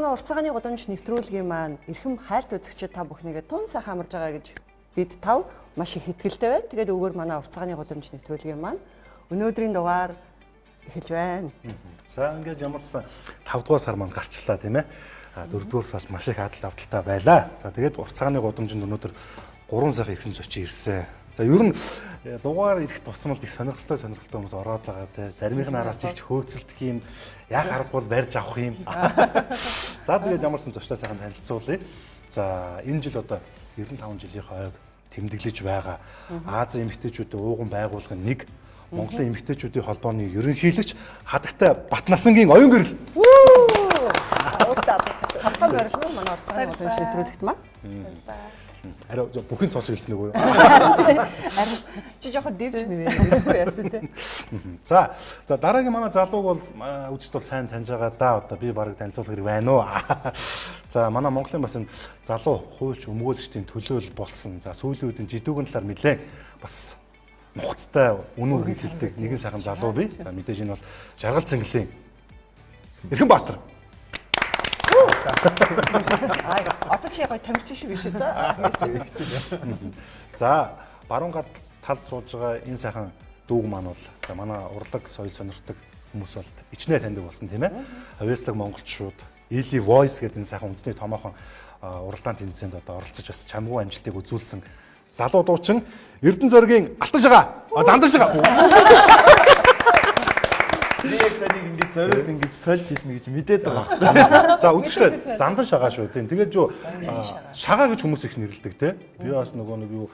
манай урт цагааны гудамж нэвтрүүлгийн маань эрхэм хайрт үзэгчид та бүхнийгээ тун сайхан амарж байгаа гэж бид тав маш их итгэлтэй байна. Тэгээд өгөр манай урт цагааны гудамж нэвтрүүлгийн маань өнөөдрийн дугаар эхэлж байна. За ингээд ямарсан 5 дугаар сар маань гарчлаа тийм ээ. 4 дугаар сард маш их адал авдалтай байлаа. За тэгээд урт цагааны гудамжинд өнөөдөр 3 сая ирсэн зочин ирсэн. За ер нь дугаар ирэх тусмал их сонирхолтой хүмүүс ороод байгаа те. Заримын араас жигч хөөцөлдөх юм, яг аргагүй барьж авах юм. За тэгээд ямарсан зочтой сайхан танилцуулъя. За энэ жил одоо 95 жилийн хойг тэмдэглэж байгаа Азийн эмэгтэйчүүдийн ууган байгууллагын нэг Монголын эмэгтэйчүүдийн холбооны ерөнхийлөгч хадагтай Батнасангийн Оюунгэрэл. Хатан барилгын манай урт цагааны гудамж нэвтрүүлэгт маань. Арай бүхэн цоос хэлсэн үгүй юу? Арай чи жоохон дэвж мэдээ яасан те. За дараагийн манай залууг бол үзэж бол сайн таньж байгаа да. Одоо би барыг танилцуулах хэрэг байна уу? За манай Монголын бас энэ залуу хуульч өмгөөлөгчдийн төлөөл болсон. За сүүлийн үеийн жидүүгэн талаар нэлээд бас нухацтай үнэн хэлдэг нэгэн сайхан залуу бий. За мэдээж энэ бол Жаргал Цэнгэлийн Эрхэн Баатар. Одоо чи яг тамирчин шиг биш үү? За баруун гад талд сууж байгаа энэ сайхан дүүг маань бол за манай урлаг соёл сонирхдаг хүмүүс бол ичнээ таньдаг болсон тийм ээ. Авьяаслаг монголчууд Ili Voice гэдэг энэ сайхан үндэсний томоохон уралдаан тэмцээнд одоо оролцож бас чамгүй амжилтыг үзүүлсэн залуу дуучин Эрдэнэ зоригийн Алтан шагаа, Зандан шагаа. Би яг таныг ингэж зориод ингэж сольж хэлнэ гэж мэдээд байгаа. За үзэгчдээ Зандан шагаа шүү тийм. Тэгээд юу шагаа гэж хүмүүс их нэрлэдэг те. Би бас нөгөө нэг юу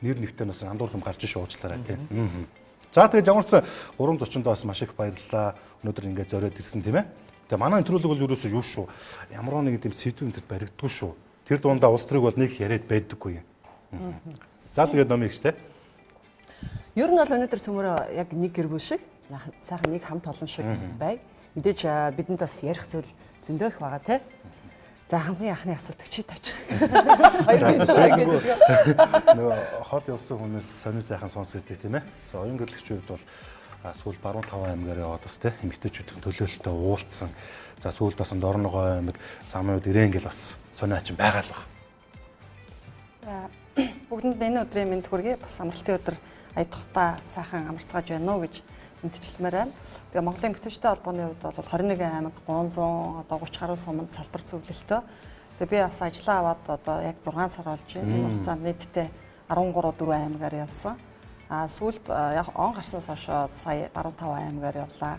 нэр нэгтээ бас андуурхам гарч уучлаарай тийм. За тэгээд ямарсан 3 зочиндоо бас маш их баярлалаа. Өнөөдөр ингэж зориод ирсэн тийм ээ. Тэгээ манай нэвтрүүлэг бол ерөөсөө юу шүү. Ямар нэгэн тийм сэдвийн дээр баригддаггүй шүү. Тэр дундаа улс төрийг бол нэг яриад байдаггүй юм. За тэгээд номыг ч те. Ер нь бол өнөөдөр цөмөрөө яг нэг гэр бүл шиг сайхан нэг хамт олон шиг бай. Мэдээж бидэнд бас ярих зүйл зөндөө их байгаа те. За хамгийн анхны асуулт чи тааж. Нөгөө хол явсан хүнээс сонир сайхан сонсгдээ тийм ээ. За оюунгэрэлчүүд бол сүүл баруун 5 аймгаар яваад бас тийм эмэгтэйчүүдийн төлөөлөлтөд уулзсан. За сүүлд бас Дорногой аймаг замын үед ирээн гэл бас сонио ачин байгаа л баг. За бүгдэнд энэ өдрийн мэнд хүргэе. Бас амралтын өдөр аядахтаа сайхан амарцгааж байна уу гэж мэдчилмээр байна. Тэгээ Монголын эмэгтэйчүүдийн холбооны хувьд бол 21 аймаг 300 одоо 30 гаруй суманд салбар зөвлөлтөө. Тэгээ би бас ажиллаа аваад одоо яг 6 сар болж байна. Энэ хугацаанд нийтдээ 13-4 аймгаар явсан. Сүүлд яг он гарснаас хойш сая баруун 5 аймгаар явлаа.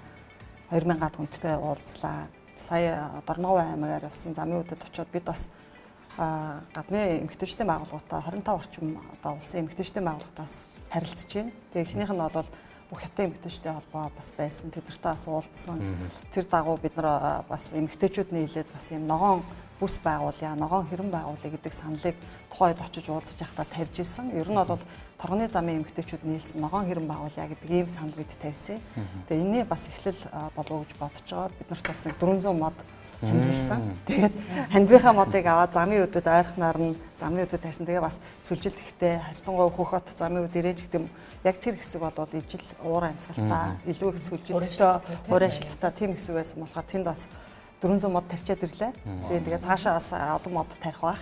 2000-аад хүнтэй уулзлаа. Сая Дорногой аймгаар явсан замын үдэд очиод бид бас гадны эмэгтэйчүүдийн байгууллагатай 25 орчим одоо улсын эмэгтэйчүүдийн байгууллагатаас харилцаж байна. Тэгээ эхнийх нь бол бүх хятад эмэгтэйчүүдийн холбоо бас байсан. Тэдэртэй бас уулзсан. Тэр дагуу бид нар бас эмэгтэйчүүд нийлээд бас юм ногоон бүс байгуулъя, ногоон хэрэн байгуулъя гэдэг саналыг тухайд очиж уулзаж байхдаа тавьж ирсэн. Ер нь бол торгоны замын эмэгтэйчүүд нийлсэн ногоон хэрэн байгуулъя гэдэг ийм санал бид тавьсан. Тэгээ энэний бас эхлэл болов гэж бодож байгаа. Бид нарт бас нэг 400 мод хандсан. Тэгээд хандвийнхаа модыг аваад замын үдэд ойрхоноор нь замын үдэд тарьсан. Тэгээ бас сүлжилт ихтэй харьцангуй хөхөт замын үд ирээж гэдэг юм. Яг тэр хэсэг бол ижил уур амьсгалтай, илүү их сүлжилттэй, уурай шилттэй тийм хэсэг байсан болохоор тэнд бас 400 мод тарьчаад ирлээ. Тэгээ цаашаа бас олон мод тарих байх.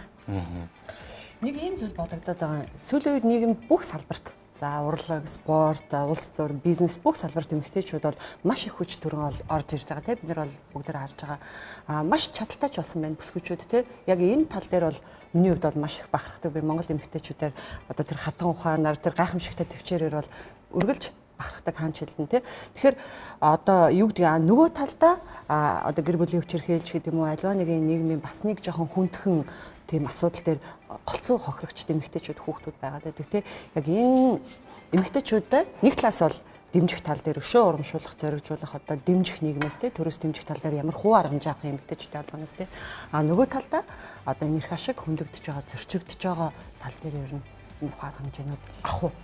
Нэг ийм зүйл бодогдоод байгаа. Сүүлийн үед нийгэм бүх салбарт за урлаг, спорт, улс төр, бизнес бүх салбарт эмэгтэйчүүд бол маш их хүч төрөн орж ирж байгаа тийм. Бид нар бол бүгдээр харж байгаа. Маш чадaltaй ч болсон байна бүсгүүчүүд тийм. Яг энэ тал дээр бол миний хувьд бол маш их бахархдаг. Би Монгол эмэгтэйчүүдээр одоо тэр хатан ухаанаар тэр гайхамшигтай төвчээрээр бол үргэлж бахархдаг хаан чилдэн тий. Тэгэхээр одоо юу гэдэг нөгөө талдаа одоо гэр бүлийн хүчирхээлж гэдэг юм уу альва нэгэн нийгмийн бас нэг жоохон хүндхэн тийм асуудал дээр голцоо хохирогч эмэгтэйчүүд хүүхдүүд байгаа гэдэг тий. Яг энэ эмэгтэйчүүдэд нэг талаас бол дэмжих тал дээр өшөө урамшуулах, зоригжуулах одоо дэмжих нийгмээс тий төрөөс дэмжих тал дээр ямар хуу аргамж авах эмэгтэйчүүдтэй холбооноос тий. Нөгөө талдаа одоо нэрх ашиг хөндөгдөж байгаа, зөрчигдөж байгаа тал дээр ер нь энэ ухаан хэмжээнүүд авах уу?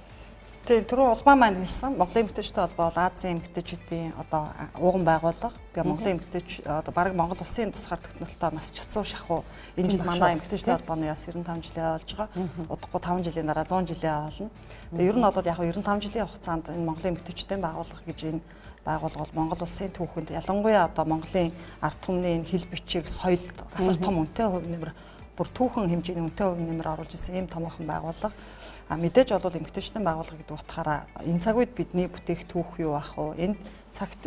Тэгээ түрүү улмаа маань хэлсэн Монголын эмэгтэйчүүдтэй холбоо Азийн эмэгтэйчүүдийн одоо ууган байгууллага. Тэгээ Монголын эмэгтэйч одоо бараг Монгол улсын тусгаар тогтнолтой нас чацуу шахуу энэ жил манай эмэгтэйчүүдийн холбооны яс 95 жилийн болж байгаа. Удахгүй 5 жилийн дараа 100 жилийн болно. Тэгээ ер нь бол яг 95 жилийн хугацаанд энэ Монголын эмэгтэйчүүдийн байгууллага гэж энэ байгуулга бол Монгол улсын түүхэнд ялангуяа одоо Монголын ард түмний хэл бичиг соёлд асар том үнэтэй хувь нэмэр бүр түүхэн хэмжээний үнэтэй хувь нэмэр оруулж ирсэн ийм томоохон байгууллага. Мэдээж бол эмэгтэйчүүдийн байгууллага гэдэг утгаараа энэ цаг үед бидний бүтээх түүх юу ах вэ? Энэ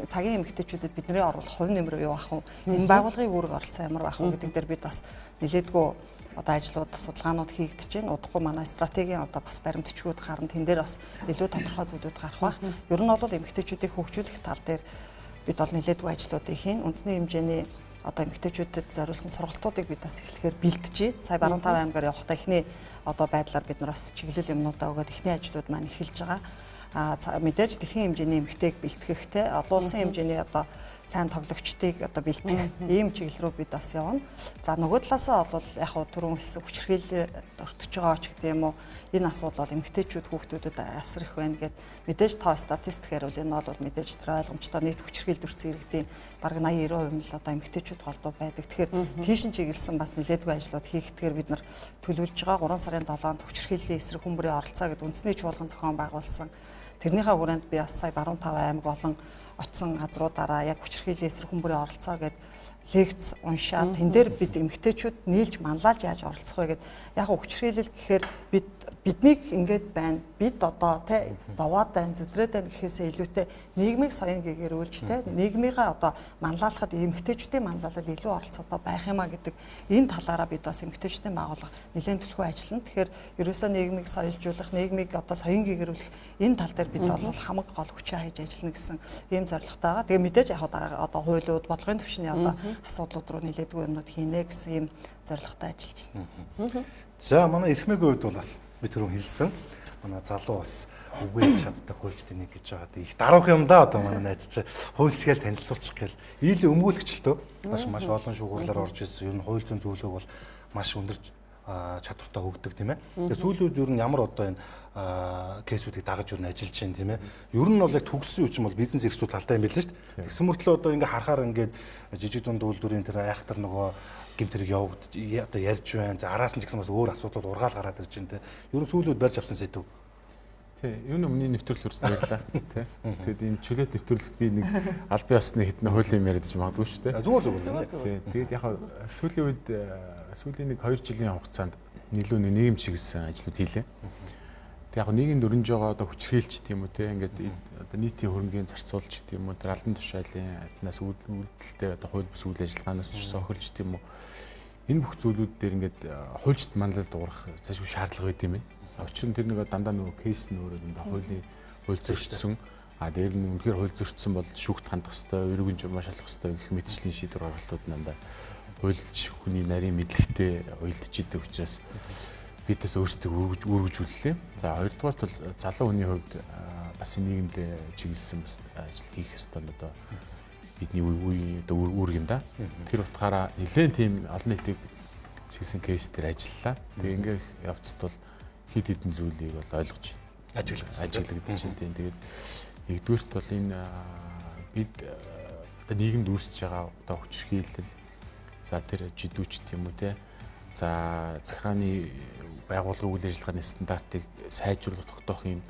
цагийн эмэгтэйчүүдэд бидний оруулах хувь нэмэр юу ах вэ? Энэ байгууллагын үүрэг оролцоо ямар байх вэ гэдэг дээр бид бас нэлээдгүй одоо ажлууд судалгаанууд хийгдэж байна. Удахгүй манай стратегийн одоо бас баримтчгууд гарна. Тэн дээр бас илүү тодорхой зүйлүүд гарах байх. Ер нь бол эмэгтэйчүүдийг хөгжүүлэх тал дээр бид бол нэлээдгүй ажлуудыг хийн. Үндэсний хэмжээний одоо эмэгтэйчүүдэд зориулсан сургалтуудыг бид бас эхлэхээр бэлдэж байна. Сая Баруун Таван аймгаар явахдаа эхний одоо байдлаар бид нар бас чиглэл юмнуудаа өгөөд эхний ажлууд маань эхэлж байгаа. Мэдээж дэлхийн хэмжээний эмэгтэйг бэлтгэхтэй олон улсын хэмжээний одоо сайн тоглогчдыг одоо бэлтгэх ийм чиглэл рүү бид бас явна. За нөгөө талаасаа бол яг хуу түрүүн хэлсэн хүчирхийлэлд өртөж байгаа ч гэдэг юм уу энэ асуудал бол эмэгтэйчүүд хүүхдүүдэд асар их байна гэд мэдээж тоо статистикээр бол энэ бол мэдээж тэр ойлгомжтой нийт хүчирхийлэлд өртсөн иргэдийн бараг 80-90% нь л одоо эмэгтэйчүүд голдуу байдаг. Тэгэхээр тийшин чиглэсэн бас нэлээдгүй ажлууд хийхдгээр бид нар төлөвлөж байгаа 3 сарын 7-нд хүчирхийллийн эсрэг хүмүүрийн оролцоо гэдэг үндэсний чуулган зохион байгуулсан. Тэрнийхээ хүрээнд би бас сая Баруун Таван аймаг болон очсон газруудаараа яг хүчирхийллийн эсрэг хүмүүрийн оролцоо гэдэг лекц уншаад тэн дээр бид эмэгтэйчүүд нийлж манлайлж яаж оролцох вэ гэдэг яг хүчирхийлэл гэхээр биднийг ингээд байна. Бид одоо тэ зовоод байна, зүдрээд байна гэхээсээ илүүтэй нийгмийг соён гэгэрүүлж тэ нийгмийгаа одоо манлайлахад эмэгтэйчүүдийн манлайлал илүү оролцоотой байх юмаа гэдэг энэ талаараа бид бас эмэгтэйчүүдийн байгууллага нэлээд төлхөө ажиллана. Тэгэхээр ерөөсөө нийгмийг соёлжуулах, нийгмийг одоо соён гэгэрүүлэх энэ тал дээр бид бол хамаг гол хүчээ хийж ажиллана гэсэн ийм зорилготой байгаа. Тэгээ мэдээж яг одоо хуулиуд, бодлогын түвшний одоо асуудлууд руу нэлээдгүй юмнууд хийнэ гэсэн ийм зорилготой ажиллаж байна. За манай эрхмээгийн хувьд бол бас би түрүү хэлсэн. Манай залуу бас үгүйж чаддаг хуульчдын нэг гэж байгаа. Их даруух юм да одоо манай найз чи хуульчгээл танилцуулчих гээл. Ийлийн өмгөөлөгчлөө маш олон шүүгүүлээр орж ирсэн. Ер нь хууль зүйн зөвлөгөө бол маш өндөр чадвартай хөгдөг тийм ээ. Тэгээ сүүлүүд ер нь ямар одоо энэ кейсүүдийг дагаж ер нь ажиллаж байна тийм ээ. Ер нь бол яг төгссөн үуч юм бол бизнес эрхсүү талтай юм байл л шүү дээ. Тэгсэн мөртлөө одоо ингээ харахаар ингээд жижиг дунд үйлдвэрийн тэр айхтар нөгөө гэмтрийг явагдаж одоо ярьж байна. За араас нь ч гэсэн бас өөр асуудлууд ургаал гараад ирж байна те. Ер нь сүүлүүд барьж авсан сэдв. Тий, юу өмнөний нэвтрүүлэл хүрсэн баярлаа тий. Тэгээд энэ чөлөөт нэвтрүүлэгт би нэг аль биесны хэдэн хуулийн яриад ч магадгүй шүү дээ. Зүгээр. Тий. Тэгээд яг сүүлийн үед сүүлийн нэг 2 жилийн хугацаанд нэлээд нийгэм чиглэсэн ажлууд хийлээ. Тэгээд яг нийгэмд өрнөж байгаа одоо хүчрхийлч тийм үү тий. Ингээд одоо нийтийн хөрөнгийн зарцуулж тийм үү тэр албан тушаалын аднаас үйлдэлтэй одоо хууль бус үйл ажиллагаанаас сохирч тийм үү. Энэ бүх зүйлүүд дээр ингээд хуульчд манлал дуурах цаашгүй шаардлага байд юм байна. Учир нь тэр нэг дандаа нөгөө кейс нь өөрөө хуулийн хууль зөрчсөн. Дээр нь үнэхээр хууль зөрчсөн бол шүүхт хандах хэвээр, өргөн журмаа шалгах хэвээр гэх мэтчлийн шийдвэр гаргалтууд дандаа хуульч хүний нарийн мэдлэгтэй уялдж идэг учраас бидээс өөрсдөө үргэлжлүүллээ. За хоёрдугаарт бол залуу хүний хувьд бас нийгэмд чиглэсэн бас ажил хийх ёстой нь одоо бидний үе одоо үүрэг юм да. Тэр утгаараа нэлээд тийм олон нийтийг чиглэсэн кейс дээр ажиллалаа. Тэгээ ингээ явцад бол хэд хэдэн зүйлийг бол ойлгож ажиглагдаж байна. Тэгээд нэгдүгürt бол энэ бид одоо нийгэмд үүсэж байгаа одоо хүчирхийлэл за тэр жидүүч тийм үү те за цагааны байгууллагын үйл ажиллагааны стандартыг сайжруулах тогтоох юм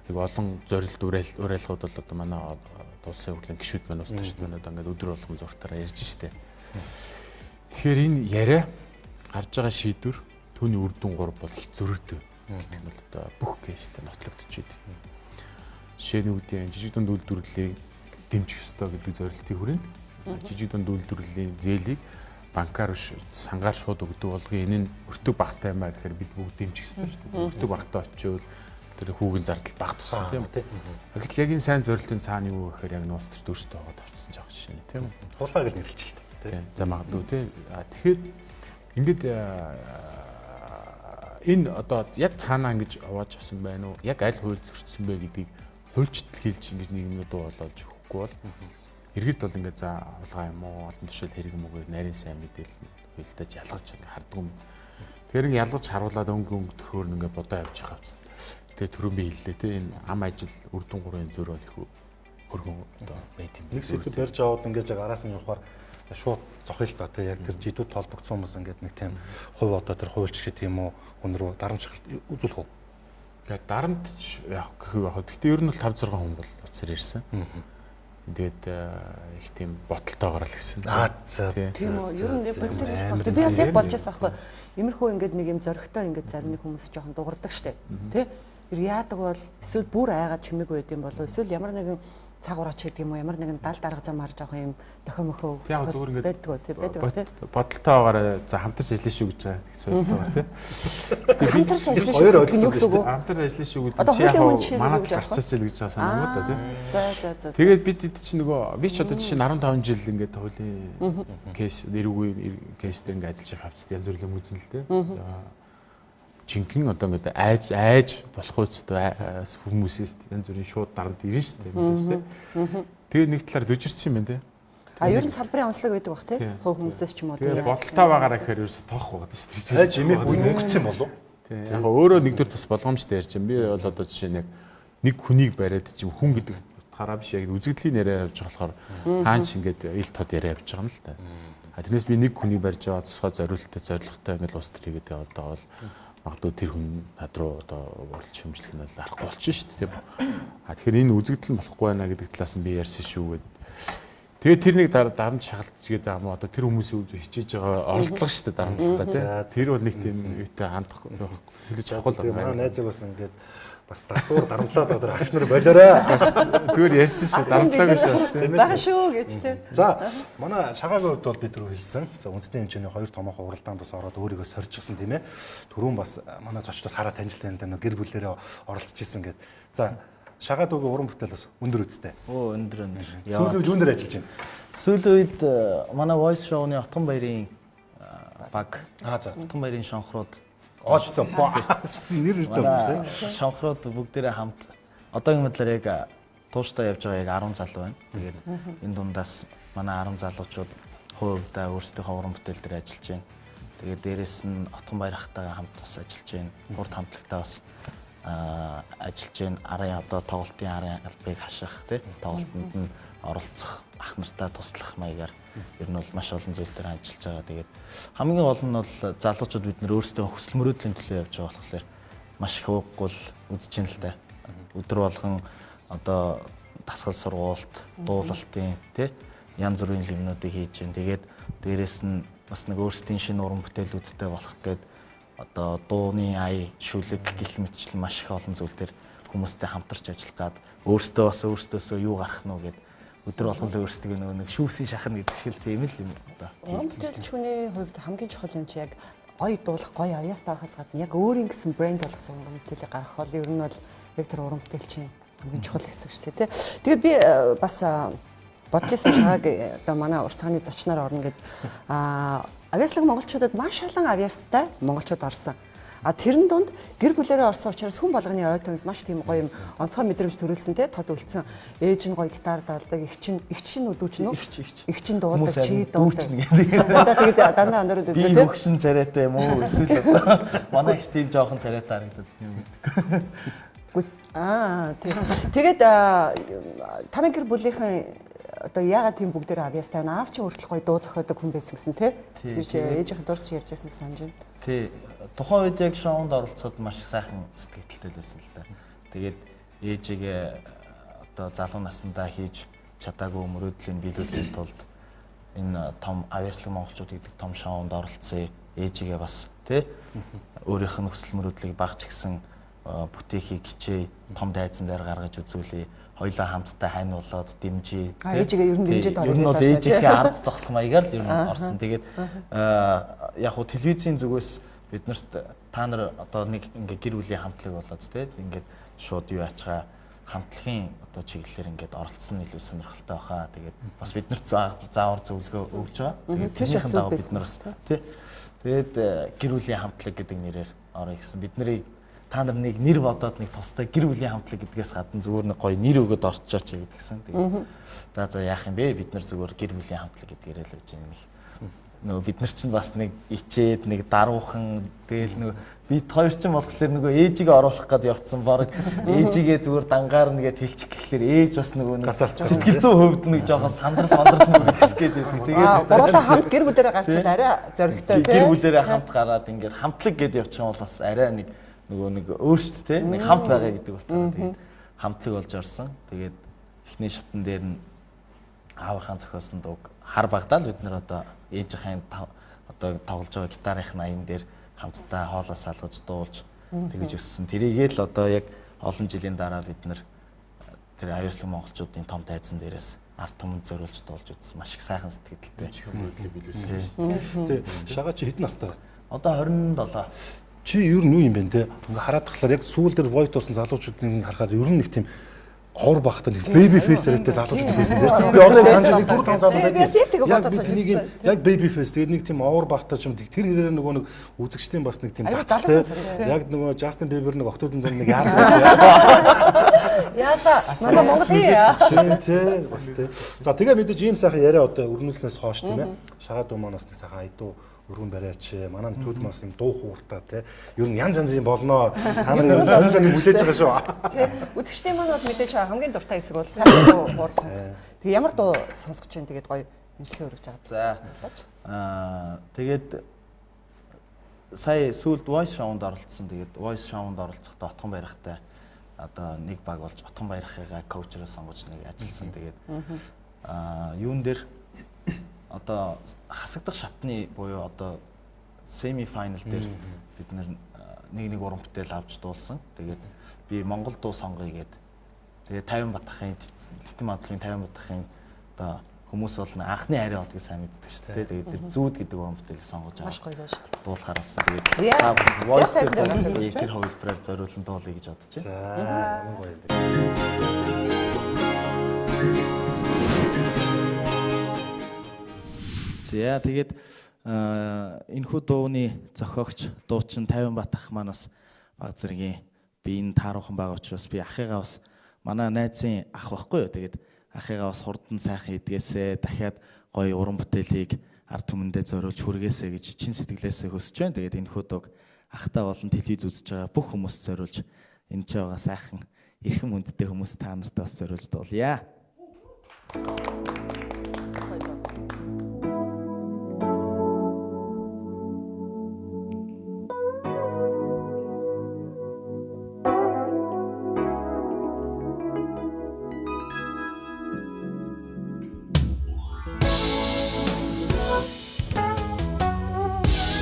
нэг олон зорилт уриалгууд бол одоо манай улсын хурлын гишүүд маань ус төчд маань одоо ингээд өдөр болгон зургатаараа ярьж штэ. Тэгэхээр энэ яриа гарч байгаа шийдвэр түүний үр дүн 3 бол их зөрүүтэй гэдэг нь бол одоо бүх кейстэй нотлогдож байна. Жишээ нь үүдээ жижиг дунд үйлдвэрлэлийг дэмжих ёстой гэдэг зорилтын хүрээнд жижиг дунд үйлдвэрлэлийн зээлийг банкар биш сангаар шууд өгдөг болгоо энэ нь өртөг багтай маа гэхээр бид бүгд дэмжих ёстой шүү дээ. Өртөг багтай очивол тэр хүүгийн зардал баг туссан тийм үү. Гэтэл яг энэ сайн зорилтын цаана юу гэхээр яг нуус төрт өөртөө байгаа тавцсан жаах жишээ нь тийм үү. Хулгайг л нэрлэлт тийм. За магадгүй тийм. Тэгэхээр ингээд энэ одоо яг цаанаа ингэж аваад авсан байна уу? Яг аль хууль зөрчсөн бэ гэдгийг хуульчд хэлж ингэж нийгэмнүүд болоод өгөхгүй бол иргэд бол ингээд за хулгай юм уу, олон тушаал хэрэг юм уу гэж нарийн сайн мэдээлэл хөлтөж ялгаж харддаг юм. Тэр ингэ ялгаж харуулад өнгө төрхөөр ингээд бодоо явж байгаа хэвчээ. Тэгээ түрүүн би хэллээ те энэ ам ажил үр дүн 3-ын зөрөө их хөргөн одоо байт юм. Нэг сэдв барьж аваад ингээд яг араас нь явахаар шууд зохио л та яг тэр жидүүд толбогдсон хүмүүс ингээд нэг тийм хувь одоо тэр хуульч гэх юм уу хүн рүү дарамт үзүүлэх үү? Тэгээд дарамтч яг гэхүү яг. Гэхдээ ер нь бол 5-6 хүн бол уцаар ирсэн. Тэгээд их тийм бодолтойгоор л гэсэн. Тийм үү. Ер нь боддог. Би бас яг бодож байсан байхгүй. Иймэрхүү ингээд нэг юм зөрөгтэй ингээд зарим нэг хүмүүс жоохон дуурдаг штэ. Тэ? Яадаг бол эсвэл бүр айгаад чимээгүй байд юм болов эсвэл ямар нэгэн цаг ураач гэдэг юм уу ямар нэгэн далд арга зам харж авах юм дохио мөхөө яг зүгээр ингээд байдаг тий бодолтойгоор за хамтарч ажиллана шүү гэж байгаа тэгсэлтэй тий. Тэгээд хамтарч ажиллана хоёр ойлгосон шүү дээ. Хамтарч ажиллана шүү гэдэг чи яг манад гарчаач л гэж байгаа санаа мод тий. За. Тэгээд бид чи нөгөө би ч одоо жишээ нь 15 жил ингээд хуулийн кейс эрүүгүй кейс дээр ингээд ажиллаж хавцд янз бүрийн үзэн л тий. Жинхэнэ одоо ингээд айж болох үстэй хүмүүсээс янз бүрийн шууд дарамт ирнэ шүү дээ мэдээж тий. Тэгээд нэг талаар дөжирсэн юм байна тий. Ер нь салбарын онцлог байдаг бах тий. Хувь хүмүүсээс ч юм уу тий. Тэгээд бодолтой байгаараа гэхээр ерөөсө тоохгүй байдаг шүү дээ. Айж имийг өнгөцсөн болов. Тий. Яг өөрөө нэгдүгээр бас болгоомжтой ярьж байна. Би бол одоо жишээ нь нэг хүнийг бариад чим хүн гэдэг утгаараа биш яг үзэгдлийн яриа явж байгаа болохоор хаач ингээд ил тод яриа явж байгаа юм л та. Тэрнээс би нэг хүнийг барьж аваад тусгай зориулттай зоригтой ингээд ус төрийгээд яваад байгаа бол магадгүй тэр хүн над руу одоо уралж шөмжлөх нь бол аргагүй болчих шүү дээ. Тэгэхээр энэ үзэгдэл нь болохгүй байна гэдэг талаас нь би ярьсан шүү гэдэг. Тэгээд тэр нэг дарамт шахалтч гэдэг юм одоо тэр хүмүүсийн үзүү хичээж байгаа оролдлого шүү дээ дарамтлага тий. Тэр бол нэг тийм юутай хандах хэлж авахгүй л байна. Манай найзаг бас ингээд бас татвар дарамтлаад одоо агш нар болоорой. Зүгээр ярьсан шүү дарамтлаагүй шүү. Бага шүү гэж тий. За манай шагаагийн хувьд бол бид түрүү хэлсэн. За үндэсний хэмжээний хоёр томоохон уралдаанд бас ороод өөрийгөө сорьчихсан тийм ээ. Түрүүн бас манай зочдоос хараа танилцлаа энэ гэр бүлээрээ оролцож исэн гэд. За шагаад үгүй уран бүтээл бас өндөр үстэй. Өндөр. Сүүлийн үед өндөр ажиллаж байна. Сүүлийн үед манай voice show-ны Отгон баярын баг. За. Отгон баярын шонхрууд Оцсон бас нэр өртөө үзлээ. Шонхрууд бүгдээрээ хамт одоогийн мэдлэр яг тууштай явж байгаа яг 10 залуу байна. Тэгээд энэ дундаас манай 10 залуучууд хувьдаа өөрсдийнхөө уран бүтээл дээр ажиллаж байна. Тэгээд дээрэс нь Отгон баяр ахтайгаа хамт бас ажиллаж байна. Урд хамтлагтаа бас ажиллаж байна. Арын одоо тоглолтын арын албыг хаших тий тоглолтод нь оролцох ах нартай туслах маягаар ер нь бол маш олон зүйл дээр ажиллаж байгаа. Тэгээд хамгийн гол нь бол залуучууд бид нөр өөрсдөө хүсэл мөрөөдлийн төлөө явж байгаа болохоор маш их ууггүй үзэж байна л да. Өдөр болгон одоо дасгал сургуульд дуулалтын тий янз бүрийн лимнүүдийг хийж байна. Тэгээд дээрэс нь бас нэг өөрсдийн шинэ уран бүтээлүүдтэй болох гээд одоо дууны ая шүлэг гэх мэтчлэн маш их олон зүйл дээр хүмүүстэй хамтарч ажиллах гад өөртөө бас өөртөөсөө юу гарах нь вэ гэд өдөр болгон л өөрсдөө нэг шүүсийн шахна гэдэг шиг тийм л юм одоо. Уран бүтээлч хүний хувьд хамгийн чухал юм чи яг гоё дуулах, гоё авьяас таахаас гадна яг өөрийн гэсэн брэнд болгосон уран бүтээлийг гаргах бол ер нь бол яг тэр уран бүтээлчийн хамгийн чухал хэсэг шүү дээ. Тэгээд би бас бодож байсан шагааг одоо манай уртцааны зочноор орно гэд авьяаслаг монголчуудад маш олон авьяастай монголчууд орсон. Тэрэн дунд гэр бүлээрээ орсон учраас хүн болгоны ой томд маш тийм гоё юм онцгой мэдрэмж төрүүлсэн те тод үлдсэн. Ээж нь гоё гитар даалдаг, эгч нь өдөөч нь эгч нь дуулдаг, чи дуулдаг. Тэгээд дандаа андарууд өгдөө те. Би хөгшин царайтай юм уу? Эсвэл одоо манай эгч тийм жоохон царайтай харагдаад юм гэдэг. Тийм. Тэгээд танай гэр бүлийнхэн одоо яагаад тийм бүгдээр авьяастай байна? Аав чи өөртөө гоё дуу зохиодог хүн байсан гэсэн те. Тийш ээжийнх дурс ярьж байсан санаж байна. Тий. Тухайн үед яг шоунд оролцоход маш их сайхан сэтгэлдтэй байсан л да. Тэгээд ээжигээ одоо залуу наснда хийж чадаагүй мөрөөдлийг биелүүлэхийн тулд энэ том авьяаслаг монголчууд гэдэг том шоунд оролцъё. Ээжигээ бас тий өөрийнх нь хүсэл мөрөөдлийг багч гисэн бүтээхийг хичээе. Том дайзан дээр гаргаж үзүүлье. Хоёлаа хамтдаа хань болоод дэмжиж ээжигээ ер нь дэмжиж орох. Ер нь бол ээжийнхээ ард зогсох маягаар л ер нь орсон. Тэгээд яг хуу телевизийн зүгээс биднэрт та нар одоо нэг ингээ гэр бүлийн хамтлаг болоод тийм ингээд шууд юу ачгаа хамтлагийн одоо чиглэлээр ингээд оролцсон нь илүү сонирхолтой баха. Тэгээд бас биднэрт заавар зөвлөгөө өгж байгаа. Тэгээд тэрнийхэн дагуу бид нар бас тийм тэгээд гэр бүлийн хамтлаг гэдэг нэрээр орё гэсэн. Бид нарыг та нар нэг нэр бодоод нэг тустай гэр бүлийн хамтлаг гэдгээс гадна зүгээр нэг гоё нэр өгöd орчооч гэдгсэн. Тэгээд за яах юм бэ? Бид нар зүгээр гэр бүлийн хамтлаг гэдгээрээ л үж юм. Нөгөө бид нар чинь бас нэг ичээд нэг даруухан тэгэл нөгөө бид хоёр чинь болохоор нөгөө ээжигээ оруулах гээд явцсан баг ээжигээ зүгээр дангаар нэгээд хэлчих гэхлээр ээж бас нөгөө сэтгэл зүйн хувьд нэг жоохон сандрал нэгс гээд байдаг. Тэгээд гурлаа хамт гэр бүлээрээ гарчаад арай зоригтой тийм гэр бүлээрээ хамт гараад ингээд хамтлаг гээд явчих юм бол бас арай нэг нөгөө нэг өөрсдөө тийм нэг хамт байгаа гэдэг утгаар тэгээд хамтлаг болж орсон. Тэгээд эхний шатн дээр нь аавынхаа зохиосон дууг хар багтаал бид нэр одоо ээжийнхэн одоо тоглож байгаа гитарын аян дээр хамтдаа хоолоо салгаж дуулж тэгэж өссөн. Тэрийгээ л одоо яг олон жилийн дараа бид нэр тэр аюулгүй монголчуудын том тайзан дээрээс ард түмэнд зориулж дуулж үзсэн. Маш их сайхан сэтгэлдтэй. Тэ шагаа чи хэдэн настай? Одоо 27. Чи ер нь юу юм бэ те? Ингээ хараад тахлаар яг сүүл дээр voice дуусан залуучуудын харахаар ер нь нэг тийм ор багтаа нэг baby face хэрэгтэй залуучууд байсан те. Би одоо яг санаж нэг 4 5 залуу байдаг. Яг baby face тэгээд нэг тийм ор багтаа ч юм тэр хэрээр нөгөө нэг үзэгчдийн бас нэг тийм таталтай. Яг нөгөө Justin Bieber нэг октодын дунд нэг яагаад Яа манай Монголын тий бас тий. За тэгээ мэдээж ийм сайхан яриа одоо өрнүүлснээс хойш тийм ээ. Шагаа дуу манаас нэг сайхан айдуу өргөн бариач манай түүд мас юм дуу хууртаа тий. Ер нь янз янзын болноо. Та нар ер нь сонирхол хүлээж байгаа шүү. Тий. Үзэгчдийн маань бол мэдээж хамгийн дуртай хэсэг бол сайхан дуу хуур сонсох. Тэгээ ямар дуу сонсгож чинь тэгээд гоё имжлэгээ өргөж байгаа. За. Тэгээд сая сүүлд voice show-нд оролцсон. Тэгээд voice show-нд оролцохдоо отхон барихтай одоо нэг баг болж отхон баярхайгаа коучроо сонгож нэг ажилласан. Тэгээд юун дээр одоо хасагдах шатны буюу одоо semi final дээр бид нэг уран бүтээл авч дуулсан. Тэгээд би Монгол дуу сонгоё гээд тэгээд 50 батхын титэм мадлын 50 батхын одоо хүмүүс бол анхны ариа одгийг сайн мэддэг шүү дээ. Тэгээд тэр зүүд гэдэг уран бүтээлийг сонгож аваад маш гоё байж шүү дээ. Дуулахаар болсон. Тэгээд voice дээр тэр хувилбараар зориулсан дуулъя гэж бодож байна. За гоё юм. За тэгээд энэхүү дууны зохиогч дуучин 50 бат ах маань бас баг зэргийн би энэ тааруухан байгаа учраас би ахыгаа бас манай найзын ах байхгүй юу. Тэгээд ахыгаа бас хурдан сайхан идгээсээ дахиад гоё уран бүтээлийг ард түмэндээ зориулж хүргээсэй гэж чин сэтгэлээсээ хүсэж байна. Тэгээд энэхүү дууг ахтаа болон телевиз үзэж байгаа бүх хүмүүст зориулж энэ ч байгаа сайхан эрхэм хүндтэй хүмүүс та нарт бас зориулж дуулъя.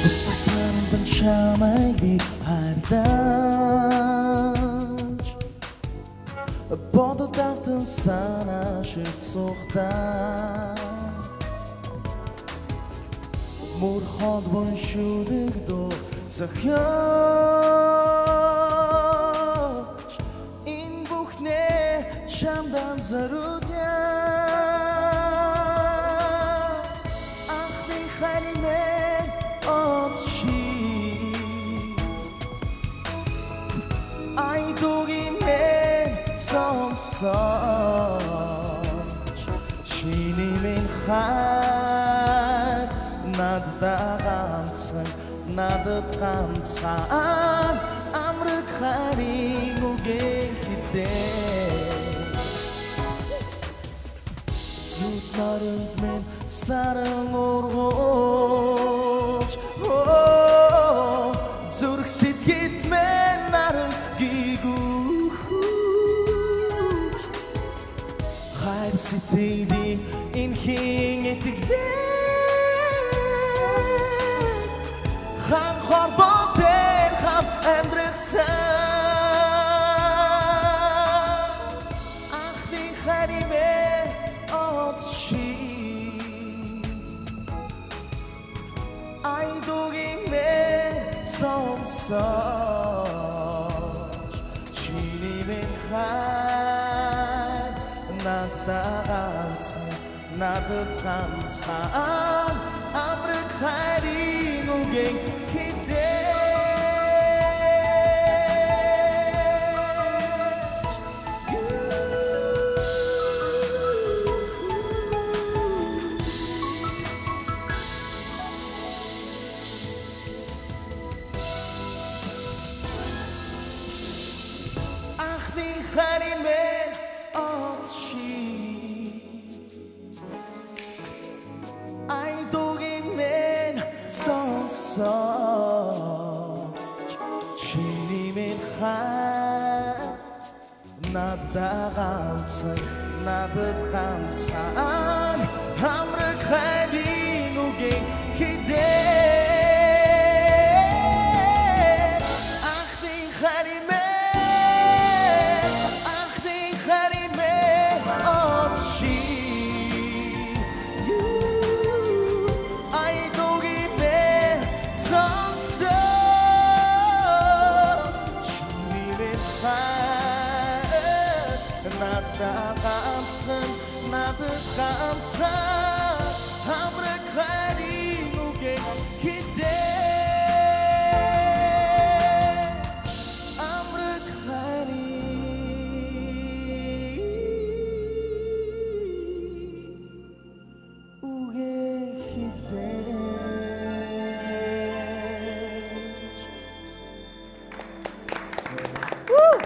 Устасандан чамайг би хайрлаж бодол давтан санаа шилцуухтаа мөр холбон шүдэг дөө зохиож энэ бүхнээ чамдан зориулъя анхны хайрын Чиний минь хай надад ганцхан амраг хайрын үгийг хэлээ зүт наранд минь саран ургуулж зүрх сэтгэд минь наран гигүүж хайр сэтгэлийн инхийн итгэлээ хан хорболтэр хам амьдрахсан анхны хайрын отши айдугийн мэн сонсож чиний минь хай надад ганцхан амраг хайрын үгийг анхны хайрын мэн отши айдугийн мэн сонсож чиний минь хай надад ганцхан Амраг хайрын үгийн хідээ Амраг хайрын үгийн хідээ Амраг хайрын үгийн хідээ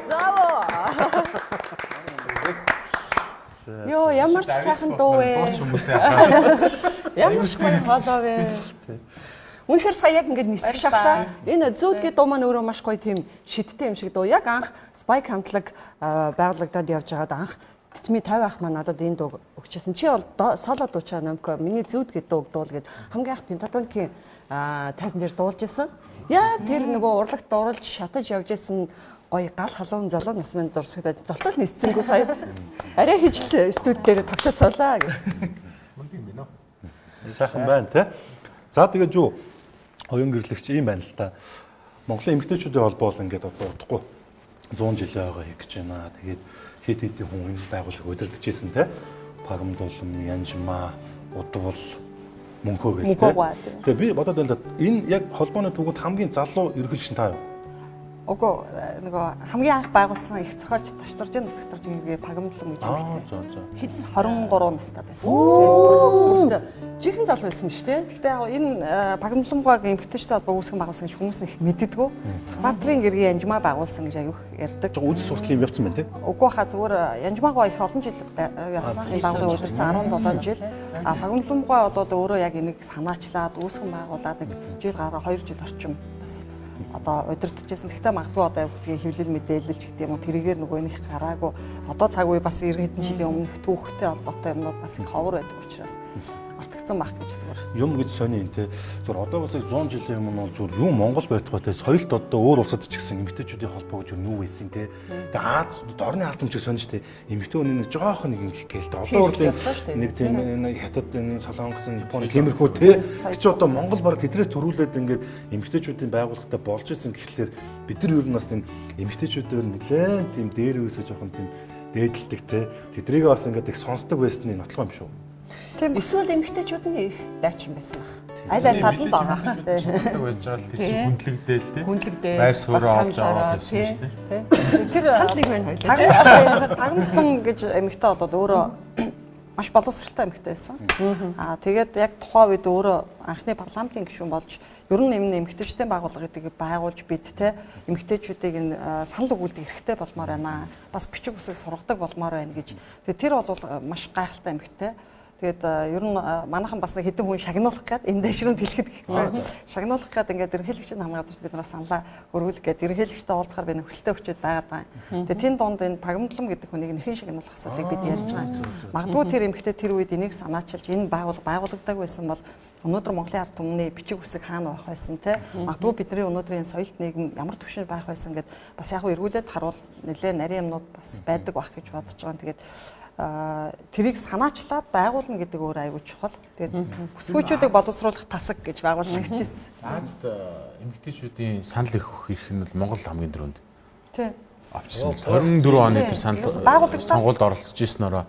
Браво! Йоо, ямар ч сайхан дуу вэ? Ямар ч гоё хоолой вэ? Үнэхээр сая яг ингэж нисэх шахлаа. Энэ зүүдгийн дуу маань өөрөө маш гоё тийм шидтэй юм шиг дуу. Яг анх Spike хамтлаг байгуулагдаад явж байгаад анх Тэтми 50 ах маань надад энэ дуу өгчээсэн. Чи бол соло дуучаа намко миний зүүдгийн дууг дуул гэд хамгийн анх пентатоникийн тайзан дээр дуулж исэн. Яг тэр нөгөө урлагт дууралж шатаж явж исэн гоё гал халуун залуу нас минь дурсагдаад золтол нисцэнгүү сая арай хижил студ дээр тогтоосоолаа гэх. Мөнгө юм байна уу? Сайхан байна те. За тэгээд юу оюунгэрэлч юм байна л та. Монголын эмэгтэйчүүдийн холбоо бол ингээд одоо удахгүй 100 жилийн ойгоо хийх гэж байна. Тэгээд хэд хэдийн хүн энэ байгууллага удирдах гэсэн те. Пагамдуулам, янжмаа, удвал, мөнхөө гэх те. Тэгээд би бодоод байлаа энэ яг холбооны түүхэнд хамгийн залуу ерөнхийлөгч нь та юу? Уг нөгөө хамгийн анх байгуулсан их зохиолч Ташдуржийн нутагтаржийн пагамдлам гэж байна. Хэд 23 настай байсан. Жихэн залуу байсан шүү дээ. Гэхдээ яг энэ пагамдламгүйг эмгэгтэйчтэй холбоо үүсгэн байгуулсан гэж хүмүүс их мэддэггүй. Сүхбаатарын гэргийн янжмаа байгуулсан гэж аяг ярьдаг. Үзэл сурталын юм явцсан байна те. Уг хаа зүгээр янжмаагаа их олон жил явсан. Энэ байгууллагын удирсан 17 жил. Пагамдламгүй бол өөрөө яг энийг санаачлаад үүсгэн байгуулад нэг жил гараа 2 жил орчим бас одоо удирдахжсэн. Гэхдээ магадгүй одоо явагдгийн хэвлэл мэдээлэлч гэдэг юм уу тэрийгээр нөгөө нэг гараагүй. Одоо цаг үе бас 90 хэдэн жилийн өмнөх түүхтэй холбоотой юмнууд бас их ховор байдаг учраас ортогцсон байх гэж зүгээр. Юм гэж сони энэ те. Зүгээр одоо бас 100 жилийн өмнө бол зүгээр юм Монгол байтугай те соёлд одоо өөр улсад ч гэсэн эмэгтэйчүүдийн холбоо гэж юу байсан те. Тэгээ Аз орны ард түмчиг сонж те. Эмэгтэй хүний нэг жоох нэг юм гэлтэй. Одоо урдын нэг тийм хятад энэ Солонгос, Японы тиймэрхүү те. Чи одоо Монгол баг тэдрээс төрүүлээд ингээд эмэгтэйчүүдийн байгууллагатай болж исэн гэхлээр бид нар ер нь бас энэ эмэгтэйчүүдээр нэлээд тийм дээр үсэж жоохон тийм дээдэлдэг те. Тэдрийг бас ингээд их сонсдог байсны нотлох юм шүү. Тийм эсвэл эмэгтэйчүүд нь их дайчин байсан баг. Аль аль тал нь байгаа. Чухалдаг байж байгаа л тэр чинь хүндлэгдээл те. Хүндлэгдээл. Байсураа авч аваад явсан шүү дээ. Тэр санал нэг байна хоёлаа. Пагамдлам гэж эмэгтэй бол өөрөө маш боловсралтай эмэгтэй байсан. Тэгээд яг тухайн үед өөрөө анхны парламентын гишүүн болж ер нь энэ эмэгтэйчүүдийн байгууллага гэдгийг байгуулж бид те эмэгтэйчүүдийг энэ санал өгүүлдэг хэрэгтэй болмоор байна. Бас бичиг үсэг сургадаг болмоор байна гэж. Тэгээд тэр бол маш гайхалтай эмэгтэй. Тэгээд ер нь манайхан бас нэг хэдэн хүн шагнуулах гээд энэ дэшрэмд хэлэхэд гэхгүй. Шагнуулах гээд ингээд ерөнхийлөгчийн хамгаалж бид нараас саналаа өргүүлэх гээд ерөнхийлөгчтэй уулзахаар би нэг хүсэлтэй өчөөд байгаад байгаа. Тэгээд тэн донд энэ пагамдлам гэдэг хүнийг нэрхэн шагнуулах асуудлыг бид ярьж байгаа. Магадгүй тэр эмэгтэй тэр үед энийг санаачилж энэ байгуулагдаагүй байсан бол өнөөдөр Монголын ард түмний бичиг үсэг хаана байх байсан те. Магадгүй бидний өнөөдрийн соёлт нийгэм ямар төвшөнд байх байсан гэд бас яг эргүүлээд харуул нэлээ нарийн юмнууд бас байдаг байх гэж бодож байгаа. Тэгээд тэрийг санаачлаад байгуулна гэдэг өөр аюул чухал. Тэгээд бүсгүйчүүдийг боловсруулах тасаг гэж байгуулна гэжсэн. Азад эмэгтэйчүүдийн санал өгөх эрх нь бол Монгол хамгийн дөрөнд. Тий. Авчсан. 24 оны тэр санал сонгуульд оролцож ирснээрээ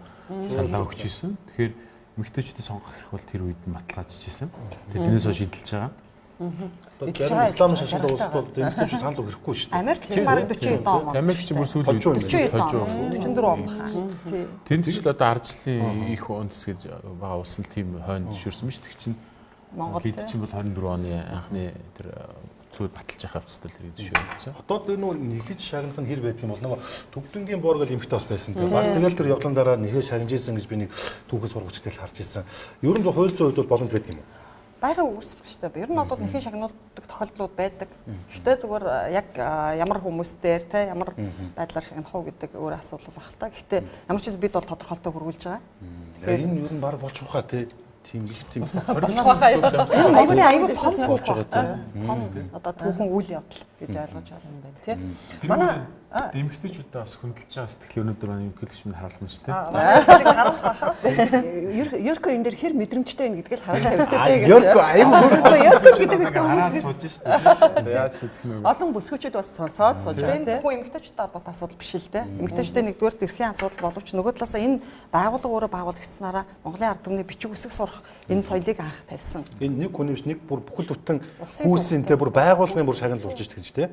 саналаа өгч ирсэн. Тэгэхээр эмэгтэйчүүдийн сонгох эрх бол тэр үед нь баталгаажж ирсэн. Тэрнээс хойш шийдэлж байгаа. Тэгэхээр ислам шашин улсад бол эмэгтэйчүүд санал өгөх хэрэггүй шүү дээ. Америк чинь бараг 40 он. Америк чинь бүр сүүлийн 44 он. Тэнд ч л одоо ардчлалын их үндэс гэж байгаа улс нь тийм хойно зөвшөөрсөн биз дээ. Чинь Монгол хэд чинь бол 24 оны анхны тэр цүүд баталж явах явцтай л ирээд зөвшөөрсөн. Одоо тэр нөө нэхэж шагнах нь хэр байдаг юм бол нөгөө төгдөнгийн бор гэл эмэгтэй бас байсан тийм. Бас тэгэл тэр явлан дараа нэхэж шагнажсэн гэж би нэг түүхээс сургуучтай л харж ирсэн. Ер нь хууль зүйн үед бол боломж байдаг юм уу? Байга үүсэхгүй шүү дээ. Ер нь бол нэхий шагнуулдаг тохиолдлууд байдаг. Гэхдээ зүгээр яг ямар хүмүүстээр те ямар байдлаар шагнах уу гэдэг өөр асуудал байх л та. Гэхдээ ямар ч зүйл бид бол тодорхойлолтоо хөрвүүлж байгаа. Энэ юу н баг болж байгаа тий. Тийм их тийм. Айгуу том түүх байгаа. Том одоо түүхэн үйл явдал гэж ойлгож байна юм байна тий. Манай эмэгтэйчүүдээ бас хөндлөж байгаа сэтгэл өнөөдөр маань юм хэлж минь харуулна шүү дээ. Харуулах баха. Йорко энэ дэр хэр мэдрэмжтэй байна гэдгийг л харуулж тавьдаг. Йорко аюу Йорко гэдэг нь хараад сууж шүү дээ. Яаж шийдэх нь вэ? олон бүсгүүчүүд бас сонсоод сууж байна. Энэ зөвхөн эмэгтэйчүүдтэй холбоотой асуудал биш л дээ. Эмэгтэйчүүдтэй нэгдүгээр эрхийн асуудал боловч нөгөө талаасаа энэ байгууллага өөрөө байгуулагдсанараа Монголын ард түмний бичиг үсэг сурах энэ соёлыг анх тавьсан. Энэ нэг хүний биш нэг бүр бүхэл бүтэн хүүсийн те бүр байгуулгын бүр шагнал болж шүү дээ.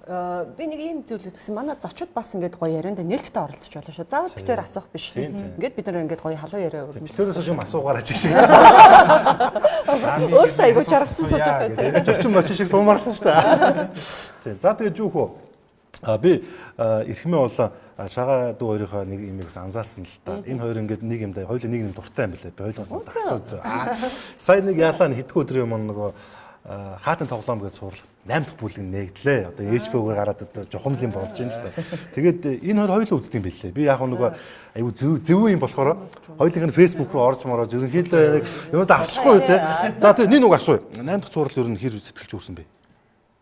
Би нэг ийм зүйл хэлсэн. Манай зочид бас ингээд гоё ярианд нээлттэй оролцож болно шүү. Заавал битээр асуух биш. Ингээд бид нар ингээд гоё халуун яриа өргөмж. Битээрээс юм асуугаар ажиг шиг. Өөртөө айгуу жаргацсан сууж байгаа. Зочин мочин шиг суумарлаа шүү дээ. Тийм. За тэгээд юу хөө. Би эрхмээ болоо шагаа дүү хоёрынхоо нэг имийг бас анзаарсан л та. Энэ хоёр ингээд нэг юм да хоёул нэг юм дуртай юм билээ. Би хоёулаас нь асууж. Сая нэг яалаа хэдхэн өдрийн өмнө нөгөө хаатын тоглоом гэж суурал 8 дахь бүлэг нэгдлээ. Одоо ээжбэгээр гараад одоо жохомлын болж юм л да. Тэгээд энэ хоёр хоёулаа үздэг юм билээ. Би яг нөгөө аюу зөв юм болохоор хоёулынх нь фэйсбүүк руу орж морож ерөнхийдөө юм авчихгүй те. За тэгээд нэг үг асууя. 8 дахь суурал ер нь хэр сэтгэлж үүрсэн бэ?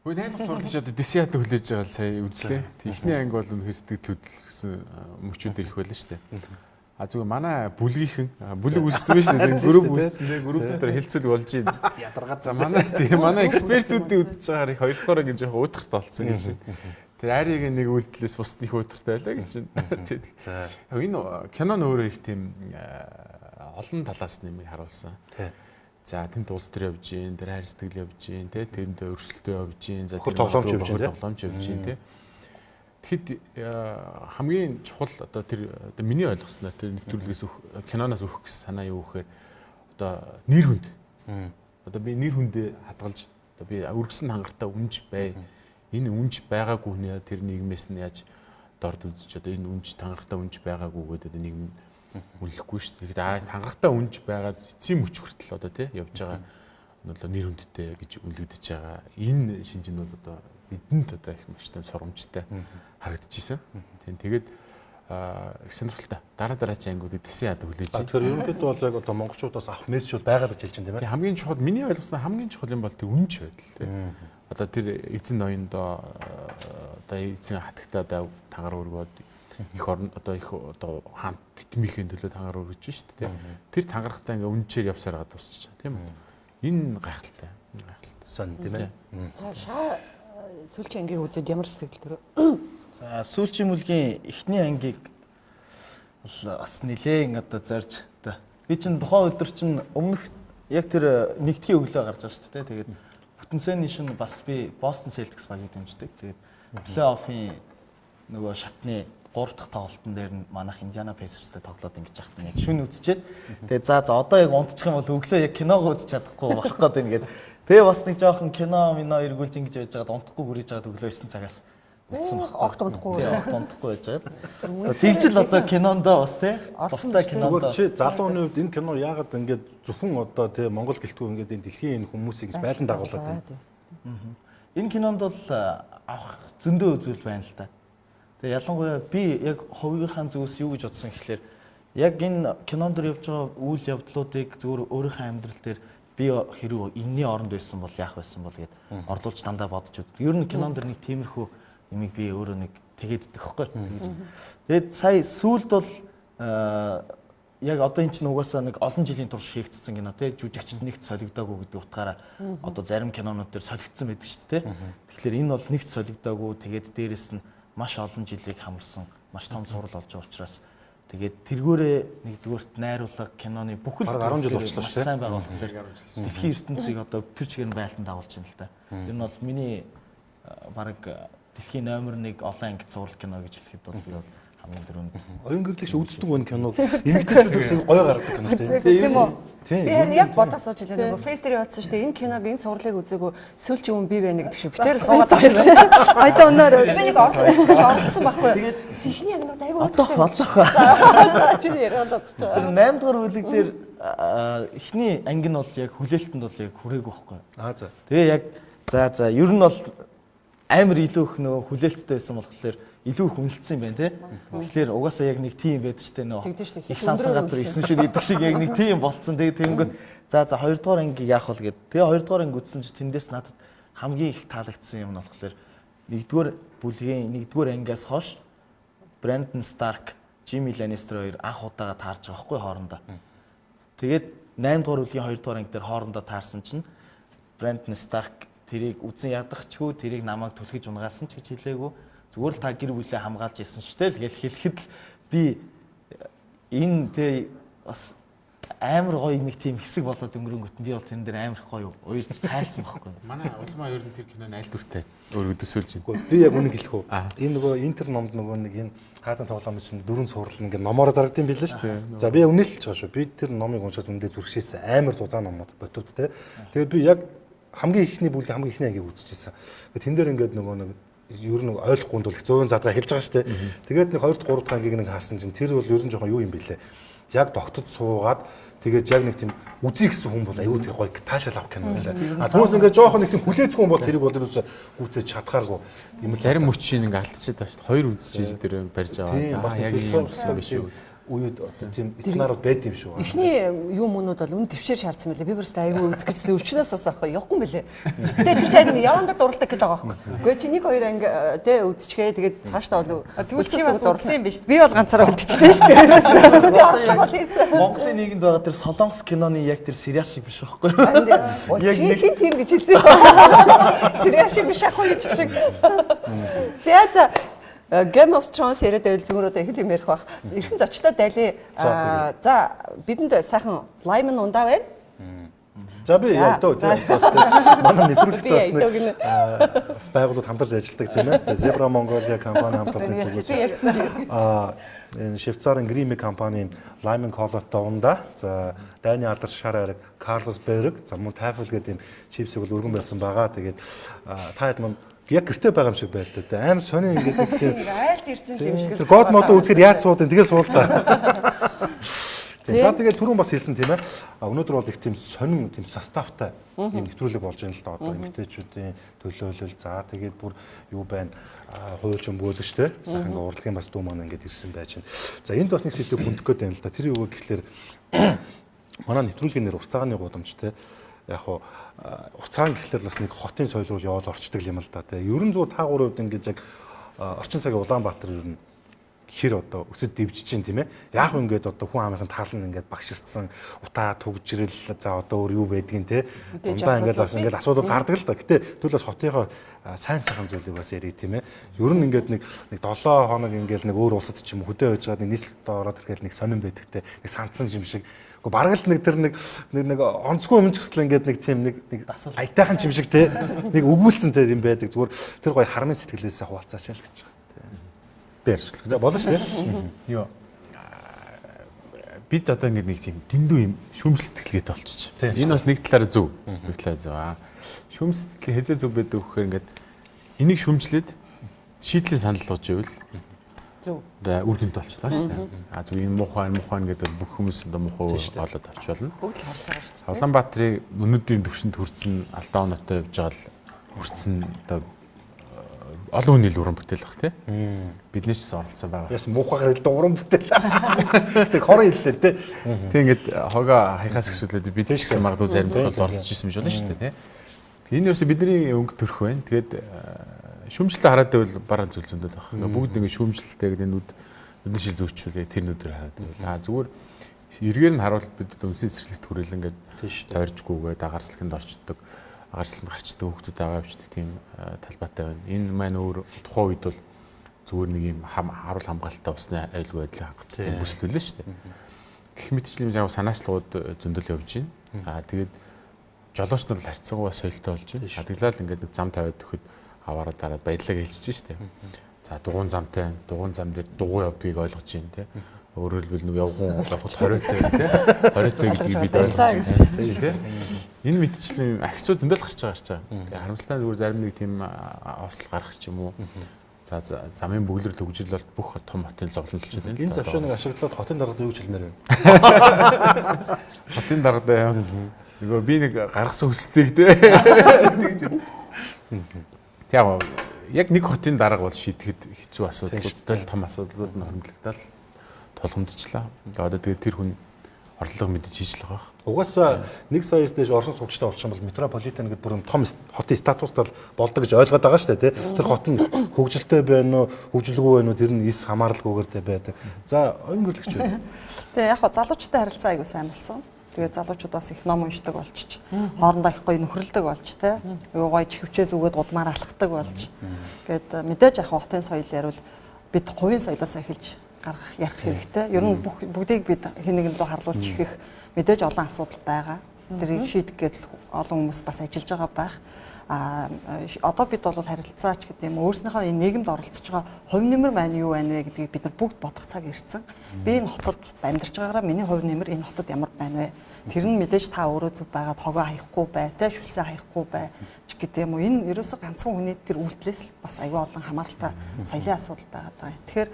Үгүй 8 дахь суурал ч одоо дисиат хүлээж байгаа л сая үзлээ. Эхний анги бол үнэхээр сэтгэл хөдлөсөн мөчүүд ирэх байлаа шүү дээ. А зүгээр манай бүлгийнхэн бүлэг үүссэн биш үү? Групп үүссэн дээ. Групп дотор хэлцүүл болж байна. Ядаргаа. За манай экспертүүдийн үдж байгаагаар их хоёрдугаар ингэ жоохон уутгарт болсон гэж. Тэр арийг нэг үйлдэлээс бусд их уутгартай байлаа гэж байна. За энэ кинон өөрөө их тийм олон талаас нэмийг харуулсан. За тэнд улс төр явж гин, тэр хайр сэтгэл явж гин, тэнд өрсөлдөө явж гин, за тэр тоглоомч явж гин, тий. Тэгэхэд хамгийн чухал одоо тэр миний ойлгосноор тэр нэвтрүүлгээс киноноос өгөх гэсэн санаа юу гэхээр одоо нэр хүнд. Одоо би нэр хүндээ хадгалж одоо би өргөсөн хангартаа үнж бай. Энэ үнж байгаагүй нэ тэр нийгмээс нь яаж дорд үзэж одоо энэ үнж хангартаа үнж байгаагүй гэдэг нийгэм үлэхгүй шүү дээ. Тэгээд хангартаа үнж байгаа эцсийн мөч хүртэл одоо тий явж байгаа нь бол нэр хүндтэй гэж үлэгдэж байгаа. Энэ шинжин бол одоо бидэнд одоо их маш том сурамжтай харагдчихсан. Тийм тэгээд их сонирхолтой. Дараагийн ангиудыг тэсэн яд хүлээж байна. Тэгэхээр ерөнхийдөө бол яг одоо монголчуудаас авах мессежүүд байгаа л гэж хэлж байна тийм ээ. Тийм хамгийн чухал миний ойлгосноор хамгийн чухал юм бол тэр үнж байдал тийм. Одоо тэр эзэн ноёндоо одоо эзэн хатагтаа тангаар өргөөд их орн одоо их одоо хаант тэтмийнхээ төлөө тангаар өргөж шүү дээ тийм. Тэр тангарахтаа ингээ үнчээр явсаар гад тусчих тийм үү. Энэ гайхалтай. Сон тийм ээ. За шаа сүүлчийн ангийг үзээд ямар сэтгэл төрөө? За сүүлчийн бүлгийн эхний ангийг бас нилээн одоо зорж одоо би чинь тухайн өдөр чинь өмнөх яг тэр нэгдхийн өглөө гарч байгаа шүү дээ. Тэгээд бүтэнсэний шин бас би Boston Celtics багийг дэмждэг. Тэгээд плей-оффын нөгөө шатны 3 дахь тоглолтын дээр нь манайх Indiana Pacers-тэй тоглоод ингэж яхад нь яг шүн үзчихэд тэгээд за одоо яг унтчих юм бол өглөө яг киногоо үзэж чадахгүй болох гээд байна гэдэг. Тэгээ бас нэг жоохон кино эргүүлж ингэж байж байгаад унтахгүй гүрэж байгаад өглөө 9 цагаас үзсэн баг. Огт унтахгүй. Тий, огт унтахгүй байж байгаа. Тэгжил одоо кинондоо бас тий. Дуртай кинондоо. Чи залууны хувьд энэ кино яагаад ингэж зөвхөн одоо тий Монгол гэлтгүй ингэж энэ дэлхийн энэ хүмүүсийг байлан дагуулад байна. Энэ кинонд бол авах зөндөө үзүүл байна л да. Тэгээ ялангуяа би яг ховгийнхаа зүгээс юу гэж бодсон гэхэлэр яг энэ кинонд дэр явж байгаа үйл явдлуудыг зөвхөн өөрийнхөө амьдрал дээр би хэрэг энэний оронд байсан бол яах байсан бол гэд орлуулж дандаа бодож үздэг. Ер нь кинонд дэр нэг тиймэрхүү юмыг би өөрөө нэг тэгээд идэх хэвгүй. Тэгээд сая сүүлд бол яг одоо эн чинь угаасаа нэг олон жилийн турш хийгдсэн кино тий жүжигчд нэгт солигдоогүй гэдэг утгаараа одоо зарим кинонууд дээр солигдсон байдаг шүү дээ. Тэгэхээр энэ бол нэгт солигдоогүй тэгээд дээрэс нь маш олон жилийг хамарсан маш том зураг болж байгаа учраас тэгээд тэргүүрээ нэгдүгээрт найруулга киноны бүхэл 10 жил болчихлоо шүү дээ. Сайн байгаа болохоор дэлхийн ертөнцийг одоо тэр чигээр нь байлдан дагуулж байна л да. Энэ бол миний баг дэлхийн номер 1 олон ангит зураг кино гэж хэлэхэд бол би бол хамгийн дөрөнд Оюунгэрэл шиг үздэг байна киног эмэгтэйчүүд гоё гаргадаг кино шүү дээ. Тийм үү? Би яг бодож сууж илээ нөгөө фейс дээр явуулсан шүү дээ. Энэ киног энэ сурлыг үзээгөө сүүлчийн өмнө би байна гэдэг шиг битээр суугаад байгаа шүү дээ. Хайдаа өнөөр би нэг оролцсон байхгүй. Тэгээд техник ангууд аягүй одоох. За чи яриад байгаа. Тэр 8 дугаар бүлэг дээр эхний анги нь бол яг хүлээлтэнд бол яг хүрээгүй байхгүй. За. Тэгээ яг за ер нь бол амар илүү их нөгөө хүлээлттэй байсан болохоор илүү их үнэлсэн юм байна тий. Тэгэхээр угаасаа яг нэг тийм байдаг шүү дээ нөгөө их сансан газар 9 шүд идэх шиг яг нэг тийм болцсон. Тэгээд тэгэнгүүт за 2 дугаар ангийг яах вэ гэд. Тэгээ 2 дугаар анги үзсэн чинь тэндээс надад хамгийн их таалагдсан юм нь болохоор 1-р бүлгийн 1-р ангиас хойш Brandon Stark, Jimmy Lannister хоёр анх удаага таарч байгаа хгүй хоорондоо. Тэгээд 8 дугаар бүлгийн 2 дугаар анги дээр хоорондоо таарсан чинь Brandon Stark тэрийг үзэн ядахчгүй тэрийг намайг түлхэж унгаасан ч гэж хэлээгүй. Зүгээр л та гэр бүлээ хамгаалж исэн ч тэл гэж хэлэхэд л би энэ тэ бас амар гоё нэг тийм хэсэг болоод өнгөрөнгөт би бол тэн дээр амар гоё уйлж тайлсан байхгүй. Манай улмаа ер нь тэр киноны аль дүртэй өөр өдөсөөлж байна. Би яг үнийг хэлэх үү. Энэ нөгөө интер номд нөгөө нэг энэ хаадан тоглоом чинь дөрвөн сурал ингээ номоор зарагдсан билээ шүү дээ. За би үнэлж байгаа шүү. Би тэр номыг уншаад үндэ зүрхшээсэн амар зузаан номууд ботууд те. Тэгээд би яг хамгийн ихний бүлийн хамгийн ихний ангийг үзчихсэн. Тэгээд тэн дээр ингээд нөгөө нэг ер нь ойлгохгүй бол 100 задгаа хэлж байгаа шүү дээ. Тэгээд нэг 2 3 дахь ангийг нэг харсан чинь тэр бол ер нь жоохон юу юм бэлээ. Яг тогтод суугаад тэгээд яг нэг тийм үзий гэсэн хүн бол аюу тэр гоё таашаал авах кино лээ. А түүнээс ингээд жоохон нэг тийм хүлээцгүй хүн бол тэрийг бол ерөөсөө гүцээж чадхааргүй юм л. Зарим мөчийн ингээ алдчихад байгаа шүү дээ. 2 үзчихэж тэр барьж байгаа. Яг юм биш үү. Үед тийм эцнарууд байд юм шүү. Эхний юм мөнүүд бол үн төвчээр шаардсан мөлий. Би бүрстэй аягүй үзэх гэжсэн өвчнөөс бас аахгүй явахгүй мөлий. Гэтэ тэр чинь явандаа дурлдаг гэдэг байгаа байхгүй. Гэхдээ чи 1 2 анги тэ үзчихээ тэгээд цаашдаа бол тэгвэл чи бас дурлсан юм биш. Би бол ганцаараа үлдчихлээ шүү дээ. Монголын нийгэмд байгаа тэр Солонгос киноны яг тэр сериал шиг биш байхгүй. Яг нэг хин тийм гэж хэлсэн. Сериал шиг биш ахгүй гэж шиг. За Game of Thrones яриад байвал зүгээр одоо их юм ярих бах. Эрхэн зочтой дайлээ. За бидэнд сайхан лаймн ундаа байна. За би ядуу манай нэвтрүүлэгт бас байгууллагууд хамтарч ажилладаг тийм ээ. Zebra Mongolia компани хамтардаг зүйлс. Энэ Швейцарын Грими компанийн лаймн колотой ундаа. За дайны алдар шар ариг Carlsberg, за мөн Tafel гэдэг юм чипсийг бол өргөн барьсан байгаа. Тэгээд та хэд мөн яг гэртээ байгаа юм шиг байл та. Аим сони ингээд нэг тийм айлт ирсэн юм шиг. Тэр гол модоо үзэхээр яаж суудын тэгэл суул та. За тэгээд түрүүн бас хэлсэн тийм ээ. Өнөөдөр бол их тийм сонин тийм составтай юм нэвтрүүлэг болж байна л да. Одоо эмэгтэйчүүдийн төлөөлөл за тэгээд бүр юу байна хуульч өмгөөлөж тэ. Сайхан ингээ урлагийн бас дүү маань ингээд ирсэн байж байна. За энд бас нэг сэдвийг хүндэх гээд байна л да. Тэр юу гэхэлэр манай нэвтрүүлгийн нэр уцааганы гудамж тэ. Яг хуу уцаан гэхлээр бас нэг хотын соёл руу яваад орчдөг юм л да. Тэ. Ерөн зүгээр таагуурын үед ингээд яг орчин цагийн Улаанбаатар ер нь хэр одоо өсөд дэвжиж чинь тийм ээ. Яг ингээд одоо хүн амынхын тал нь ингээд багширсан утаа түгжрэл за одоо өөр юу байдгийг те. Зундаа ингээд бас ингээд асуудал гардаг л да. Гэтэ тэгвэл бас хотынхоо сайн сайхан зүйлийг бас ярий тийм ээ. Ер нь ингээд нэг 7 хоног ингээд нэг өөр улсад ч юм хөдөө байж байгаа нэг нийслэлд ороод ирэхэд нэг сонирн байдагтэй. Нэг сандсан юм шиг. Бараг л нэг тэр нэг онцгүй юм ч гэтэл ингээд нэг тийм нэг аятайхан юм шиг те. Нэг өгүүлсэн те юм байдаг. Зүгээр тэр гоё хармын сэтгэлээсээ хуваалцаач л гэж. Би ярьж байна. Болно шүү дээ. Йоо. Бид одоо ингэ нэг тийм дэндүү юм шүмжлэлтгэлгээд болчих. Энэ бас нэг талаараа зөв. Нэг талаараа зөв. Шүмжлэлтгэлээ хэзээ зөв байдаг вэхээр ингээд энийг шүмжлээд шийдлийн санал болж ивэл зөв. За үр дүнтэй болчихлоо шүү дээ. Зөв энэ муухай гэдэг бүх хүмүүс одоо муухай болоод авч болно. Бүгд л харж байгаа шүү дээ. Улаанбаатарын өнөөдрийн төвшөнд хүрсэн алдаа оноотой явж байгаа л хүрсэн одоо олон хүний уран бүтээл бах тий. Биднээс ч оролцсон байгаа. Яс муухайгаар л уран бүтээл. Гэтэ хорон хэллээ тий. Тэг ингээд хогоо хаяхаас гисүүлээд бид ч гэсэн магадгүй зарим тохиолдолд оролцож ирсэн байж болно шүү дээ тий. Энэ ерөөсө бидний өнгө төрх байна. Тэгээд шүмжлэлтэй хараад байвал бараг зүйл зөндөл баг. Ингээд бүгд ингээд шүмжлэлтэй гэдэг нүд өдний шил зүүчүүлээ тэр нүдээр хараад байвал. Зүгээр эргээр нь харуул бид үнсний цэцэрлэгт хүрэл ингээд тойрчгүйгээ дагарслахынд орчдөг. Агарсланд гарчдаг хүмүүс байгаа авчдаг тийм талбайтай байна. Энэ маань өөр тухайн үед бол зүгээр нэг юм харуул хамгаалалттай усны аюулгүй байдлыг хангацсан бүслэлээ шүү дээ. Гэх мэтчлэн яг санаачлалууд зөндөл явж байна. Тэгээд жолооч нар л харьцангуй соёлтой болж байна. Тэглээл ингээд нэг зам тавиад өгөхөд аваараа дараад баярлалаа хэлчихэж шүү дээ. За дугуун замтай, дугуун зам дээр дугуй явдгийг ойлгож байна те. Өөрөөр хэлбэл нэг явган явахд хориотой те. Хориотой гэдгийг бид ойлгож байна те. Энэ мэтчлэн ахицууд зөндөл гарч байгаа. Тэгээ харамсалтай зүгээр зарим нэг тийм осол гарах ч юм уу. За замын бүглэр төгжил бол бүх том хотын зовлон болчиход байна. Энэ завшааныг ашиглаад хотын даргад юу гэж хэлмээр байна? Хотын даргад нөгөө би нэг гаргасан хүсдэг те. Тэгж. Яг яг нэг хотын дарга бол шийдэхэд хэцүү асуудлууд, том асуудлууд нь хөрөнгөлөгдөл тулгамдчихлаа. Одоо тэгээд тэр хүн орлого мэдэж хийж л байгаа. Угаасаа 1 саяас дээш Оросоос хөгжтэй болчих юм бол метрополитен гэдэг бүр том хотын статустай болдог гэж ойлгоод байгаа шүү дээ. Тэр хот нь хөгжилтэй байна уу, хөгжилгүй байна уу тэр нь эс хамааралгүйгээр байдаг. За өнгөрлөгч байна. Тэгээ яг залуучтай харилцаа айгуу сайн болсон. Тэгээ залуучууд бас их ном уншдаг болчих. Хоорондоо их гоё нөхрөлдөг болж те. Айгуу гоё чихвчээ зүгээд удмаар алхахдаг болж. Гээд мэдээж яг хотын соёл ярил бид хувийн соёлоос эхэлж гаргах ярих хэрэгтэй. Ер нь бүгдийг бид хэн нэгэн рүү харлуулж ихэх мэдээж олон асуудал байгаа. Тэрийг шийдэх гээд олон хүмүүс бас ажиллаж байгаа байх. Одоо бид бол харилцаач гэдэг юм өөрснийхөө энэ нийгэмд оролцож байгаа хувь нэмэр маань юу байна вэ гэдгийг бид нар бүгд бодох цаг ирсэн. Би энэ хотод амьдарч байгаараа миний хувь нэмэр энэ хотод ямар байна вэ? Тэр нь мэдээж та өөрөө зөв байгаад хогоо хаяхгүй бай, тэ шүлсээ хаяхгүй бай ч гэдэг юм уу. Энэ ерөөсө ганцхан хүний тэр үйлдэлээс л бас аюул олон хамааралтай соёлын асуудал байгаад байгаа. Тэгэхээр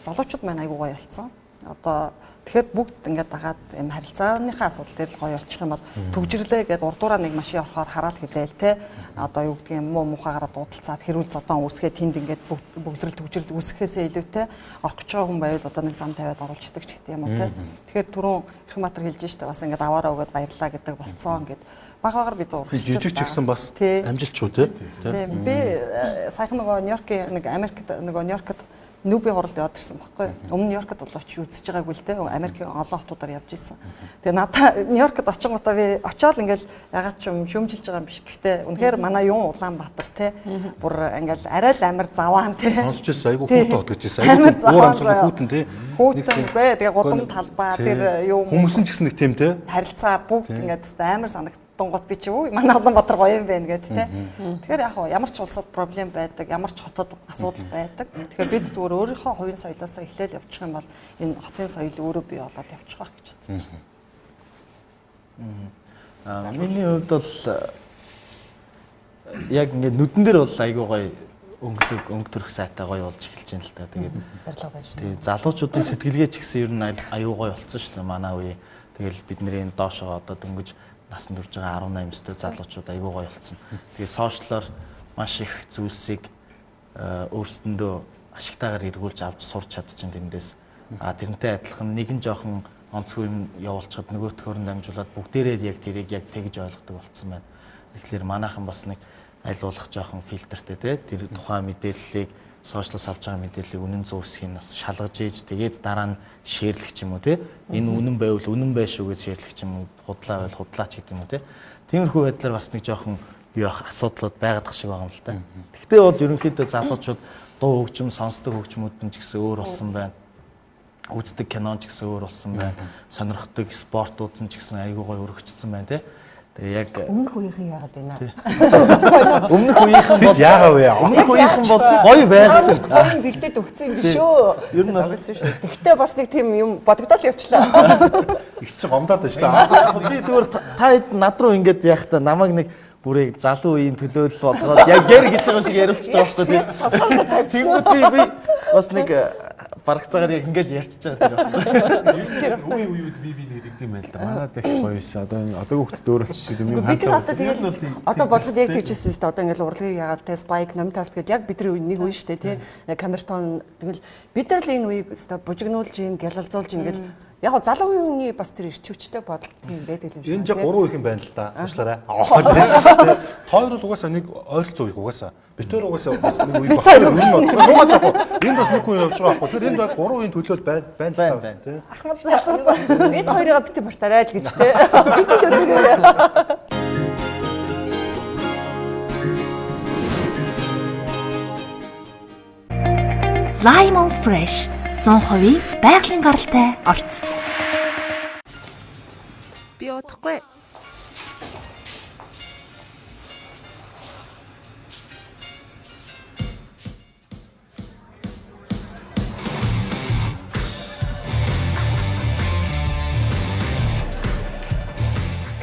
залуучууд маань аюу гоё болсон. Одоо тэгэхээр бүгд ингээд дагаад юм харилцааныхаа асуудал дээр л гоё болчих юм бол төгжрлээ гэдээ урдуураа нэг машин орохоор хараад хэлээл те. Одоо юу гэдгийг муу мухаагаараа дуудалцаад хэрүүл зодон үүсгээ тэнд ингээд бөглөрөл төгжрөл үүсгэхээсээ илүүтэй орох гэж байгаа хүн байвал одоо нэг зам тавиад оруулцдаг ч гэдэг юм уу те. Тэгэхээр түрүүн Эрхматар хэлж штэ бас ингээд аваараа өгөөд баярлаа гэдэг болцсон ингээд багаагаар бид урагш жижиг ч гэсэн бас амжилтчуу те. Тийм би саяхан нөгөө Нью-Йоркийн нэг Америкт нөгөө Нью-Йоркт Нүби хуралд яваад ирсэн байхгүй. Өмнө Нью-Йоркт бол очиж үзэж байгаагүй л дээ. Америкийн олон хотуудаар явж исэн. Тэгээ надаа Нью-Йоркт очингуудаа би очиод ингээл ягаад ч юм шүмжилж байгаа юм биш. Гэхдээ үнэхээр манай юун Улаанбаатар те бүр ингээл арай л амар заваан те. Сонсч ирсэн айгу хүүтэн одгож ирсэн. Айгу уур амсгал хүүтэн те. Хүүтэнгүй тэгээ гудам талбай тэр юу хүмүүс нь ч гэсэн нэг тийм те. Харилцаа бүгд ингээд амар санагд дунгууд би чи юу манай Улаанбаатар гоё юм байна гэдэг те. Тэгэхээр яг ямар ч улсад проблем байдаг, ямар ч хотод асуудал байдаг. Тэгэхээр бид зүгээр өөрийнхөө хувийн соёлоосоо эхлээл явчих юм бол энэ хотын соёл өөрөө бий болоод явчих واخ гэж бодсон. Миний хувьд бол яг ингээд нүдэн дээр бол айгүй гоё өнгө төрх сайтай гоё болж эхэлж байна л та. Тэгээд барилга байж. Тэгээд залуучуудын сэтгэлгээ ч гэсэн ер нь аюу гоё болсон шүү дээ манай үе. Тэгэл бидний доошоо одоо дөнгөж насанд хүрж байгаа 18 настай залуучууд аюу гоё болсон. Тэгээд сошиалор маш их зүйлсийг өөрсдөндөө ашигтайгаар эргүүлж авч сурч чадчихсан тэндээс. Тэрнтэй адилхан нэгэн жоохон онцгүй юм явуулчихад нөгөөтхөөр нь дамжуулаад бүгдээрээ яг тэрийг яг тэгж ойлгодог болсон байна. Тэгэхээр манайхан бас нэг айлуулах жоохон фильтртэй тий тэр тухайн мэдээллийг сошиалос авч байгаа мэдээллийг үнэн зөвсгийг бас шалгаж ийж тэгээд дараа нь шеэрлэх ч юм уу тий энэ үнэн байвал үнэн bay шүү гэж шеэрлэх ч юм уу худлаа байвал худлаач гэдэг юм уу тий тиймэрхүү байдлаар бас нэг жоохон бие асуудлууд байгаад шиг байгаа юм л та. Гэхдээ бол ерөнхийдөө залуучууд дуу хөгжим сонсдог хөгжмүүд нь ч гэсэн өөр болсон байна. Үздэг кинон ч гэсэн өөр болсон байна. Сонирхдаг спортууд нь ч гэсэн айгүй гоё өргөжцсөн байна тий. Тэгээ яг Өмнөх үеийнхэн яагаад байна? өмнөх үеийнхэн бол яагаа вэ? Өмнөх үеийнхэн бол гоё байсан. Гоё бэлдээд өгсөн юм биш үү? Ер нь болсон шүү. Тэгтээ бас нэг тийм юм бодогдол явчлаа. Их ч гомдоод байна шүү дээ. Би зүгээр та над руу ингэж яах та намайг нэг бүрийг залуу үеийн төлөөлөл болгоод яг гэр гэж байгаа шиг яриулчих жоох байхгүй тийм. Тэгвэл би бас нэг барагцаагаар яг ингэж ярьчихж байгаа тэр үе үеуд би нэг гэдэг юм байна л да. Манайд их гоё байсан. Одоо хүүхдэд өөрөө ч шиг юм хандлагатай. Бид одоо тэгэл одоо бодлого яг тэгжсэн шүү дээ. Одоо ингээл урлагийг яагаад те спайк номталт гэдээ яг бидний нэг үе шүү дээ те. Камертон тэгэл бид нар л энэ үеийг өстой бужигнуулж ийн гялалзуулж ийн гэл яг го залуу үеийн бас тэр ирчвчтэй бодол тийм байдаг юм шиг. Энэ яг 3 үеийн байна л да. Уушлаарай. Хоёр бол угаасаа нэг ойролцоо үеиг угаасаа. Битээр угаасаа бас нэг үеиг багтаа. Нуугаач яг энэ бас нэг үе явж байгаа байхгүй. Тэр энэ баг 3 үеийн төлөөл байна л та бас тий. Ахмад залуу бид хоёроо битээ мартаарай л гэж те. Бидний төлөөлөө. Lemon Fresh 100% байгалийн гаралтай орц. Би удахгүй.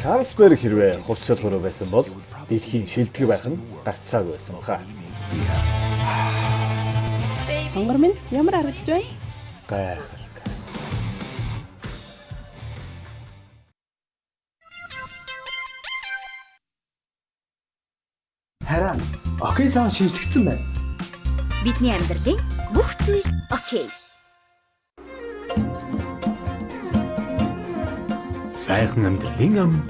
Карлсберг хэрвээ хувцsalгуур байсан бол дэлхийн шилдэг байх нь гарцааг байсан хаа. Хонгор минь ямар харагдаж байна? Гайхалтай. Хараа. Окей саунд шинжлэгдсэн байна. Бидний амьдралын бүх зүйл окей. Сайхан амьдралын амд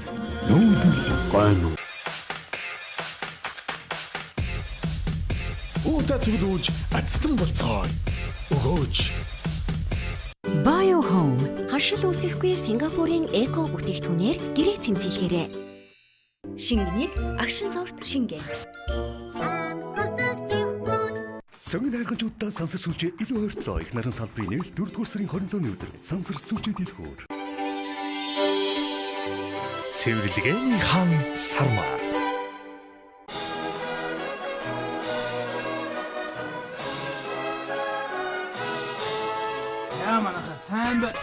нүүдэл гойно. Уута цэглүүж ацтан болцоо. Өгөөж. Bio-Home харшил үүсгэхгүй Сингапурын эко бүтээгдэхүүнээр гэрээ цэмцэлгээрэй. Шингэнийг агшин цогт шингээ. Сонгон хайрханчуудаа сансар сүлжээ илүү ойртлоо. Их наран салбарын нээл 4-р сарын 27-ны өдөр сансар сүлжээ дэлгүүр. Цэвэрлэгээний хан Сарма. Яа манайха сайн бай.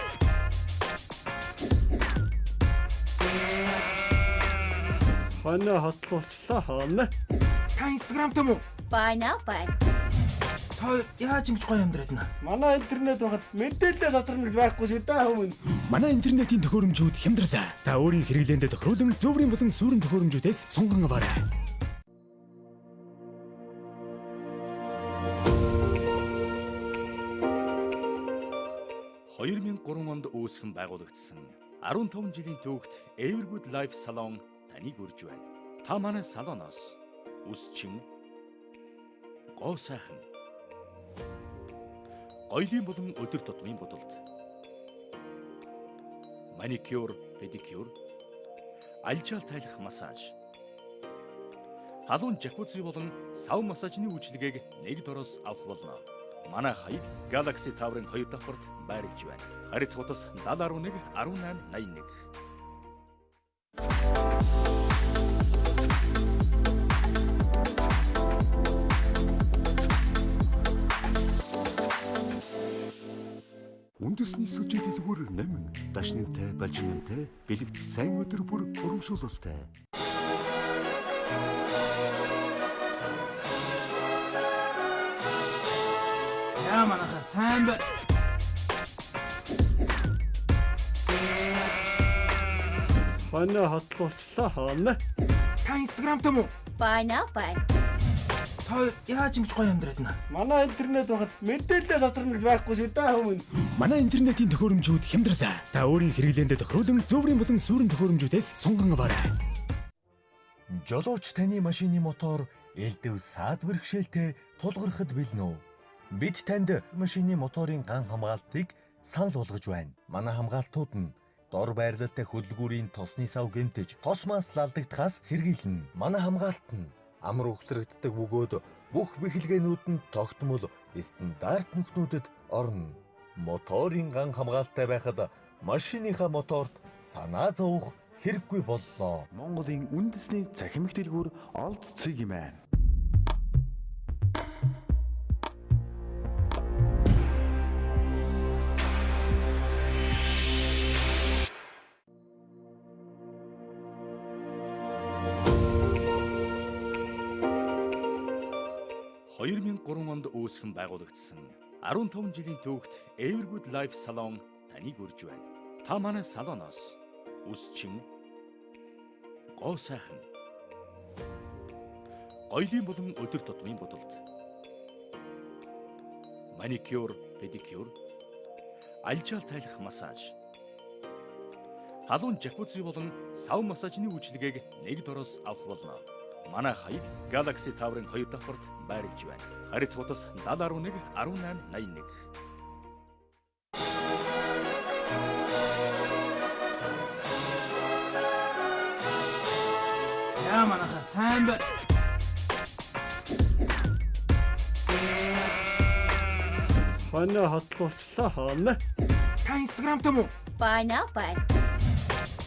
Хоноо хотлуулчлаа хоно. Та Instagram юм уу? Bye now bye. Та яаж ингэж гоё амьдраад байна? Манай интернет байхад мэдээлэл соторно гэж байхгүй шүү дээ хүмүүс. Манай интернетийн төхөөрөмжүүд хямдралаа. Та өөрийн хэрэглээндээ тохируулан зөвөрийн болон сүрэн төхөөрөмжүүдээс сонгон аваарай. онд үүсгэн байгуулагдсан 15 жилийн түүхт Evergood Life салон таныг үрж байна. Та манай салоноос үсчин, гоо сайхан, гоёлын болон өдөр тутмын бодолд, маникюр, педикюр, альжаал тайлах массаж, халуун жакузи болон сав массажны үйлчилгээг нэг дороос авах болно. Манай хаяг Galaxy Tower-ын 2 давхарт байрлаж байна. Харилцагуудаас 711 1881. Үндэсний сүлжээ дэлгүүр 8 дашнинтай, балжинтай, бэлэгт сайн өдөр бүр урамшуулалтай. Яа манайха сайн бай. Хоноо хотлуулчлаа хоно. Та Instagram юм уу? Bye now bye. Та яаж ингэж гоё амьдраад байна? Манай интернет байхад мэдээлэл соторно гэж байхгүй шүү дээ хүмүүс. Манай интернетийн төхөөрөмжүүд хямдралаа. Та өөрийн хэрэглээндээ тохируулан зөвөрийн болон сүрэн төхөөрөмжүүдээс сонгон аваарай. Жолооч таны машины мотор элдэв саад бэрхшээлтэй тулгархад бэлнэ үү? Бид танд машины моторын ган хамгаалтыг санал болгож байна. Манай хамгаалтууд нь дор байрлалтай хөдөлгүүрийн тосны сав гэмтэж, тосмаас лалдагдахаас сэргийлнэ. Манай хамгаалт нь амар ухсрагддаг бөгөөд бүх бэхэлгээнүүд нь тогтмол стандарт нүхнүүдэд орно. Моторын ган хамгаалтай байхад машиныхаа моторт санаа зовох хэрэггүй боллоо. Монголын үндэсний захимаг дэлгүүр олдцыг юм байна. онд үүсгэн байгуулагдсан 15 жилийн түүхт Evergood Life салон таныг үрж байна. Та манай салоноос үсчин, гоо сайхан, гоёлын болон өдөр тутмын бодолд, маникюр, педикюр, альжаал тайлах массаж, халуун жакузи болон сав массажны үйлчилгээг нэг дороос авах болно. Манай хаяг Galaxy Tower-ын 2 давхарт байрлаж байна. Харилцагуудаас 711 1881. Яа манайха сайн бай. Хоноо хотлуулчлаа хоно. Та Instagram юм уу? Bye now bye.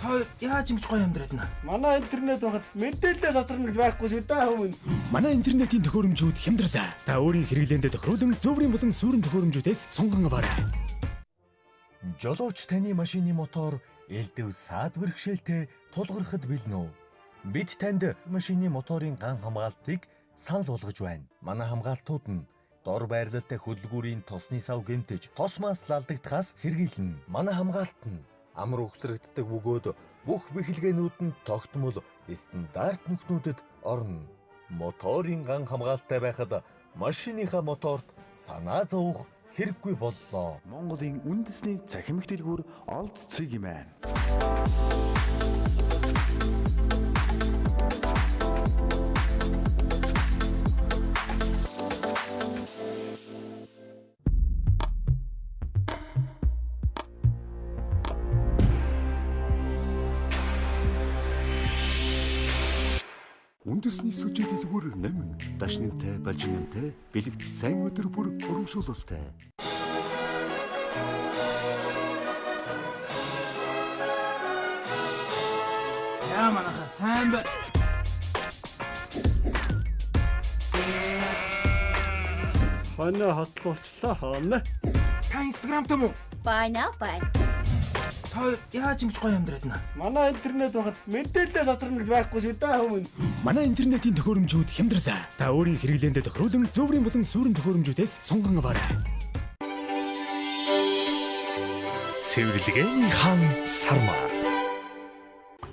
Та яаж ингэж гоё амьдраад байна? Манай интернет байхад мэдээлэл соторно гэж байхгүй шүү дээ хүмүүс. Манай интернетийн төхөөрөмжүүд хямдралаа. Та өөрийн хэрэглээндээ тохируулан зөвөрийн болон сүрэн төхөөрөмжүүдээс сонгон аваарай. Жолооч таны машины мотор элдэв саад бэрхшээлтэй тулгархад бэлнэ үү? Бид танд машины моторын ган хамгаалтыг санал болгож байна. Манай хамгаалтууд нь дор байрлалтай хөдөлгүүрийн тосны сав гэмтэж, тосмаас лалдагдахаас сэргийлнэ. Манай хамгаалт нь амар ухсрагддаг бөгөөд бүх бэхэлгээнүүд нь тогтмол стандарт нүхнүүдэд орно. моторын ган хамгаалалттай байхад машиныхаа моторт санаа зовох хэрэггүй боллоо. Монголын үндэсний цахимх дэлгүүр олдцыг юм байна. Үндэсний сүлжээ дэлгүүр 8 дашнинтай, балжинтай, бэлэгт сайн өдөр бүр урамшуулалтай. Яа манайха сайн бай. Хоноо хотлуулчлаа хоно. Та инстаграмтай муу? Байна бай. Та яаж ингэж гоё амьдраад байна? Манай интернет байхад мэдээлэл соцорно гэж байхгүй шүү дээ хүмүүс. Манай интернетийн төхөөрөмжүүд хямдралаа. Та өөрийн хэрэглээндээ тохируулан зөвөрийн болон суурин төхөөрөмжүүдээс сонгон аваарай. Цэвэрлэгээний хан Сарма.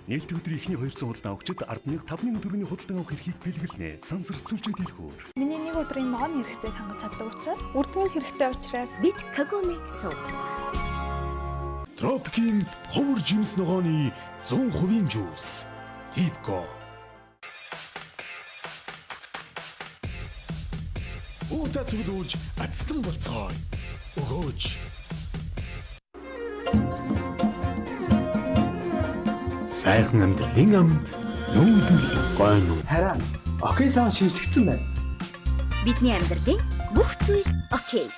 Нээлт өдрийн эхний 200 худалдан авагчид 10,000-5,000 төгрөгийн худалдан авах эрхийг бэлгэлнэ. Сансар сүлжээ дэлгүүр. Миний нэг өдрийн ногоон хэрэгцээг хангаж чаддаг учраас, үрдмийн хэрэгтэй учраас бид Kagome сууг. Тропикийн ховор жимс ногооны 100% жуус. Типко. Уута цэвлүүлж ацтан болцгоо. Өгөөж. Сайхан амьдралын амд нүүдэл гойно. Хараа. Окей сан шимсэгцэн байна. Бидний амьдралын бүх зүйл окей.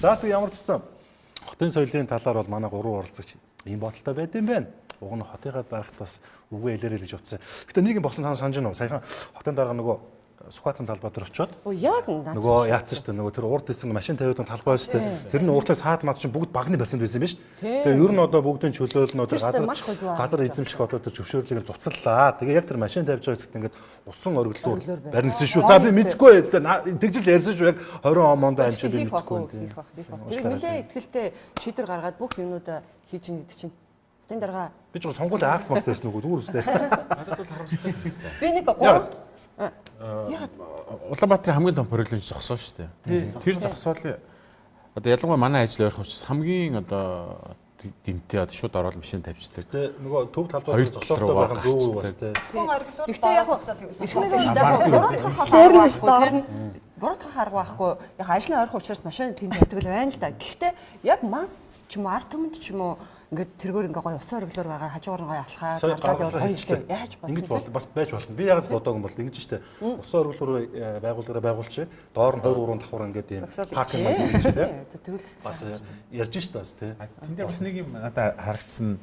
За тэг ямар ч гэсэн хотын соёлын талаар бол манай гурван оролцогч ийм бодолтой байд юм байна. Уг нь хотыгаа дарахт бас үгүй хэлээрэй гэж утсан. Гэтэ нэг юм болсон санаж байна уу? Саяхан хотын дарга нөгөө Сүхбаатарын талбай дээр очиод яг нөгөө яатсан шүү дээ. Нөгөө тэр урд эсрэг машин тавиудаг талбай шүү дээ. Тэр нь уртлаас хаад мад чинь бүгд багны барьсанд байсан юм биш үү? Тэгээ ер нь одоо бүгдийн чөлөөлнө тэр газар эзэмших одоо тэр зөвшөөрлийг цуцлаа. Тэгээ яг тэр машин тавьж байгаа хэсэгт ингээд усан оргилуур барина гэсэн шүү. За би мэдэхгүй тэгжилж ярьсан шүү. Яг 20 он монд амжиж би мэдэхгүй. Тэр нэлээ ихтэй шийдвэр гаргаад бүх юмнуудаа хийж ингэдэг чинь. Хотын дарга би ч сонгуулийн акц макс байсан нүгөө зүгээр үстэй. Надад бол харамсалтай гэсэн. Би нэг 3 Улаанбаатарын хамгийн том проектын зогсоо шүү дээ. Тэр зогсоолын одоо ялангуяа манай ажил ойрхон учраас хамгийн одоо дэмтэй одоо шууд ороод машин тавьчихдаг. Тэгээ нөгөө төв талбай зогсоолтой байх нь зөв бас тий. Гэхдээ яг буруудах арга байхгүй. Яг ажлын ойрхон учраас машин тэнд тавьдаг л байна л да. Гэхдээ яг масс ч юм уу арт түмэнд ч юм уу ингээд тэргээр ингээ гоё усан оргилоор байгаа хажуугаар гоё алхаад гадаад гоё юм яаж болсон. Ингэж бол бас байж болно. Би яг бодоогүй бол ингэж штэ. Усан оргилоор байгууллагаараа байгуулчих. Доор нь 2-3 давхар ингээд юм пакинг хийж тий. Бас ярьж штэ бас тий. Тэн дээр бас нэг юм надад харагдсан.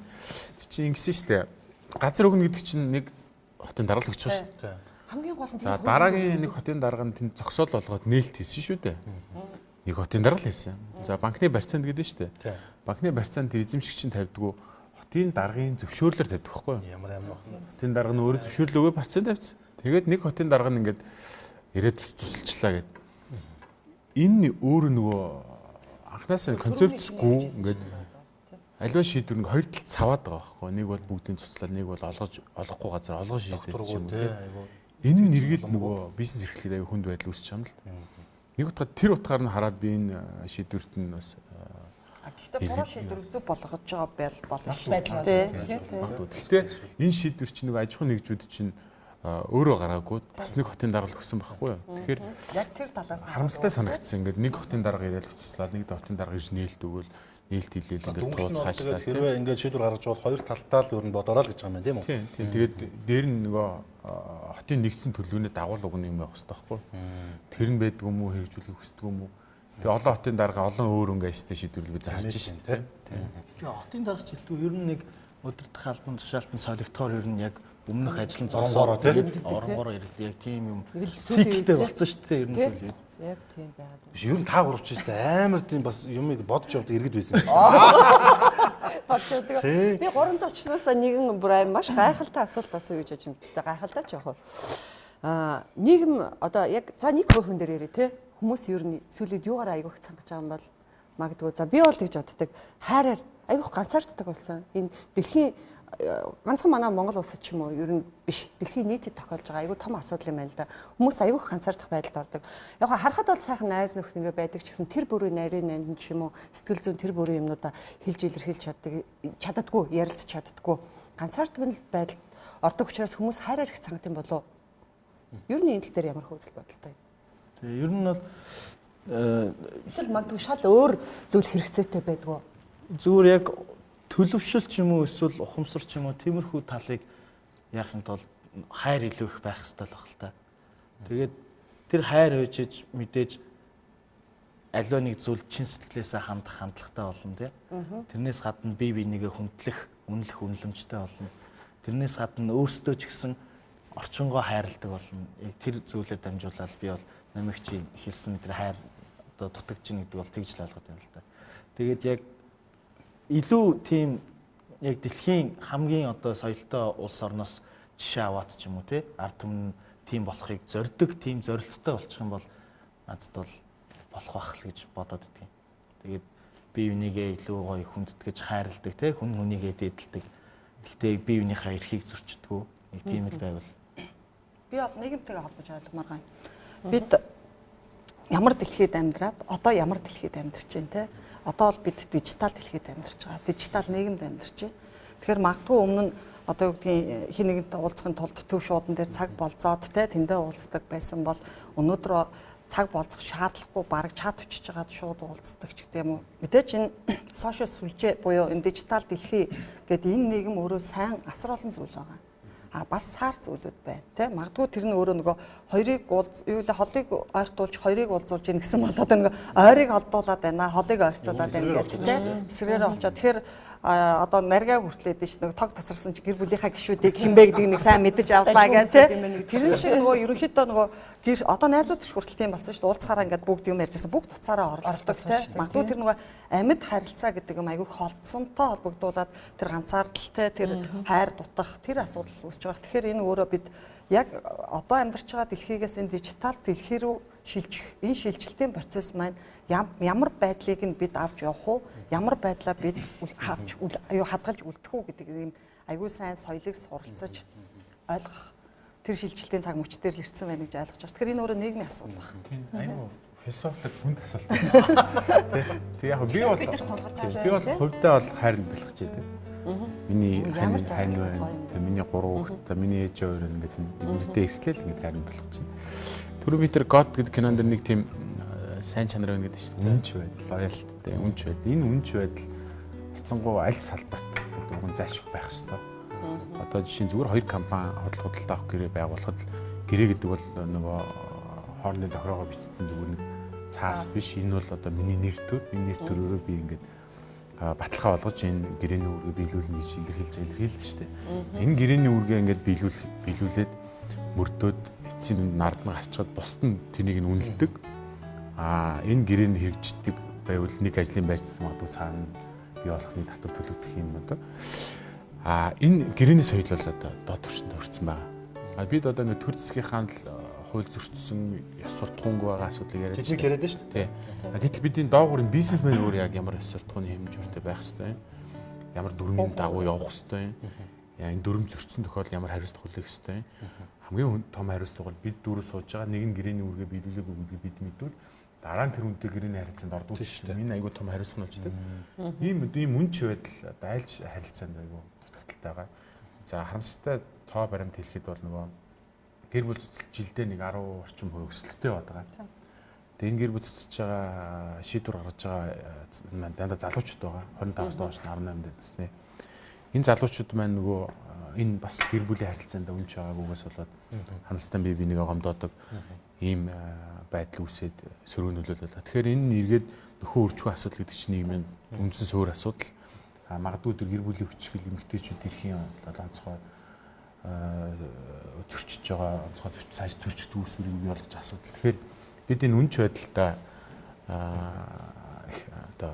Чи ингэсэн штэ. Газар өгнө гэдэг чинь нэг хотын дараалал өгч байгаа штэ. Хамгийн гол нь за дараагийн нэг хотын дарга нь тэнд зогсоол болгоод нээлт хийсэн шүү дээ. Нэг хотын дарга л хийсэн. За банкны барьцаанд гэдэг нь шүү дээ. Банкны барьцаанд тэр эзэмшигч нь тавьдгүү хотын даргын зөвшөөрлөөр тавьдаг байхгүй юу? Ямар амин. Хотын дарга нь өөрөө зөвшөөрлөөгөө барьцаанд тавьсан. Тэгээд нэг хотын дарга нь ингээд ирээд тусалчлаа гэд. Энэ өөр нөгөө анхнаасаа концептсгүй ингээд аливаа шийдвэр нэг хоёр талд цаваад байгаа байхгүй юу? Нэг бол бүгдийн цуцлал, нэг бол олохгүй газар олгоо шийдэх юм тийм. Энэ нэргээд нөгөө бизнес эрхлэлд аяга хүнд байдал үүсч байгаа юм л. Нэг утгаар тэр утгаар нь хараад би энэ шийдвэрт нь бас гэхдээ буруу шийдвэр зөв болгож байгаа болно шүү. Гэхдээ энэ шийдвэр чинь нэг аж ахуйн нэгжүүд чинь өөрөө гараагүй бас нэг хотын дарга өгсөн байхгүй юу. Тэгэхээр яг тэр талаас нь харамсалтай санагдсан. Ингээд нэг хотын дарга ирээд өцслаа, нэг хотын дарга ирж нээлт өгөөл нээлт хийлээл ингээд тууц хаачлаа. Хэрвээ ингээд шийдвэр гаргаж бол хоёр талтаа л ер нь бодороо л гэж байгаа юм тийм үү? Тийм. Тэгээд дээр нь нөгөө хотын нэгдсэн төлөвлөгөөний дагуул угны юм байх хэрэгтэй байхгүй юу? Тэр нь байдаг юм уу, хэрэгжүүлэх хүсдэг юм уу? Тэгээ олон хотын дарга олон өөр өнгө айстай шийдвэрлэл бид харж байна шүү дээ. Тэгээ хотын дарга хэлтгүй ер нь нэг өдөртөх албан тушаалтан солигдохоор ер нь яг өмнөх ажлын зогсоороо тэгээд оронгороо ирээд яг тийм юм циклтэй болсон шүү дээ ер нь зүйл. Яг тийм байгаад. Биш ер нь та гурвч шүү дээ амар тийм бас юмыг бодож явдаг иргэд байсан юм байна. Боддог. Би 3 зочноос нэгэн бүр маш гайхалтай асуулт асууя гэж бодож байна. За гайхалтай ч яг. Нийгэм одоо яг за нэг хөөхөн дээр ярив те. хүмүүс ер нь сүүлийн юугаар айгүйх цангаж байгаа юм бол магадгүй за би бол тэгж боддог хайраар айгүйх ганцаарддаг болсон. Энэ дэлхийн ганцхан манай Монгол улсад ч юм уу ер нь биш дэлхийн нийтэд тохиолж байгаа айгүй том асуудал юм байна л да. Хүмүүс айгүйх ганцаардах байдалд ордог. Яг харахад бол сайхан найз нөхд ингээ байдаг ч гэсэн тэр бүрийн нарийн нанд ч юм уу сэтгэл зүйн тэр бүрийн юмнуудаа хэлж илэрхийлж чаддаггүй, ярилцж чаддаггүй. Ганцаарддаг байдалд ордог учраас хүмүүс хайраар их цангад юм болов. Ер нь энэ тал дээр ямар хөөцөл бодолтой. Тэгээ ер нь бол эсвэл магадгүй шал өөр зүйл хэрэгцээтэй байдгүй. Зүгээр яг төлөвшөл ч юм уу эсвэл ухамсар ч юм уу тиймэрхүү талыг яахын тулд хайр илүү их байх хэрэгтэй л баг л та. Тэгээд тэр хайр үйжиж мэдээж аливаа нэг зүйл чин сэтгэлээсээ хандах хандлагатай болно тий. Тэрнээс гадна бие бинийгээ хүндлэх, үнэлэх үнэлэмжтэй болно. Тэрнээс гадна өөрсдөө ч гэсэн орчингоо хайрладаг болно. Яг тэр зүйлээр дамжуулаад би бол намигчийн хэлсэн тэр хайр одоо дутагдж ийн гэдэг бол тэгж л ойлгоод байна л та. Тэгээд яг илүү тийм яг дэлхийн хамгийн одоо соёлтой улс орноос жишээ аваад ч юм уу тий ард түмэн тийм болохыг зорддог, тийм зорилттой болчих юм бол надад бол болох байх л гэж бодоод идэгэн. Тэгээд бие бинийгээ илүү гоё хүндэтгэж хайрладаг тий хүн хүнийгээ дээдэлдэг. Гэхдээ бие биенийхээ эрхийг зөрчдөг. Нэг тийм л байвал би бол нийгэмтэйгээ холбож ойлгомоор байна. Бид ямар дэлхийд амьдраад одоо ямар дэлхийд амьдарч байна те. Одоо бол бид дижитал дэлхийд амьдарч байгаа. Дижитал нийгэмд амьдарч байна. Тэгэхээр магадгүй өмнө нь одоо юу гэдгийг хин нэгэнтэй уулзахын тулд төв шуудан дээр цаг болзоод те тэндээ уулздаг байсан бол өнөөдөр цаг болцох шаардлагагүй бараг чат өчөж байгаад шууд уулздаг ч гэдэг юм уу. Мэдээж энэ сошиал сүлжээ буюу энэ дижитал дэлхий гэдэг энэ нийгэм өөрөө сайн асар олон зүйл байгаа. Бас сар зүйлүүд байна тий магадгүй тэр нь өөрөө нөгөө хоёрыг юу л холыг ойртуулж хоёрыг уулзуулж ийн гэсэн бол одоо нөгөө ойрыг холдуулаад байна холыг ойртуулаад байна гэдэг тий эсрэгээрээ олчоо тэгэхээр одоо наргаа хүртлээд ш нэг тог тасарсан чи гэр бүлийнхаа гишүүдийг хинбэ гэдэг нэг сайн мэдэж авлаа гэх тий тэрэн шиг нөгөө ерөнхийдөө нөгөө гэр одоо найзууд ч хүртэл тийм болсон ш уулзахаараа ингээд бүгд юм ярьжсэн бүгд туцаараа оролцдог тий магадгүй тэр нөгөө амьд харилцаа гэдэг юм айгүй холдсонтой холбогдуулаад тэр ганцаардалтай тэр хайр дутах тэр асуудал үүсэж байгаа. Тэгэхээр энэ өөрөө бид яг одоо амьдарч байгаа дэлхийгээс энэ дижитал дэлхий рүү шилжих энэ шилжилтийн процесс маань ямар байдлыг нь бид авч явах уу? Ямар байдлаа бид хадгалж үлдэх үү гэдэг ийм айгүй сайн соёлыг суралцаж ойлгох тэр шилжилтийн цаг мөч дээр л ирсэн байна гэж ойлгож байгаа. Тэгэхээр энэ өөрөө нийгмийн асуудал байна. Тийм айгүй философик хүнд асуулт. Тэг яг би бол хувьдаа бол хайр нь бэлгэж дээ. Миний хайр байна. Миний 3 хүүхэд, миний ээж хоёр ингээд бүгдээ эрхлээл ингээд хайр нь бэлгэж байна. Түрүү би тэр God гэдэг кинонд нэг тийм сайн чанар байна гэдэг чинь үнч байдал, лоялттай үнч байдал. Энэ үнч байдал хэцэнгуй аль салбарт уг заашгүй байх ёстой. Одоо жишээ нь зүгээр 2 компани хөдөлгөөлөлт авах гэрээ байгуулахад гэрээ гэдэг бол нөгөө хоорондын тохироогоо бичсэн зүгээр нэг цаас биш. Энэ бол одоо миний нэр төрөөрөө би ингээд баталгаа болгож энэ гэрээний үүргээ биелүүлнэ гэж илэрхийлж штэ. Энэ гэрээний үүргээ ингээд биелүүлээд мөрдөөд эцсийн нард нь гарчаад бусд нь тэнийг нь үнэлдэг. Энэ гэрээний хэрэгждэг байвал нэг ажлын байрцсан магадгүй цаана бий болохны татвар төлөгдөх юм одоо. Энэ гэрээний соёл бол одоо доод түвшинд хүрсэн байгаа. Бид одоо нэг төр засгийнхаа л хууль зөрчсөн ёс суртахуунгүй байгаа асуудлыг яриад байна. Тэднийг яриад байна шүү дээ. Гэтэл бидний доогуур бизнесмен өөр яг ямар ёс суртахууны хэмжүүртэй байх ёстой юм. Ямар дүрмийн дагуу явах ёстой юм. Энэ дүрм зөрчсөн тохиолдолд ямар хариуцлага хүлээх ёстой юм. Хамгийн том хариуцлага бол бид дөрөв сууж байгаа нэг нь гэрээний үүргээ биелүүлээгүй гэдгийг бид мэдвэл дараа нь тэр үнтэй гэрээний харилцаанд ордог шүү дээ. Энэ айгүй том хариуцлага нь болчтой. Ийм үнч байдал дайлж харилцаанд айгүй дутагдaltaй байгаа. За харамсалтай тоо баримт хэлэхэд бол нөгөө гэр бүл цэцэл жилдээ нэг 10 орчим хувь өсөлттэй байгаа. Тэгээ энэ гэр бүл цэцэлж байгаа шийдвэр гаргаж байгаа дандаа залуучууд байгаа. 25-аас доош 18 дэснэ. Энэ залуучууд маань нөгөө энэ бас гэр бүлийн харилцаанд үнч байгаагүйгээс болоод харамсалтай бие бинийгээ гомдоодог ийм байдал үүсээд сөрөг нөлөөлөл. Тэгэхээр энэ нэргээд нөхөн өрчгүй асуудал гэдэг чинь нийгмийн үндсэн суурь асуудал. Магадгүй тэр гэр бүлийн хүчрхэл эмэгтэйчүүд эрхийн онцгой зөрчиж байгаа, онцгой цааш зөрчдөг үүсвэрийг бий болгож асуудал. Тэгэхээр бид энэ үнч байдалтай одоо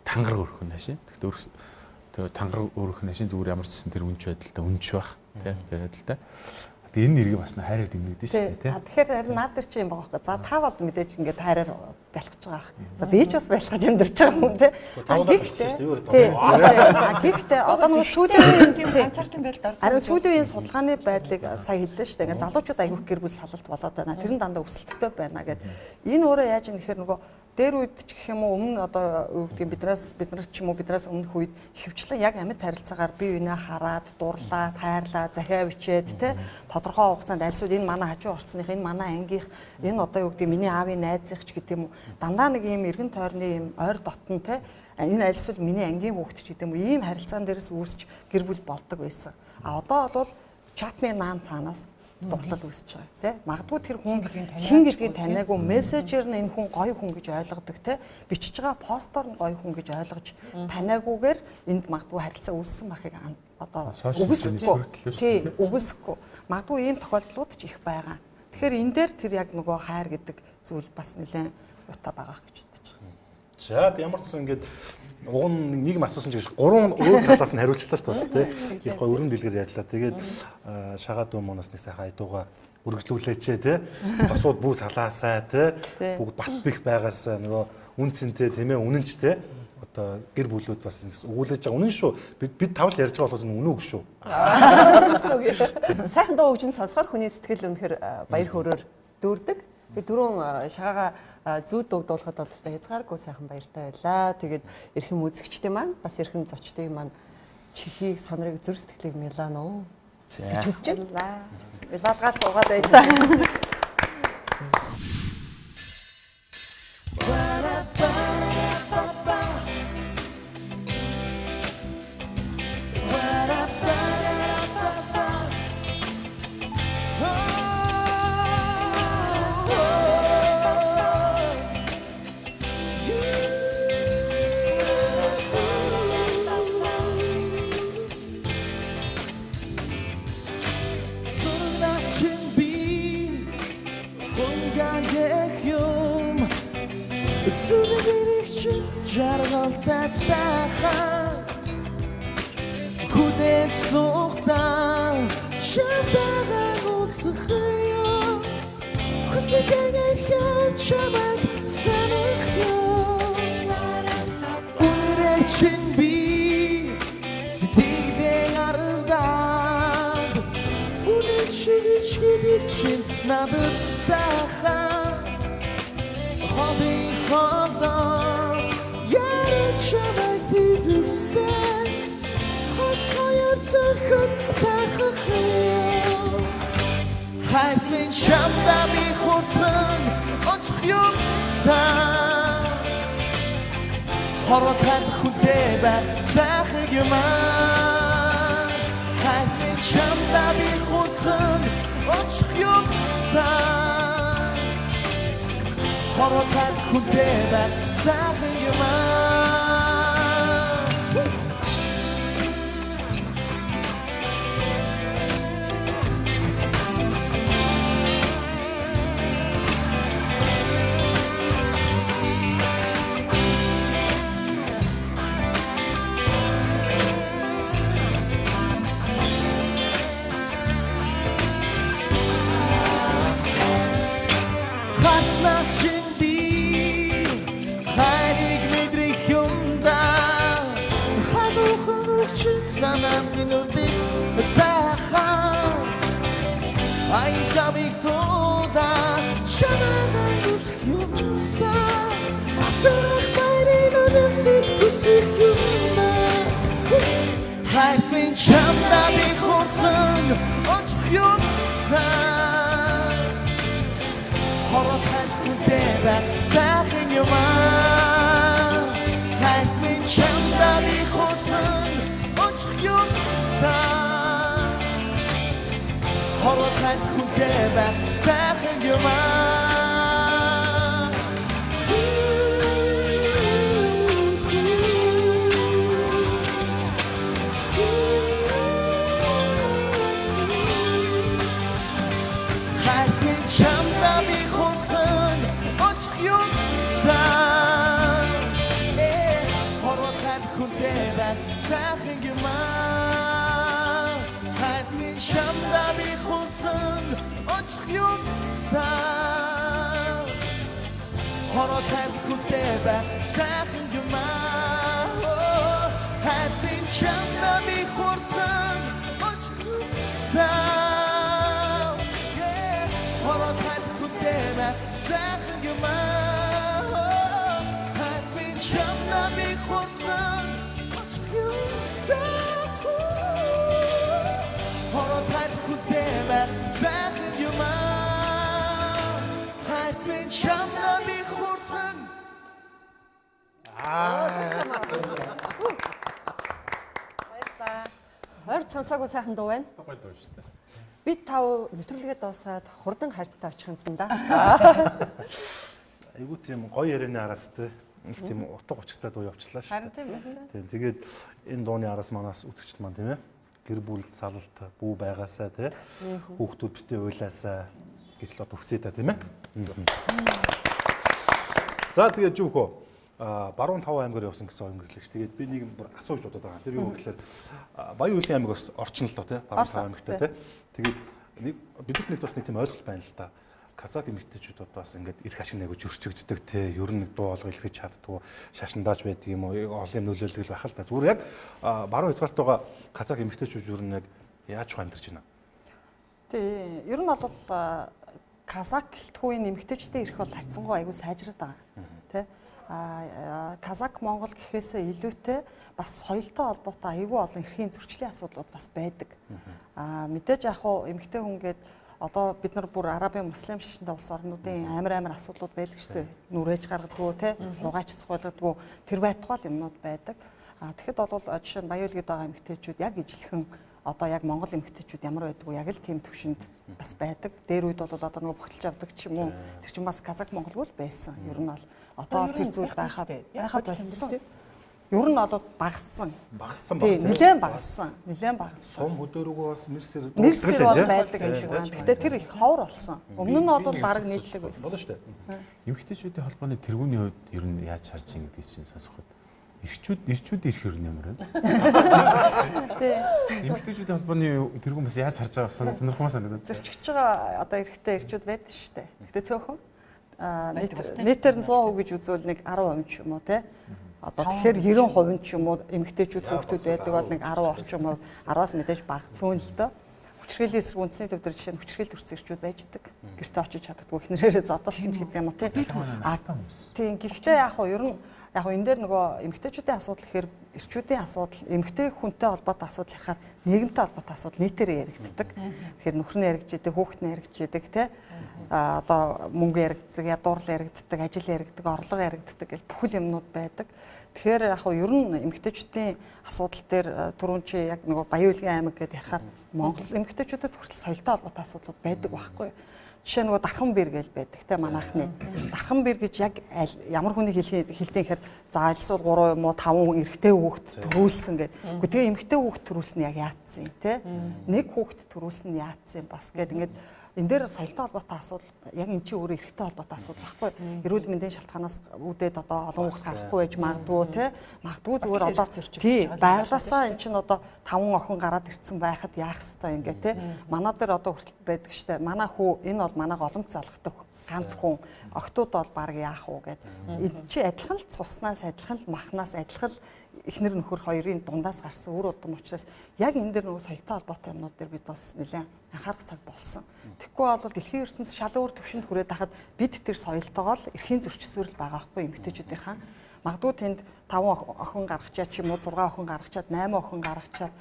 тангар өрөх нь хашаа. Тэгэхээр тангар өрөх нь хашаа зүгээр ямар ч гэсэн тэр үнч байдалтай үнч байх тийм байдалтай. Тэгээ энэ нэрийг бас хайраар дэмнэгдэж шүү дээ тий. Тэгэхээр харин наад дээр чи юм байгаа байхгүй. За та бол мэдээж ингээд хайраар бэлгэж байгаа. За би ч бас бэлгэж амьдарч байгаа юм тий. Гэхдээ одоо нэг сүүлийн тийм ганцаардын байдал харин сүүлийн үеийн судалгааны байдлыг сая хэллээ шүү дээ. Ингээд залуучууд аягүй гэр бүл салалт болоод байна. Тэр нь дандаа өсөлттэй байна гэдэг. Энэ өөрөө яаж юм гэхээр нөгөө дээр үед ч гэх юм уу өмнө одоо юу гэдэг биднээс өмнөх үед хөвчлэн яг амьд харилцаагаар бие биенээ хараад дурлаа, тайрлаа, захиа бичээд те тодорхой хугацаанд альсууд энэ манай хажуу орцных, энэ манай ангийнх, энэ одоо юу гэдэг миний аавын найзынх ч гэдэг юм уу дандаа нэг ийм эргэн тойрны ийм ойр дотн те энэ альсвал миний ангийн хүүхэд ч гэдэг юм уу ийм харилцаан дээрээс үүсч гэр бүл болдог байсан. А одоо бол чатны наан цаанаас дурлал үүсэж байгаа тий. Магадгүй тэр хүн хин гэдгийг таниагүй мессежээр нь энэ хүн гоё хүн гэж ойлгодог тий. Бичиж байгаа постоор нь гоё хүн гэж ойлгож таниагүйгээр энд магадгүй харилцаа үүссэн байхыг одоо үгүйсэхгүй. Тий, үгүйсэхгүй. Магадгүй ийм тохиолдлууд ч их байгаа. Тэгэхээр энэ дээр тэр яг нөгөө хайр гэдэг зүйл бас нэлээд утаа байгаа гэж бодож байна. За ямар ч юм ингээд уг нь нэг асуусан ч гэж гурван өөр талаас нь хариулчлаа шүү дээ тий. Их гоо өргөн дэлгэр ярьлаа. Тэгээд шагаа дүү моноос нэг сайхан айдууга үргэлжлүүлээч тий. Хосууд бүү салаасаа тий. Бүгд бат бих байгаасаа нөгөө үнцэнтэй тийм ээ үнэнч тий. Одоо гэр бүлүүд бас өгүүлж байгаа үнэн шүү. Бид тавл ярьж байгаа болохоос үнэн үг шүү. Сайхан дуу хөгжим сонсохоор хүний сэтгэл өнөхөр баяр хөөрөөр дүүрдэг. Тэгээд дөрөв шагаага зүүд дуулахад бол хязгааргүй сайхан баяртай байлаа. Тэгээд эрхэм үзэгчтэй маань бас эрхэм зочдын маань чихийг сонорыг зүрх сэтгэлийг милано. Хүсэж байна. Билалгаал суугаад байлаа. Жаргалтай сайхан хүлээн сухтаа шамтагаан уулзахаа хүслэгийн эрхээр чамайг санахаа үнэрээ чин би сэтгэлээ ардаад үнэн чигчгүүдийг чин надад сайхан хобин холоос Шамайг төвлөсөн хосгоёр зөвхөн тархахаа хайр минь чамда би хурдан очих юмсан хорот хайр хүнтэй бай сайхан юмаа хайр минь чамда би хурдан очих юмсан хорот хайр хүнтэй бай сайхан юмаа Санам минутыг сайхан айн замиг тулаа чамайг үсэх юмсан асарах байрын өдөсөд үсэх юмаа хайр минь чамда би хурдан очих юмсан хорот хайр хүнтэй бай сайхан юмаа хайр минь чамда би хурдан хорот хайр хүнтэй бай сайхан юмаа хайр минь чамда би хурдан очих юмсан хорот хайр хүнтэй бай сайхан юмаа хайр минь чамда би хурдан очих юмсан хороо тавьхүтэй бай сайхан юмаа хайрын чамна ми хурдан очих юмсан хороо тавьхүтэй бай сайхан юмаа хайрын чамна ми хурдан очих юмсан хороо тавьхүтэй бай сайхан юмаа хайрын чамна ми хурдан Ойр сонсоогүй сайхан дуу байна. Бид тав нэвтрүүлгээ дуусгаад хурдан хайрттай очих юмсан да. Айгуу тийм гоё ярианы араас те их тийм утга учиртай дуу явуулчлаа шүү. Харин тийм байна. Тийм тэгээд энэ дууны араас манаас үзэгчд маань тийм ээ гэр бүл салалт бүү байгаасаа те хүүхдүүд битээ уйлаасаа гэж л одоо хүсээ та тийм ээ. За тэгээд юу хөө баруун 5 аймгаар явсан гэсэн өнгөрлөгч. Тэгээд би нэг бүр асууж бодоод байгаа. Тэр юу гэхээр Баян-Улын аймагаас орчин л доо те баруун 5 аймагтай те. Тэгээд нэг бидэрт нэг бас нэг тийм ойлголт байна л да. Казак эмэгтэйчүүд одоо бас ингээд эрх ашиг нэг өрчөгддөг те. Ер нь нэг дуу олго илэрхэж чаддгүй шашиндааж байдаг юм уу? Олон юм нөлөөлдөг л байх л да. Зүгээр яг баруун хязгаарт байгаа казак эмэгтэйчүүд ер нь яг яаж амьдарч байна? Тий, ер нь бол казак гэлтгүүийн эмэгтэйчүүдийн эрх бол хайцсангүй айгүй сайжраад байгаа. Тэ? Казак Монгол гэхээсээ илүүтэй бас соёлтой холбоотой айгүй олон эрхийн зөрчлийн асуудлууд бас байдаг. Мэдээж яг хуу эмэгтэй хүн гээд одоо бид нар бүр арабын муслим шашинтай улс орнуудын амар асуудлууд байдаг шүү дээ. Нүрээж гаргадгүй те, хугаач цогцолгодгүй тэр байтугай юмнууд байдаг. Тэгэхэд бол жишээ нь Баян-Улгид байгаа эмэгтэйчүүд яг ижлэхэн одоо яг Монгол эмэгтэйчүүд ямар байдг вэ? Яг л тийм төвшөнд бас байдаг. Дээр үед бол одоо нөгөө бохилж авдаг ч юм уу. Тэр чинь бас казак монголгүй л байсан. Ер нь бол одоо тэр зүйл байхад болсон. Ер нь одоо багассан. Тийм, нэлээд багассан. Сум хөдөөрөөгөө бас нэрсэр бол байдаг юм шиг байна. Гэтэ тэр их ховор болсон. Өмнө нь бол баг нийтлэг байсан. Болно шүү дээ. Эмэгтэйчүүдийн холбооны тэргүүний хувьд ер нь яаж харж ийн гэдгийг чинь сонсоход ирчүүд ирэх ер нь ямар байна? Тийм. Эмэгтэйчүүдийн холбооны тэргүүн бас яаж харж байгаа сонирхолтой санагдаад. Зөрчигч байгаа одоо эрэгтэй ирчүүд байдаг шүү дээ. Гэтэ цөөхөн нийтээр 100% гэж үзвэл нэг 10% ч юм уу те. Одоо тэгэхээр 90% ч юм уу эмэгтэйчүүд хүүхдүүд байдаг бол нэг 10 орчим хувь 10-аас мэдээж бага цөөн л дөө. Хүчирхийллийн эсрэг үндэсний төвдөр жишээ нь хүчирхийлэлд хүрсэн ирчүүд байждаг. Гэртээ очиж чаддаггүй ихнэрээрээ зодолцсон гэдэг юм уу те. Тийм гэхдээ яг хуу ер нь яг энэ дээр нөгөө эмэгтэйчүүдийн асуудал гэхээр эрчүүдийн асуудал, эмэгтэй хүнтэй холбоотой асуудал ярихаар нийгэмтэй холбоотой асуудал нийтээрээ яригддаг. Тэгэхээр нөхөр нь яригддаг, хүүхэд нь яригддаг те. Одоо мөнгө яригддаг, ядуурл яригддаг, ажил яригддаг, орлого яригддаг гэл бүхэл юмнууд байдаг. Тэгэхээр яг хуу ер нь эмэгтэйчүүдийн асуудал дээр түрүүн чи яг нөгөө Баян-Улгийн аймаг гэдээ ярихаар Монгол эмэгтэйчүүдэд хүртэл соёлтой холбоотой асуудлууд байдаг байхгүй юу? Жишээ нөгөө дархан бэр гэж байдаг те манайхны. Дархан бэр гэж яг ямар хүний хэлтэй гэхээр за альсвал 3 юм уу 5 эрэгтэй хүүхэд төрүүлсэн гэдэг. Тэгээ эмэгтэй хүүхэд төрүүлсэн яг яатсан те. Нэг хүүхэд төрүүлсэн яатсан бас гэдэг ингээд энэ дээр соёлтой холбоотой асуудал яг эн чинь өөрөө эрэгтэй холбоотой асуудал байхгүй. Эрүүл мэндийн шалтгаанаас үүдээд одоо олон хүүхэд гарахгүй байж магадгүй те. Магадгүй зүгээр одоо тий байглаасаа эн чинь одоо 5 охин гараад ирсэн байхад яах ёстой ингээ те. Манай дээр одоо хүртэл байдаг штэ. Манай хүү энэ бол манайг олонц залгадаг ганц хүн октод бол баг яах уу гэд. Энд чи адилхан л цуснаас адилхан л махнаас адилхан л эхнэр нөхөр хоёрын дундаас гарсан үр удам учраас яг энэ дээр нөгөө соёлтой холбоотой юмнууд дээр бид бас нэлээд анхаарах цаг болсон. Тэгэхгүй бол дэлхийн ертөнц шал өөр төвшөнд хүрээд хахад бид тэр соёлтойгоо л эрхийн зөрчсөөр л байгаа байхгүй эмэгтэйчүүдийнхаа. Магадгүй тэнд 5 охин гаргачаад ч юм уу 6 охин гаргачаад 8 охин гаргачаад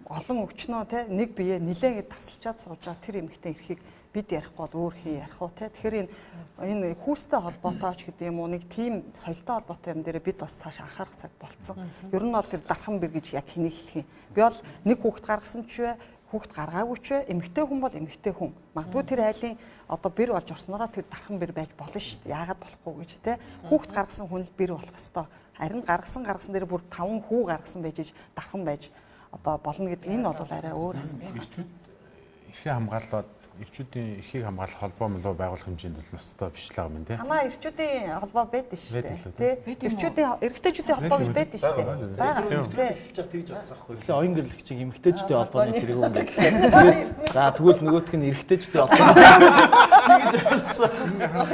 олон өвчнөө те нэг бие нилээгээд тасалчаад сууж байгаа тэр эмэгтэй эрхийг бид ярихгүй бол өөр хий ярих уу те. Тэгэхээр энэ хүүстэй холбоотой ч гэдэг юм уу нэг тийм соёлтой холбоотой юм дээр бид бас цааш анхаарах цаг болцсон. Ер нь бол тэр дархан бэр гэж яг хэнийг хэлэх юм. Би бол нэг хүүхэд гаргасан ч вэ, хүүхэд гаргаагүй ч вэ, эмэгтэй хүн бол эмэгтэй хүн. Магадгүй тэр айлын одоо бэр болж орсноороо тэр дархан бэр байж болно шүү дээ. Яагаад болохгүй гэж те. Хүүхэд гаргасан хүн л бэр болох ёстой. Харин гаргасан дээр бүр 5 хүү гаргасан байж дархан байж одоо болно гэдэг энэ бол арай өөр асуулт. Ирчүүд эрхээ хамгаалаад эрчүүдийн эрхийг хамгаалах холбоо молоо байгуулах хэмжээнд бол ноцтой биш л байгаа юм тий. Танаа эрчүүдийн холбоо байдаг шүү дээ. Тий. Эрчүүдийн эрэгтэйчүүдийн холбоо гэж байдаг шүү дээ. Бага. Хэлж тэгж бодсон аахгүй. Тэгэхээр оюун гэрлэгчийг эмэгтэйчүүдийн холбооны тэрэг юм гээд. Тэгээд за тэгвэл нөгөөх нь эрэгтэйчүүдийн холбоо гэж ойлгосон.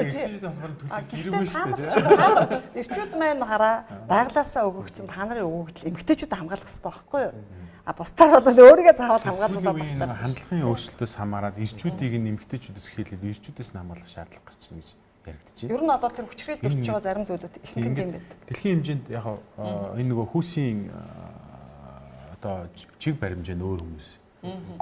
Эрчүүдийн холбооны төлөв гэргүй шүү дээ. Эрчүүд маань хараа байглаасаа өгөгдсөн та нарын өгөгдөл эмэгтэйчүүдэд хамгаалах хэрэгтэй байхгүй юу? А бусдаар бол өөрийгөө заавал хамгаалах байна. Хандлагын өөрчлөлтөөс хамаарат эрчүүдийг нь эмэгтэйчүүдээс хэлээд эрчүүдээс нь хамгаалах шаардлага гарч ирнэ гэж яригдчихэ. Ер нь бол тэр хүчрэл төрж байгаа зарим зүйлүүд ихэнх нь юм байна. Дэлхийн хэмжээнд яг энэ нөгөө хүүсийн одоо чиг баримжаа нөөр хүмүүс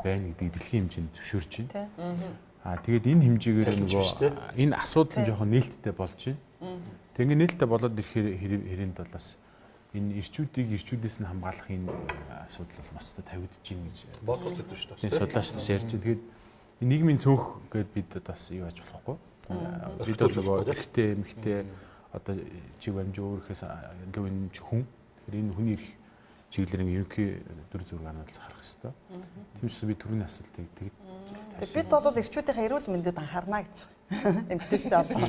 байна гэдэг дэлхийн хэмжээнд зөвшөөрч байна. Тэгээд энэ хэмжээгээр нөгөө энэ асуудал нь жоохон нээлттэй болж байна. Тэгээ нээлттэй болоод ирэхээр хэрээнд бол бас энэ эрчүүдийг эрчүүдээс нь хамгаалах энэ асуудал бол ноцтой тавигдж байна гэж бодгол зүйл шүү дээ. Тийм судлаач нар ярьж байна. Тэгээд нийгмийн цөөнх гэдээ бид бас юу яаж болохгүй. Бид бол нөгөө эрэгтэй эмэгтэй одоо чиг баримжаа өөрөхөөс илүү энэ хүн. Тэгэхээр энэ хүний эрх чиглэлээр ерөнхий дүр зураг анхаарал харах хэрэгтэй. Тийм ч би түрүүний асуултыг тэгээд бид бол эрчүүдийнхээ эрүүл мэндэд анхаарна гэж. Эмэгтэйчтэй болоо.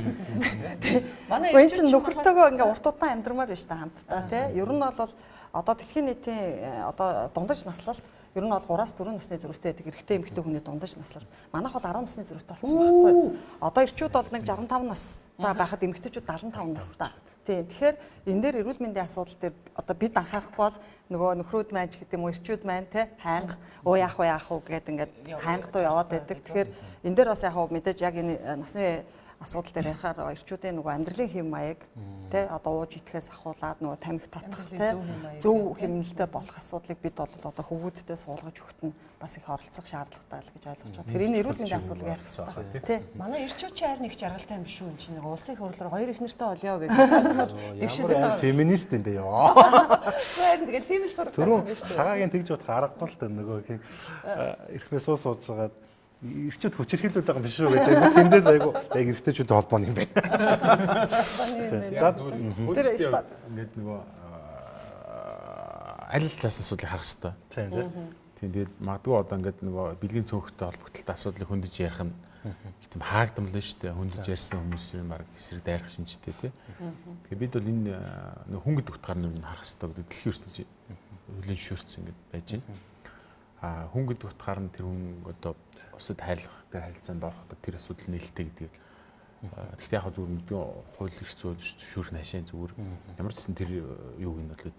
Манай эрчүүд нөхөртөөгөө ингээ урт удаан амьдрмаар байна шүү дээ хамтдаа тий. Ер нь бол одоо дэлхийн нийтийн одоо дундаж наслалт ер нь бол 3-аас 4 насны зэрэгтэй байдаг эрэгтэй эмэгтэй хүний дундаж наслалт. Манайх бол 10 насны зэрэгтэй болсон байхгүй юу? Одоо эрчүүд бол нэг 65 настай байхад эмэгтэйчүүд 75 настай. Тийм. Тэгэхээр энэ дээр эрүүл мэндийн асуудал дээр одоо бид анхаарахгүй бол нөгөө нөхрүүд маань гэдэг юм уу эрчүүд маань те хайнга яах вэ гэдэг ингээд хайнгадуу яваад байдаг. Тэгэхээр энэ дээр бас яг мэдээж яг энэ насны асуудал дээр ярихаар эрчүүдийн нөгөө амьдралын хэм маяг те одоо ууж идэхээс ахуулаад нөгөө тамхи татах те зөв хэмнэлтэй болох асуудлыг бид бол одоо хөвгүүддээ суулгаж өгөхт нь бас их оролцох шаардлагатай л гэж ойлгож байна. Тэгэхээр энэ эрүүл мэндийн асуудлыг ярих хэрэгтэй тий. Манай эрчүүд чи харин их жаргалтай юм биш үү? Энд чинь нэг улсын хурлаар хоёр их нэртэй болёо гэж санал дэвшээд феминист юм бэ ёо. Харин тэгэл тийм л сурах юм биш үү? Хаагийн тэгж бодох аргагүй л дээ нөгөө эрхнээ сууж байгаад эрчүүд хүчирхийлүүд байгаа юм биш үү гэдэг. Тэндээс айгу яг эрэгтэйчүүдийн холбооны юм байна. За тэр ингээд нөгөө аль талаас нь асуудлыг харах хэрэгтэй. Тэгээд магадгүй одоо ингээд нөгөө бэлгийн цөөхтэй холбогдлолтой асуудлыг хөндөж ярих нь тийм хаагдамлаа шүү дээ. Хөндөж ярьсан хүмүүсийн баг эсрэг дайрах шинжтэй тий. Тэгээд бид бол энэ хүн гэдэг утгаар нь харах хэрэгтэй гэдэг дэлхийн ертөнцийн хөлийн шүрцэн ингээд байж байна. Хүн гэдэг утгаар нь тэр хүн одоо усад хайрлах, тэр харилцаанд орох тэр асуудал нээлттэй гэдэг. Гэхдээ яг зүгээр мэдээ хууль эрх зүйн зөвшөөрөх нашаа зүгээр ямар ч гэсэн тэр юуг нь бол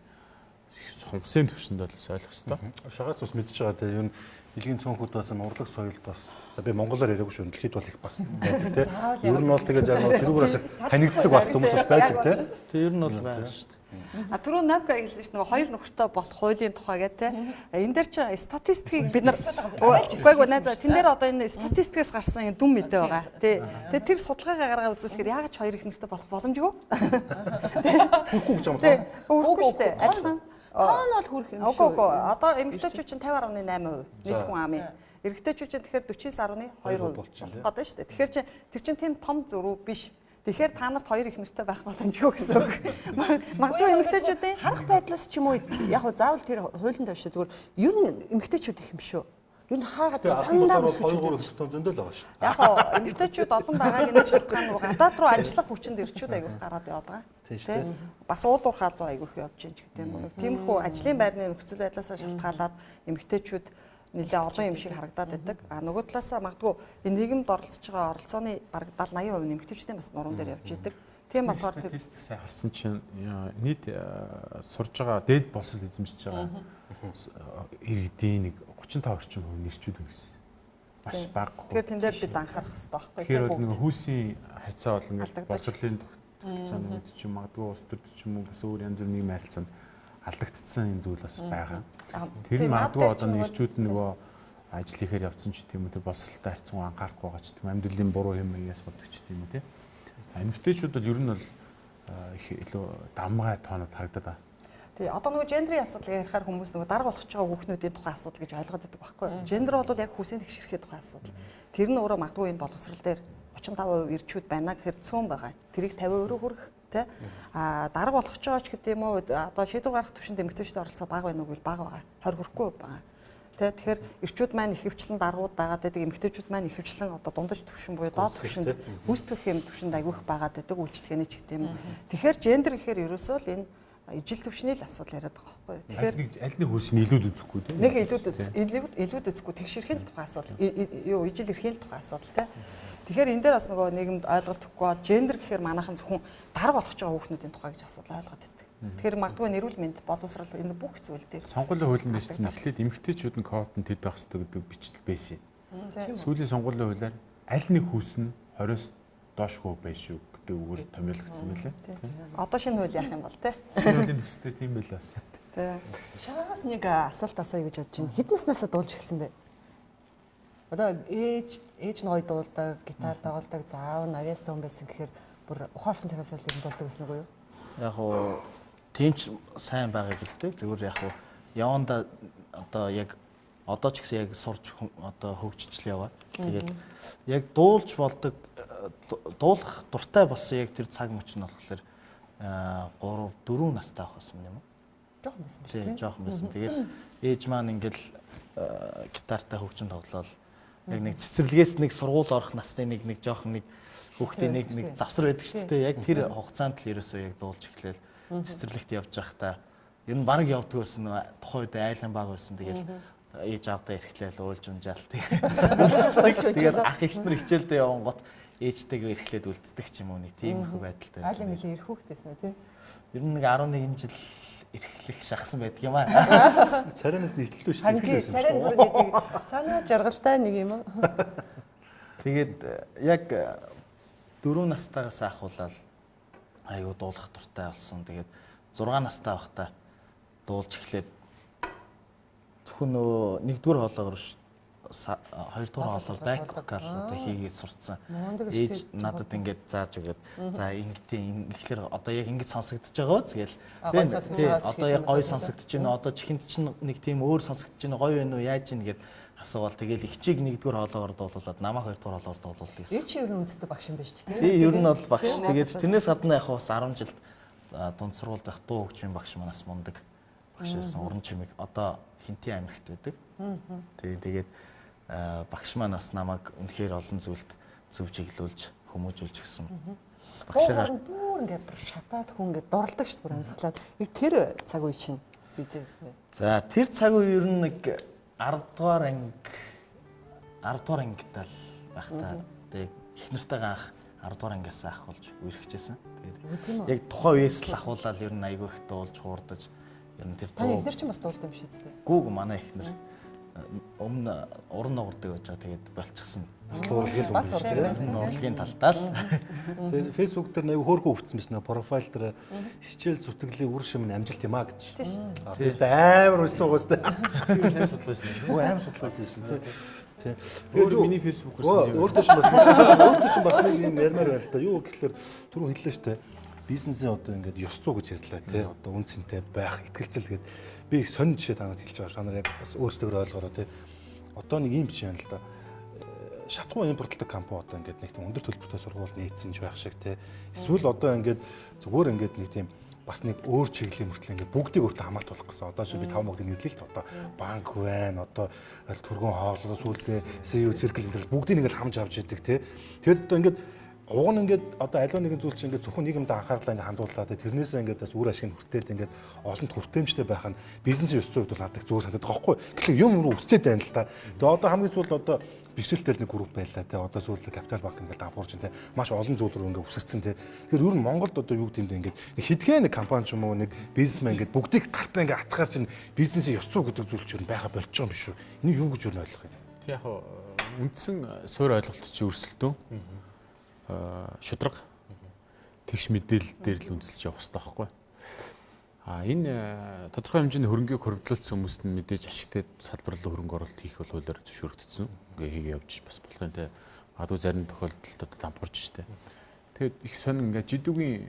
хумсын төвшөнд бол ойлгох хэрэгтэй. Шагац ус мэдж байгаа те юу илгийн цөөнхүүд бас урлаг соёл бас за би монголоор яриаггүй шүү дэлхийд бол их бас байдаг те. Ер нь бол тэгээд яг тэрүүгээс танигддаг бас хүмүүс бас байдаг те. Тэг ер нь бол байгаа шүү дээ. Түрүү навка гэсэн чинь нөгөө хоёр нөхөртэй болох хуулийн тухай гэх те. Энэ дээр чинь статистикийг бид нар үгүй найзаа тэн дээр одоо энэ статистикээс гарсан дүн мэдээ байгаа. Тэгээд тэр судалгаагаа гаргаад үзүүлэхээр яагаад ч хоёр их нөхөртэй болох боломжгүй? Үгүй гэж юм байна. Үгүй шүү дээ. Адилхан. Тоон бол хүрх юм шүү. Үгүй. Одоо эмэгтэйчүүд чинь 50.8% нийт хүн амын. Эрэгтэйчүүд чинь тэгэхээр 49.2% болох гэдэг шүү дээ. Тэгэхээр тэр чинь тийм том зөрүү биш. Тэгэхээр та нарт хоёр их нэртэй байх боломжгүй гэсэн үг. Магадгүй эмэгтэйчүүдийн харах байдлаас ч юм уу яг заавал тэр хуулийн төвшөө зүгээр ер нь эмэгтэйчүүд их юм шүү. Ер нь хаагаад дандаа бас 2-3 нэртэй зөндөл байгаа шүү. Яг гоо эмэгтэйчүүд олон байгаагийн нэг шалтгаан нөгөө гадаад руу ажиллах хүчинд ирчүүд айгүйх гараад яваад байгаа. Тийм. Бас уулуурхаал руу айгүйх явж гин ч гэдэг юм уу. Тиймэрхүү ажлын байрны нөхцөл байдлаасаа шалтгаалаад эмэгтэйчүүд нэлээ олон юм шиг харагдаад байдаг. Нөгөө талаасаа магадгүй энэ нийгэмд оролцож байгаа оролцооны бараг 70-80% нэмэгтэйчүүдийн бас нуруунд дээр явж идэг. Тийм болохоор тэр сайн харсан чинь нийт сурж байгаа дээд боловсрол эзэмшиж байгаа иргэдийн нэг 35 орчим хувь нэрчүүд гэсэн. Маш бага. Тэгэхээр тэн дээр бид анхаарах хэрэгтэй байхгүй тийм. Тэгэхээр нэг хүүсийн харьцаа бол ингээд боловсролын тогтолцооны үед ч юм магадгүй улс төрд ч юм уу гэсэн өөр янз бүрийн нийгмийн харилцаанд алдагдсан юм зүйл бас байгаа. Тэр магадгүй одоо нэрчүүд нөгөө ажил хийхээр явцсан ч тийм үү тэр боловсролтой харьцан анхаарахгүй байгаа ч тийм амьдралын буруу юм яас боддог ч тийм үү тийм. Эмэгтэйчүүд бол ер нь бол их илүү дамгай тоонод харагдаад байна. Тий, одоо нөгөө гендрийн асуудлыг ярихаар хүмүүс нөгөө дарга болгож байгаа хүүхнүүдийн тухай асуудал гэж ойлгоод байдаг байхгүй юу? Гендер бол яг хүсээн тэгшэрхээ тухай асуудал. Тэр нь өөрөө магадгүй энэ боловсрал дээр 35% ирчүүд байна гэхээр цөөн байгаа. Тэрийг 50% хүрэх тий. Дарга болгож байгаа ч гэдэг юм уу одоо шийдвэр гаргах төвшөнд эмэгтэйчүүд оролцоо бага байна уу гэвэл бага байгаа. 20 хүрэхгүй байгаа. Тэ тэгэхээр эрчүүд маань их хвчлэн даргууд байгаад байдаг, эмэгтэйчүүд маань их хвчлэн одоо дундаж төвшин буюу доод төвшөнд гүйцэтгэх юм төвшөнд айгүйх байгаад байдаг үйлчлэгээний ч гэдэг юм. Тэгэхээр гендер гэхээр ерөөсөө л энэ ижил төвшний л асуудал яриад байгаа байхгүй юу. Тэгэхээр аль нэг хөлс нь илүүд үзэхгүй тийм. Нэг илүүд үзэхгүй тэгшэрхийн тухай асуудал. Юу ижил эрхийн тухай асуудал тийм. Тэгэхээр энэ дээр бас нөгөө нийгэмд ойлголт өгөхгүй бол гендер гэхээр манайхан зөвхөн дарга болгож байгаа хүүхнүүдийн тухай гэж асуудал ойлгоод байдаг. Тэгэхээр магадгүй нэрүүл мэнд боловсрал энэ бүх зүйл дээр. Сонгуулийн хуулийн дээр чинь эхлээд эмэгтэйчүүд нь квотын тэд байх хэрэгтэй гэдэг бичлэл байсан. Сүүлийн сонгуулийн хуулиар аль нэг хүүс нь 20-с доошгүй байх шүү гэдэг үгээр томьёологдсон байлээ. Одоо шинэ хууль яах юм бол те. Шинэ хуулийн төстэй тийм байл бас. Шаагаас нэг асуулт асууя гэж бодож байна. Хэдэн наснаас дуулж эхэлсэн бэ? Одоо ээж нь гоё дуулдаг, гитар тоглодог, заав нь авьяастай хүн байсан гэхээр бүр ухаалсан цагаас л юм дуулдаг гэсэн үг юу? Яг уу тийм ч сайн байгааг л дээ. Зүгээр яг уу яванда одоо яг одоо ч гэсэн яг сурч одоо хөгжиж л яваа. Тэгээд яг дуулж болдог дуулах дуртай болсон яг тэр цаг мөч нь болохоор 3-4 настай байх байсан юм уу? Жохон байсан биш тийм. Жохон байсан. Тэгээд ээж маань ингээл гитартай хөгжин тоглолоо. Яг нэг цэцэрлэгээс нэг сургууль орох насны нэг жохон нэг хүүхдээ нэг завсар байдаг шүү дээ. Яг тэр хугацаанд л ерөөсөө яг дуулж эхлээл цэцэрлэгт явж байхдаа ер нь баг явдаг байсан тухайн үед айлан баг байсан. Тэгээд ээж аавдаа эрхлээл уйлж унжаал. Тэгээд ах эгч нар хичээлдээ явсан гот ээжтэйгээ эрхлээд үлддэг ч юм уу нэг тийм их байдалтай байсан. Айлан мөлийн эрх хүүхдээсэн үү тийм. Ер нь нэг 11 жил эрхлэх шахсан байдаг юм аа. Царинаас нийтлэлгүй шүү дээ. Царин бүр нэг цаанаа жаргалтай нэг юм уу. Тэгээд яг 4 настайгаас ахуулаад аюу дуулах дуртай болсон. Тэгээд 6 настай байхдаа дуулж эхлээд зөвхөн нөө 1-р хоолоогоор 2-р хоолоор back vocal одоо хийгээд сурцсан. Ээж надад ингээд зааж өгöd. За ингэтийн ихлээр одоо яг ингэж сонсогдож байгаа зүгэл. Одоо яг гоё сонсогдож байна. Одоо чихэнд чинь нэг тийм өөр сонсогдож байна. Гоё байна уу? Яаж ийн гэд асуувал тэгэл ихчийг 1-р хоолоогоор дуулуулад намайг 2-р хоолоогоор дуулуулдаг гэсэн. Ээж чи ер нь үндэстэй багш юм байна шүү дээ. Тий, ер нь бол багш. Тэгээд тэрнээс гадна яг бас 10 жилд дунд сургуульд байх дуу хөгжмийн багш манаас мундаг багш байсан. Уран чимэг одоо Хинтээ аймагт байдаг. Тэгээд багш маань бас намайг үнэхээр олон зүйлд зөв чиглүүлж хүмүүжүүлж гисэн. Бас багшаа бүр ингээд шатаад хүн ингээд дурлдаг шүү дээ амьсгалаад. Тэр цаг үе чинь бизээс. За тэр цаг үе ер нь нэг 10-р ангидаа л байхдаа тэгээд их нартайгаа анх 10-р ангиас ахуулж үерхчихсэн. Тэгээд яг тухайн үеэс л ахуулаад ер нь айгүй их дуулж хуурдаж ер нь тэр таны ихнэр чинь бас дуулдаг юм шиг үстэй. Гүүг манай ихнэр өмнө уран нуурдаг байж байгаа тэгээд болчихсон. Бас урлагийн талдаа л. Тэгээд Facebook дээр аягүй хөөрхөн өвцсөн биш нэ профайл дээр хичээл зүтгэлийн үр шим нь амжилт юм а гэж. Тэгээд амар өссөн гоостай. Сайн судлаасан юм. Оо амар судлаасан шин тий. Тэгээд миний Facebook-оор өөртөө ч бас нэг юм ярмаар байна л да. Юу гэхэлэр түрүү хэллээ штэ. Бизнесийн одоо ингээд ёс зүй гэж ярьлаа тий. Одоо үн цэнтэй байх, итгэлцэл гээд би их сонин жишээ танад хэлж байгаа. Та нар яг бас өөрсдөө ойлгоорой тий. Одоо нэг юм биш юм л да. Шатхуу импортлдог компани одоо ингээд нэг тийм өндөр төлбөртэй сургууль нээсэн ч байх шиг тий. Эсвэл одоо ингээд зүгээр ингээд нэг тийм бас нэг өөр чиглэлийн мөртлөө ингээд бүгдийг өөртөө хамаатуулах гэсэн. Одоо чи би 5 мөнгөний нэрлэлт одоо банк байна, одоо түргэн хооллоо сүүлдээ CEO циркл энэ бүгдийг ингээд хамж авч яадаг тий. Тэгэд одоо ингээд уг нь ингээд одоо аливаа нэгэн зүйл чинь ингээд зөвхөн нийгэмд анхаарлаа ингээд хандууллаа. Тэрнээс ингээд бас үр ашиг нь хүртээд ингээд олонд хүртээмжтэй байх нь бизнесийн ёс зүйд бол надад зүгээр санагдаад байгаа байхгүй. Тэгэхээр юм руу өсчээд байна л та. Тэгээ одоо хамгийн сүүлд одоо бишрэлтэл нэг групп байлаа те. Одоо сүүлд капитал банк ингээд давхуурч те. Маш олон зүйл рүү ингээд өсөрцөн те. Тэгэхээр ер нь Монголд одоо юу гэдэг юм бэ ингээд хэдхэн нэг компани ч юм уу нэг бизнесмен ингээд бүгдийг гартаа ингээд атгахаар чинь бизнесийн ёс зүй гэдэг зүйл чинь байха болж байгаа юм биш үү? Энийг юу гэж юу ойлгох юм? Тэг яг үндсэн суур ойлголт чи өрсөлдөө. Шудраг тэгш мэдээлэл дээр л үндэслэж явах хэрэгтэй байхгүй. Энэ тодорхой хэмжээний хөрөнгийг хөрвүүлсэн хүмүүст нь мэдээж ашигтай салбарлал хөрөнгө оруулалт хийх бол хуулиар зөвшөөрөгдсөн. Ингээ хийгээ явж бас болох юм те. Гадуу зарим тохиолдолд одоо дампуурч штэ. Тэгээд их сонин ингээ жидүүгийн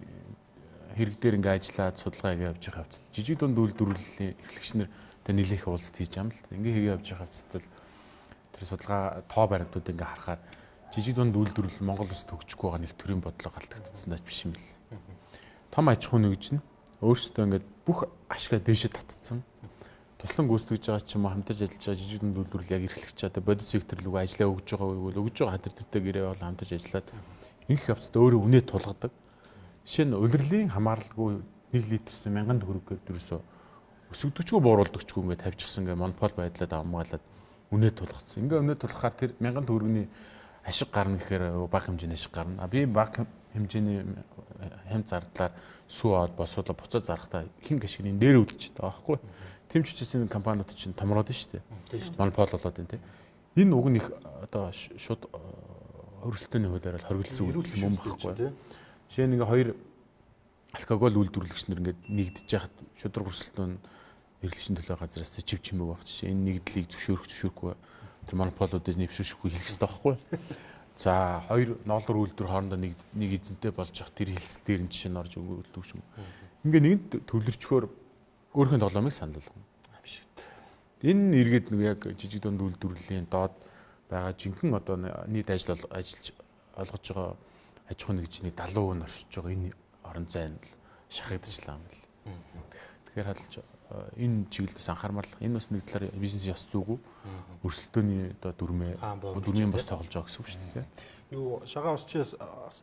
хэрэг дээр ингээ ажиллаад судалгаа хийгээ явж байгаа хавцад жижиг дунд үйлдвэрлэлийн эрхлэгчнэр тэ нэлээх уулзалт хийж байгаа юм л. Ингээ хийгээ явж байгаа хавцад бол тэр судалгаа тоо баримтууд ингээ харахаар жижиг дунд үйлдвэрлэл Монгол улсад хөгжихгүй байгаа нэг төрлийн бодлого галтагдсан даач биш юм бэл. Том аж ахуй нэгж нь өөрсдөө ингээд бүх ашгаа дээшээ татцсан. туслан гүйцэтгэж байгаа ч юм уу хамтарч ажиллаж байгаа жижиг дунд үйлдвэрлэл яг эрхлэгч одоо бодит сектор рүү ажиллаа өгж байгаа үйл өгж байгаа хатэрдтэй гэрээ бол хамтарч ажиллаад инх явцад өөрөө үнэ тулгадаг. Жишээ нь улирлын хамааралгүй 1 литрс 1000 төгрөг гэдэг дөрөсөө өсөгдөгчгүй бууруулдагчгүй ингээд тавьчихсан ингээд монопол байдлаад амгаалаад үнэ тулгацсан. Ингээ үнэ тулгахаар тэр 1000 төгрөгийн ашиг гарна гэхээр бага хэмжээний ашиг гарна. Би бага хэмжээний хямд зардлаар сүү аваад босоолоо буцаад зарахтаа хин гашигны дээр үлдэж байгаа байхгүй. Тэмчигчсэн компаниуд чинь томроод нь шүү дээ. Монопол болоод байна тийм. Энэ уг нь их одоо шууд хөрөлтөний хуулиар хоригдсан үйл юм байхгүй. Жишээ нь ингээ хоёр алкогол үйлдвэрлэгч нар ингээд нэгдэж яхад шудраг хөрсөлтөөн эрхлэгчийн төлөө газраас чив чимэг баг. Жишээ энэ нэгдлийг зөвшөөрөхгүй тэр монополуудыг нэвшүүлэхгүй хэлэх хэрэгтэй байхгүй. За хоёр ноолор үйлдвэр хоорондоо нэг эзэнтэй болж явах тэр хэлц дээр нь жишээ нь орж өгдөг юм. Ингээ нэгэн төвлөрчхөөр өөрийнхөө тоглоомыг санал болгоно. Энэ эргээд нэг яг жижиг дунд үйлдвэрлэлийн доод байгаа жинхэнэ одоо нийт ажиллаж олгож байгаа аж ахуйн нэгжний 70% нь оршиж байгаа энэ орон зайн л шахагдчихлаа юм л. Тэгэхээр хаалж энэ чиглэлээс анхаармарлах энэ бас нэг талаар бизнес ёс зүгүү өрсөлдөөний одоо дүрмийн бас тоглож байгаа гэсэн үг шүү дээ. Юу шагаа усчээс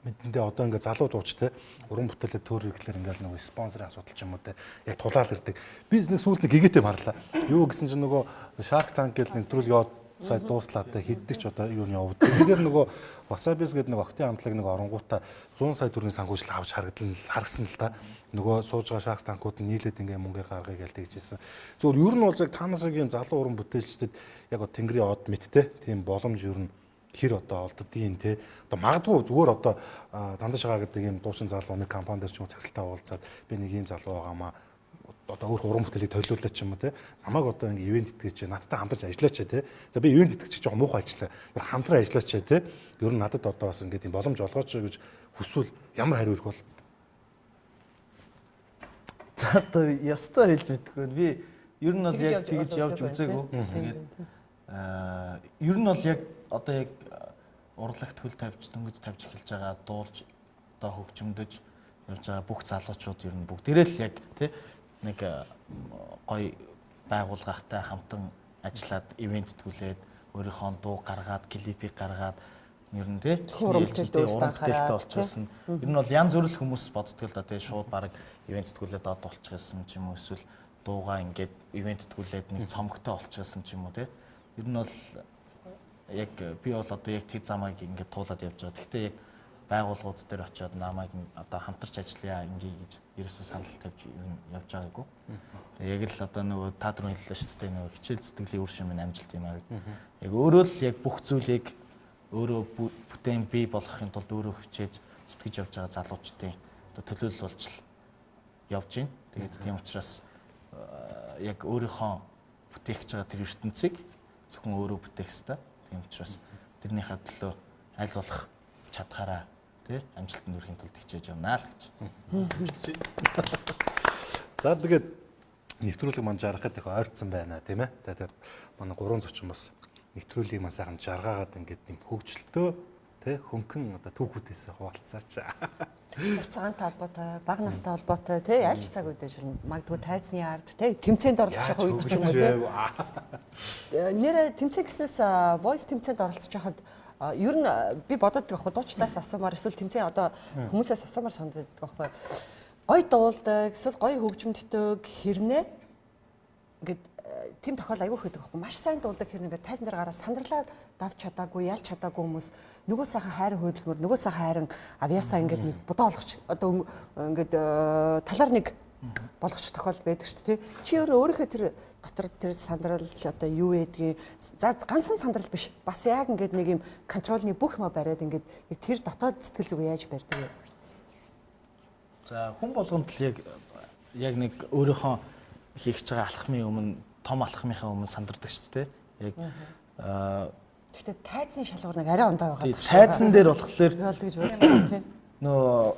мэдэндээ одоо ингээ залуу дууч те уран бүтээлээ төөр ирэхлээр ингээл нөгөө спонсорын асуудал ч юм уу те яг тулаал ирдэг. Бизнес сүүлд нэг гэгээтэй марлаа. Юу гэсэн чинь нөгөө Shark Tank гэл нэвтрүүлэг яваад сая дууслаад те хэддэг ч одоо юуны явууд. Тэгэхээр нөгөө Wasabi's гэдэг нэг октын хамтлаг нэг оронгуудаа 100 сая төгрөгийн санхүүжилт авч харгасан л та. Нөгөө сууж байгаа Shark Tank-ууд нийлээд ингээ мөнгө гаргая гэж тэгжсэн. Зөвхөн ер нь бол яг таанасгийн залуу уран бүтээлчдэд яг тэнгэрийн од мэдтэй тийм боломж ер нь хэр одоо олддгийн те одоо магадгүй зүгээр одоо зандаа шагаа гэдэг ийм дуучин залуу нэг компани дээр ч юм уу цагсалтаа уулзаад би нэг ийм залуу байгаамаа одоо өөр уран бүтээлийг төлөвлөлөө ч юм уу те намайг одоо ингэ ивент итгэж надтай хамтарч ажиллаач те за би ивент итгэж жоохон муухай ажиллаа тэр хамтран ажиллаач те ер нь надад одоо бас ингэ тийм боломж олгооч гэж хүсвэл ямар хариу ирэх бол за одоо ястаа хэлж мэдгүй би ер нь бол яг тэгж явж үзээгүй тэгээд ер нь бол яг одоо яг урлагт хөл тавьж дөнгөж тавьж эхэлж байгаа дуулж одоо хөгжмөдөж явж байгаа бүх залуучууд ер нь бүгдээрээ л яг тий нэг гоё байгууллагатай хамтан ажиллаад ивент тгүүлээд өөрийнхөө дуу гаргаад клипийг гаргаад ер нь тий урамтэлтэй болчихсон. Ер нь бол янз бүр хүмүүс боддог л да тий шууд баг ивент тгүүлээд доод болчихсон ч юм уу эсвэл дуугаа ингээд ивент тгүүлээд нэг цомгтой болчихсон ч юм уу тий. Ер нь бол яг би бол одоо яг тэг замыг ингээд туулаад явж байгаа. Гэхдээ яг байгууллагууд дээр очиод намайг одоо хамтарч ажиллая ингээ гэж ерөөсөө санал тавьж явж байгаагүй. Яг л одоо нөгөө та түрүү хэллээ шүү дээ нөгөө хичээл зүтгэлийн үр шимийн амжилт юм аа гэдэг. Яг өөрөө л яг бүх зүйлийг өөрөө бүтээн бий болгохын тулд өөрөө хичээж зүтгэж явж байгаа залуучдын одоо төлөөлөл болж явж байна. Тэгээд тийм учраас яг өөрийнхөө бүтээгч байгаа тэр ертөнцийг зөвхөн өөрөө бүтээх хэрэгтэй. Тийм учраас тэрнийхээ төлөө аль болох чадхаараа тий амжилтанд хүрэхин тулд хичээж явнаа л гэж. За тэгээд нэвтрүүлэг маань жаргахад их ойрцсон байна тийм ээ. Тэгээд манай гурван зочин бас нэвтрүүлгийг маань сайхан жаргаагаад ингээд юм хөгжилтөө тий хөнгөн одоо түүхүүдээс хуваалцаач. Цагаантай холбоотой, бага настай холбоотой тий аль цаг үедээ шил магадгүй тайзны ард тий тэмцээнд оролцох үед ч юм уу тий. Нэр тэмцээн гэснээс voice тэмцээнд оролцож байхад ер нь би бодоод байгаа дуучлаас асуумаар эсвэл тэмцээн одоо хүмүүсээс асуумаар санагдаад байгаа байхгүй. Гой дуулдаг, эсвэл гой хөгжмөдтэй хэрнээ ингээд тийм тохиол аягүй хөдөг байхгүй. Маш сайн дуулдаг хэрнээ ингээд тайзан дээр гараад сандралаад давж чадаагүй, ялж чадаагүй хүмүүс нөгөө сайхан хайрын хөдөлгөөр, нөгөө сайхан хайрын авьяасаа ингээд нэг будаа болгоч одоо ингээд талаар нэг болгоч тохиол байдаг шүү дээ. Чи өөрийнхөө тэр дотор тэр сандрал одоо юу байдгийг за ганцхан сандрал биш. Бас яг ингээд нэг юм контролны бүх юм бариад ингээд тэр дотоод сэтгэл зүг яаж барьдаг вэ? За хүн болгонд л яг нэг өөрийнхөө хийх гэж байгаа алхмын өмнө том алхмынхаа өмнө сандардаг шүү дээ. Яг гэхдээ тайзны шалгуур нэг арай ундаа байгаа. Тайзан дээр болохоор гэж бодсон тийм. Нөө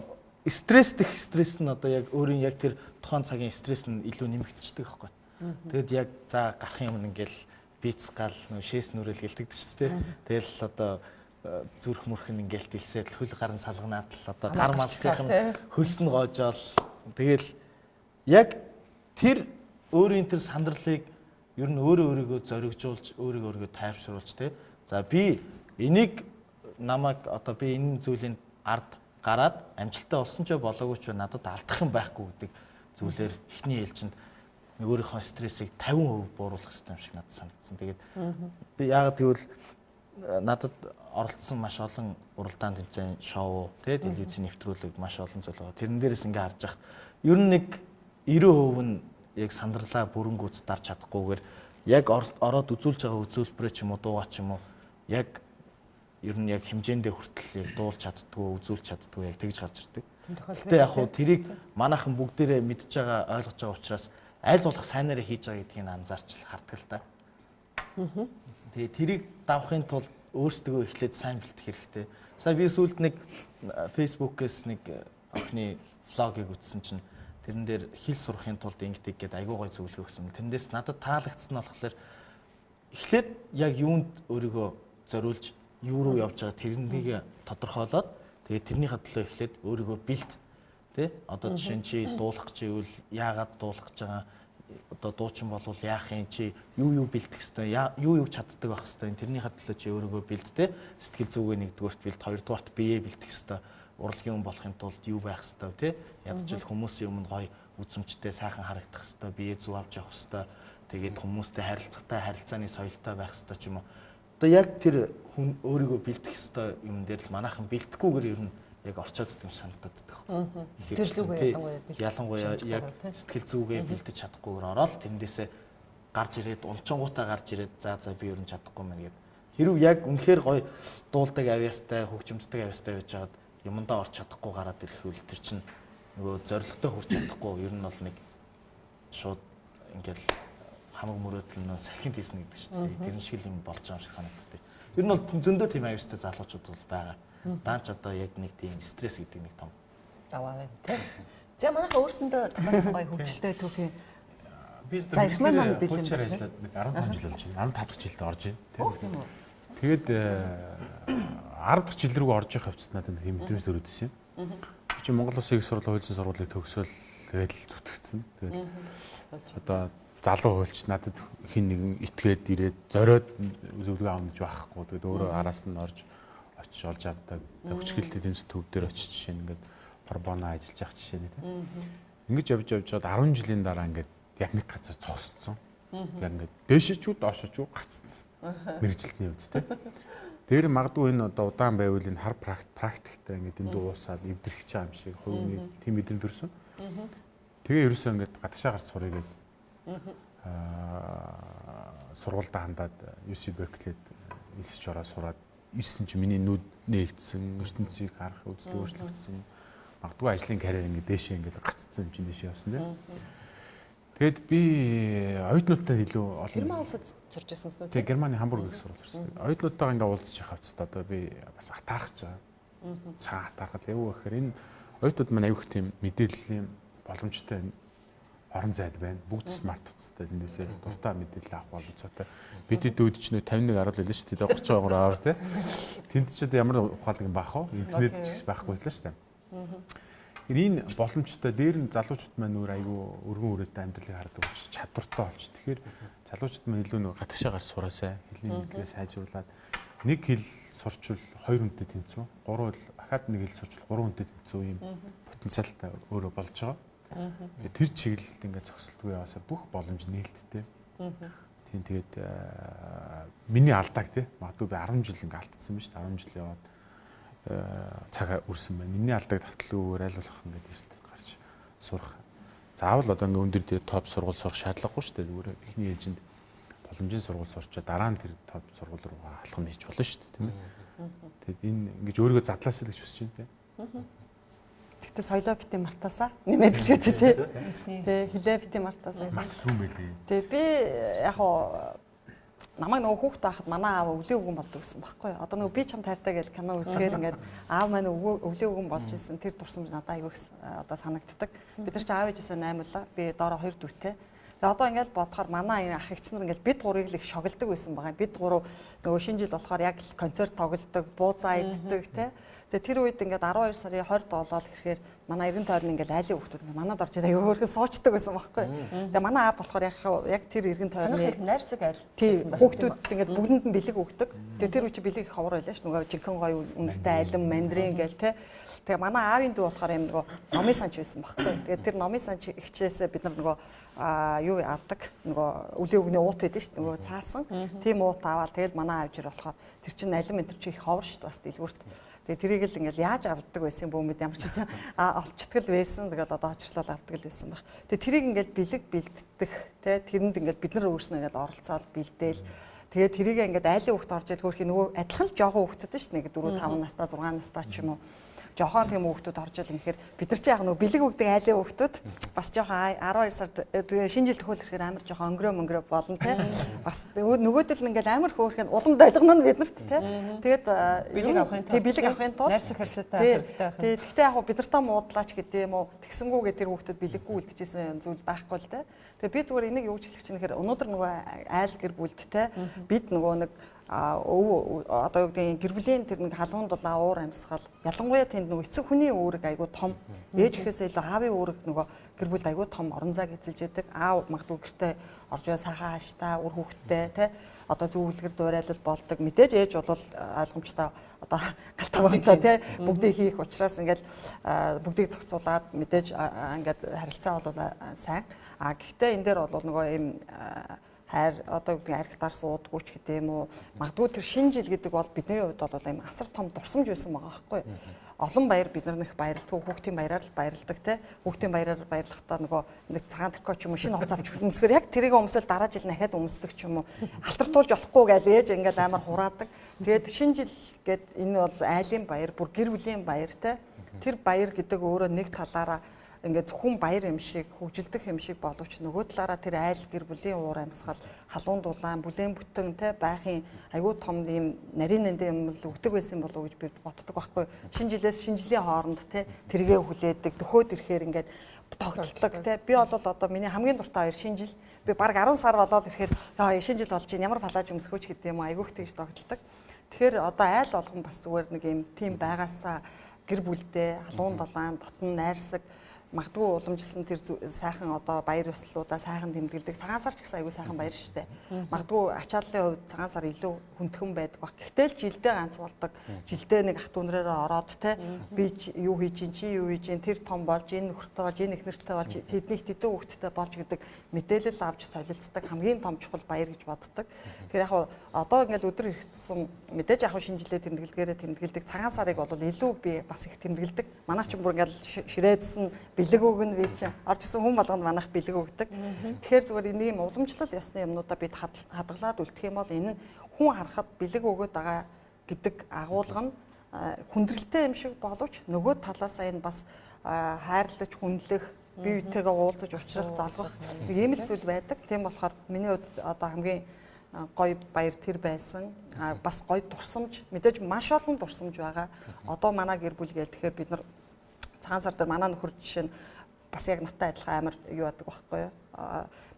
стресс нь одоо яг өөрийн яг тэр тухайн цагийн стресс нь илүү нэмэгдчихдэг байхгүй. Тэгэд яг за гарахын өмнө ингээл бицс гал нөө шээс нүрэл гэлдэгдэж шүү дээ. Тэгэл одоо зүрх мөрхөн ингээл дэлсээд хөл гарын салганаад л одоо гар малсхийн хөлс нь гоожоол тэгэл яг тэр өөрийн тэр сандралыг ер нь өөрийгөө зоригжуулж, өөрийгөө тайвшруулж тий. За би энийг намайг одоо би энэ зүйлийн ард гараад амжилттай болсон ч болоогүй ч надад алдах юм байхгүй гэдэг зүйлээр эхний ээлжинд өөрийнхөө стрессийг 50% бууруулах хэрэгтэй юм шиг надад санагдсан. Тэгээд би яагаад гэвэл надад оролцсон маш олон уралдаан тэмцээн шоу, тэгээд телевизийн нэвтрүүлэг маш олон зүйл байгаа. Тэрэн дээрээс ингээ харж яхад ер нь нэг 90% нь яг сандралаа бүрэнгүүц дарж чадахгүйгээр яг ороод үзүүлж байгаа үзүүлбэрээ ч юм уу дуугаа ч юм уу яг ер нь яг хэмжээндээ хүртэл яг дуулж чаддгүй, үзүүлж чаддгүй яг тэгж гарч ирдэг. Гэтэ яг хуу тэрийг манайхан бүгдээрээ мэдж байгаа, ойлгож байгаа учраас аль болох сайнаараа хийж байгаа гэдгийг анзаарч хардаг л та. Тэгээ тэрийг давахын тулд өөрсдөө эхлээд сайн бэлтгэх хэрэгтэй. Сая би сүүлд нэг Facebook-ээс нэг охины влогийг үзсэн чинь тэрэн дээр хэл сурахын тулд ингэдэг гэдэг айгуу гой зөвлөгөө өгсөн. Тэндээс надад таалагдсан нь болохоор эхлээд яг юунд өөрийгөө зориулж юу руу явж байгаа тэрнийг тодорхойлоод тэгээд тэрнийхээ төлөө эхлээд өөрийгөө бэлт. Тэ? Одоо жишээ нь чи дуулах гэж ивэл яагаад дуулах гэж байгаа? Одоо дуучин болвол яах юм чи юу бэлдэх хэвтэй юу чаддаг байх хэвтэй тэрнийхээ төлөө чи өөрийгөө бэлдтэй сэтгэл зүгээ нэгдүгээрт бэлд хоёрдугаарт биеэ бэлдэх хэвтэй урлагийн хүн болохын тулд юу байх хэвтэй тий ядчил хүмүүсийн өмнө гоё үзмжтэй сайхан харагдах хэвтэй биеэ зүв авч явах хэвтэй тэгээд хүмүүстэй харилцагтай харилцааны соёлтой байх хэвтэй ч юм уу одоо яг тэр хүн өөрийгөө бэлдэх хэвтэй юм дээр л манайхан бэлдэхгүйгээр ер нь яг орчоод идэм санагдаад байгаа. Сэтгэл зүгээ ялангуяа яг сэтгэл зүгээ бэлдэж чадахгүйгээр ороод тэндээсээ гарч ирээд унчингуудаа гарч ирээд за би ер нь чадахгүй мэн гэдэг. Хэрв яг үнэхээр гоё дуулдаг авьяастай, хөгжимддэг авьяастай байж хаад юмдаа орч чадахгүй гараад ирэхвэл тэр чинь нөгөө зорилготой хүрч чадахгүй ер нь бол нэг шууд ингээл хамаг мөрөөдөл нөө салхинд хийсэн гэдэг чинь тэр шиг юм болж байгаа юм шиг санагддаг. Ер нь бол зөндөө тийм авьяастай залуучууд бол байгаа. Даанч одоо яг нэг тийм стресс гэдэг нэг том даваа байна тийм. За манайхаа өөрсөндөө тохиолдсон гоё хөгжилтэй түүхийн би тэр пулчаар ажиллаад нэг 15 жил болж байна. 15 дахь жилд орж байна тийм. Тэгээд 10 дахь жил рүү орж явах хавцад надад нэг мэдрэмж төрөөдсөн юм. Би чи Монгол Улсын их сургуулийн хуулийн сургуулийг төгсөөл тэгээд л зүтгэгдсэн. Тэгээд одоо залуу хуульч надад хин нэгэн итгээд ирээд зориод зөвлөгөө авах гэж байхгүй. Тэгээд өөрөө араас нь орж олж авдаг. Хүчгэлтэй тэмцэх төв дээр очиж жишээ нь ингээд пробоно ажиллаж явах жишээ нь тийм. Ингэж явж яваад 10 жилийн дараа ингээд яг нэг газар цогцсон. Яг ингээд дээшээ ч үү доошоо ч үү гаццсан. Мэргэжилтний үед тийм. Дээр магадгүй энэ одоо удаан байвал энэ хар практиктай ингээд энд уусаад эвдэрч байгаа юм шиг хувийн тийм мэдрэмж төрсөн. Тэгээ ерөөсөө ингээд гадаашаа гарч сурыг гээд сургуультай хандаад UC Berkeley-д элсэж ороод сураад ирсэн чи миний нүд нээгдсэн, ертөнцийг харах үзэл өөрчлөгдсөн. Магадгүй ажлын карьер ингээд дээшээ ингээд гаццсан юм чинь дээшээ явсан тийм. Тэгэд би оюутнуудтай илүү олон Герман улсад сурч ирсэн гэсэн үү? Тийм, Германы Хамбург их сургууль сурсан. Оюутнуудтайгаа ингээд уулзчих хавцад одоо би бас атаарах чаа. Цаа атаархад яв гэхээр энэ оюутнууд маань аюух тийм мэдээллийн боломжтой орон зайд байна. Бүгд смарт утастай эндээсээ дуртай мэдээлэл авах боломжтой. Бид хэд ч нөө 51 гаруул байлаа шүү дээ 30 байгаараар тий. Тэнд ч ямар ухаалаг юм баах вэ? Интернет ч байхгүй байлаа шүү дээ. Энэ боломжтой дээр нь залуучууд маань өөр айгүй өргөн үрээтэй амьдралыг хардаг учраас чадвартай болж. Тэгэхээр залуучууд маань илүү нэг гадаашаа гарч сураасай, хэлний мэдлэгээ сайжруулад нэг хэл сурчвал 2 хүнтэй тэнцүү, 3 хэл ахаад нэг хэл сурчвал 3 хүнтэй тэнцүү юм потенциалтай өөрөө болж байгаа. Тэр чиглэлд ингээд зогсолтгүй яваасаа бүх боломж нээлттэй. Тийм тэгээд миний алдааг тий магадгүй би 10 жил ингээд алдсан биз дээ 10 жил яваад цаг үрсэн байна. Миний алдааг тавталгүйгээр аль болох ингээд эрт гарч сурах. Заавал одоо ингээд өндөр дээр топ сургууль сурах шаардлагагүй шүү дээ. Зүгээр эхний ээлжинд боломжийн сургууль сурчаа дараа нь тэр топ сургууль руу алхам хийж болно шүү дээ тийм ээ. Тэгээд энэ ингэж өөрийгөө задлаасаа л гэж хүсэж байна тийм. Тэгтээ соёлоо бити мартаасаа нэмээд хэлээд тий. Тэ хилээ бити мартаасаа. Мартсан юм байлээ. Тэ би яг хоо намайг нөгөө хүүхдээ хахад манай аав өвлийн өвгөн болдог гэсэн байхгүй юу. Одоо нөгөө би чамд хайртай гэж кино үзгээр ингээд аав маань өвлийн өвгөн болж исэн тэр дурсамж надад аягүй одоо санагддаг. Бид нар ч аав ээжээсээ 8 лаа. Би доороо 2 дүүтэй. Тэгээ одоо ингээд бодохоор манай энэ ах эгч нар ингээд бид гурыг л их шогилдог байсан байгаа. Бид гурав нөгөө шинэ жил болохоор яг концерт тоглодог, буузаа иддэг тий. Тэгээ тэр үед ингээд 12 сарын 20-д болоод ирэхээр манай эргэн тойрны ингээд айлын хүүхдүүд ингээд манад орж ирээ өөрхөн суучдаг байсан байхгүй. Тэгээ манай аав болохоор яг тэр эргэн тойрны найрсаг айл тийм хүүхдүүд ингээд бүгдэнд нь бэлэг өгдөг. Тэгээ тэр үчи бэлэг их ховор байлаа ш. Нөгөө жинхэнэ гоё үнэртэй айлан мандрин гээл те. Тэгээ манай аавын дүү болохоор юм нөгөө номын санч байсан байхгүй. Тэгээ тэр номын санч ихчээсээ бид нар нөгөө юу авдаг нөгөө үлийн өгний уут байдаг ш. Нөгөө цаасан. Тийм уут аваад тэгэл манай аав жир болохоор тэр чинь алим энэ чи их ховор ш. Бас дэлгүүрт. Тэгээ тэрийг л ингээл яаж авдаг байсан бөөмөд ямар ч гэсэн олчтгал байсан. Тэгээд одоо очрлол авдаг л байсан баг. Тэгээ тэрийг ингээл бэлэг бэлддэг те тэрэнд ингээл бид нар өөрснөө ингээл оролцоод бэлдээл. Тэгээ тэрийг ингээд айлын хүүхд орж ирэл хөрхийн нөгөө адилхан л жоохон хүүхдүүд шүү дээ. Нэг 4 5 настай 6 настай ч юм уу. Жохон тийм хүүхдүүд орж ил инхээр бид нар ч яг нөгөө бэлэг өгдөг айлын хүүхдүүд бас жоохон 12 сард шинэ жил төхөөлөхээр амар жоохон өнгөрөө болно те. Бас нөгөөдөл нь ингээд амар хөөрхөн улам долгоно нь биднэрт те. Тэгээд бэлэг авахын тулд найрсаг харилцаатай хэрэгтэй байх. Тэгэхдээ яг бид нартаа муудлаач гэдэг юм уу тэгсэнгүүгээ тэр хүүхдүүд бэлэггүй үлдчихсэн зүйл байхгүй л те. Тэгээ би зүгээр энийг юу гэж хэлэх чинь гэхээр өнөөдөр нөгөө айл гэр бүлд те бид нөгөө нэг одоо юу гэдэг гэр бүлийн тэр нэг халуун дулаан уур амьсгал ялангуяа тэнд нөгөө эцэг хүний үүрэг айгүй том ээж ихээсээ илүү аавын үүрэг нөгөө гэр бүлд айгүй том орон зайг эзэлж яадаг аав магадгүй гэртээ орж байгаа сайхан хааштай үр хүүхдтэй те одоо зөвлөгөр дуурайлал болдог мэдээж ээж бол ойлгомжтой одоо галтгоонтой те бүгдийг хийх учраас ингээд бүгдийг зохицуулаад мэдээж ингээд харилцаа бол сайн гэхдээ энэ дээр бол нөгөө ийм хайр одоо үгүй архитаар суудгүй ч гэдэг юм уу магадгүй тэр шинэ жил гэдэг бол бидний хувьд бол ийм асар том дурсамж байсан байгаа байхгүй олон баяр бид нар нөх баярлдаг хүүхдийн баяраар л баярладаг те хүүхдийн баяраар баярлахдаа нөгөө нэг цагаан трикот ч юм уу шинэ хувц авч өмсгөр яг тэрийг өмсөл дараа жил дахиад өмсдөг ч юм уу алтартуулж болохгүй гээл ээж ингээд амар хураадаг тэгээд шинэ жил гэд энэ бол айлын баяр бүр гэр бүлийн баяр те тэр баяр гэдэг өөрөө нэг талаараа ингээд зөвхөн баяр юм шиг хөгжилдөх юм шиг боловч нөгөө талаараа тэр айл гэр бүлийн уур амьсгал халуун дулаан бүлээн бүтэн те байхын айгүй том ийм нарийн нэндэ юм л өгдөг байсан болов уу гэж би боддог байхгүй шинэ жилээс шинэ жилийн хооронд те тэргээ хүлээдэг дөхөөд ирэхээр ингээд тогтолдог те би бол одоо миний хамгийн дуртай хоёр шинэ жил би баг 10 сар болоод ирэхээр шинэ жил болж чинь ямар палаж өмсгөөч гэдэг юм айгүйх тэгж тогтолдог тэгэхээр одоо айл болгон бас зүгээр нэг ийм тийм байгаасаа гэр бүлдээ халуун дулаан дотн найрсаг магадгүй уламжилсан тэр сайхан одоо баяр ёслолуудаа сайхан тэмдэглэдэг цагаан сар ч гэсэн аягүй сайхан баяр шүү дээ. Магадгүй ачааллын хувьд цагаан сар илүү хүндхэн байдаг баг. Гэхдээ л жилдээ ганц болдог. Жилдээ нэг ах トゥ нэрээрээ ороод те би юу хийж ин чи юу хийж ин тэр том болж энэ нөхөртэй болж энэ их нэртэй болж тэднийг тэдэн хүүхдтэй болж гэдэг мэдээлэл авч солилцдог хамгийн том чухал баяр гэж боддог. Тэгэхээр яг одоо ингээд өдөр иргэсэн мэдээж яг шинэ жилээ тэмдэглэгээрээ тэмдэглэдэг цагаан сарыг бол илүү би бас их тэмдэглэдэг. Манай ч бүр ингээд ширээдсэн бэлэг өгнө би чи орж исэн хүн болгонд манайх бэлэг өгдөг. Тэгэхээр зүгээр энэ юм уламжлал ёсны юмнуудаа бид хадгалаад үлдэх юм бол энэ хүн харахад бэлэг өгөөд байгаа гэдэг агуулга нь хүндрэлтэй юм шиг боловч нөгөө талаасаа энэ бас хайрлаж хүндлэх бие биетэйгээ уулзаж уулзрах залгах ийм л зүйл байдаг. Тийм болохоор миний хувьд одоо хамгийн гоё баяр тэр байсан. Бас гоё дурсамж мэдээж маш олон дурсамж байгаа. Одоо манай гэр бүл гээл тэгэхээр бид нар цагаан сар дээр манай нөхөр жишээ нь бас яг наттай адилхан амар юу яадаг байхгүй юу?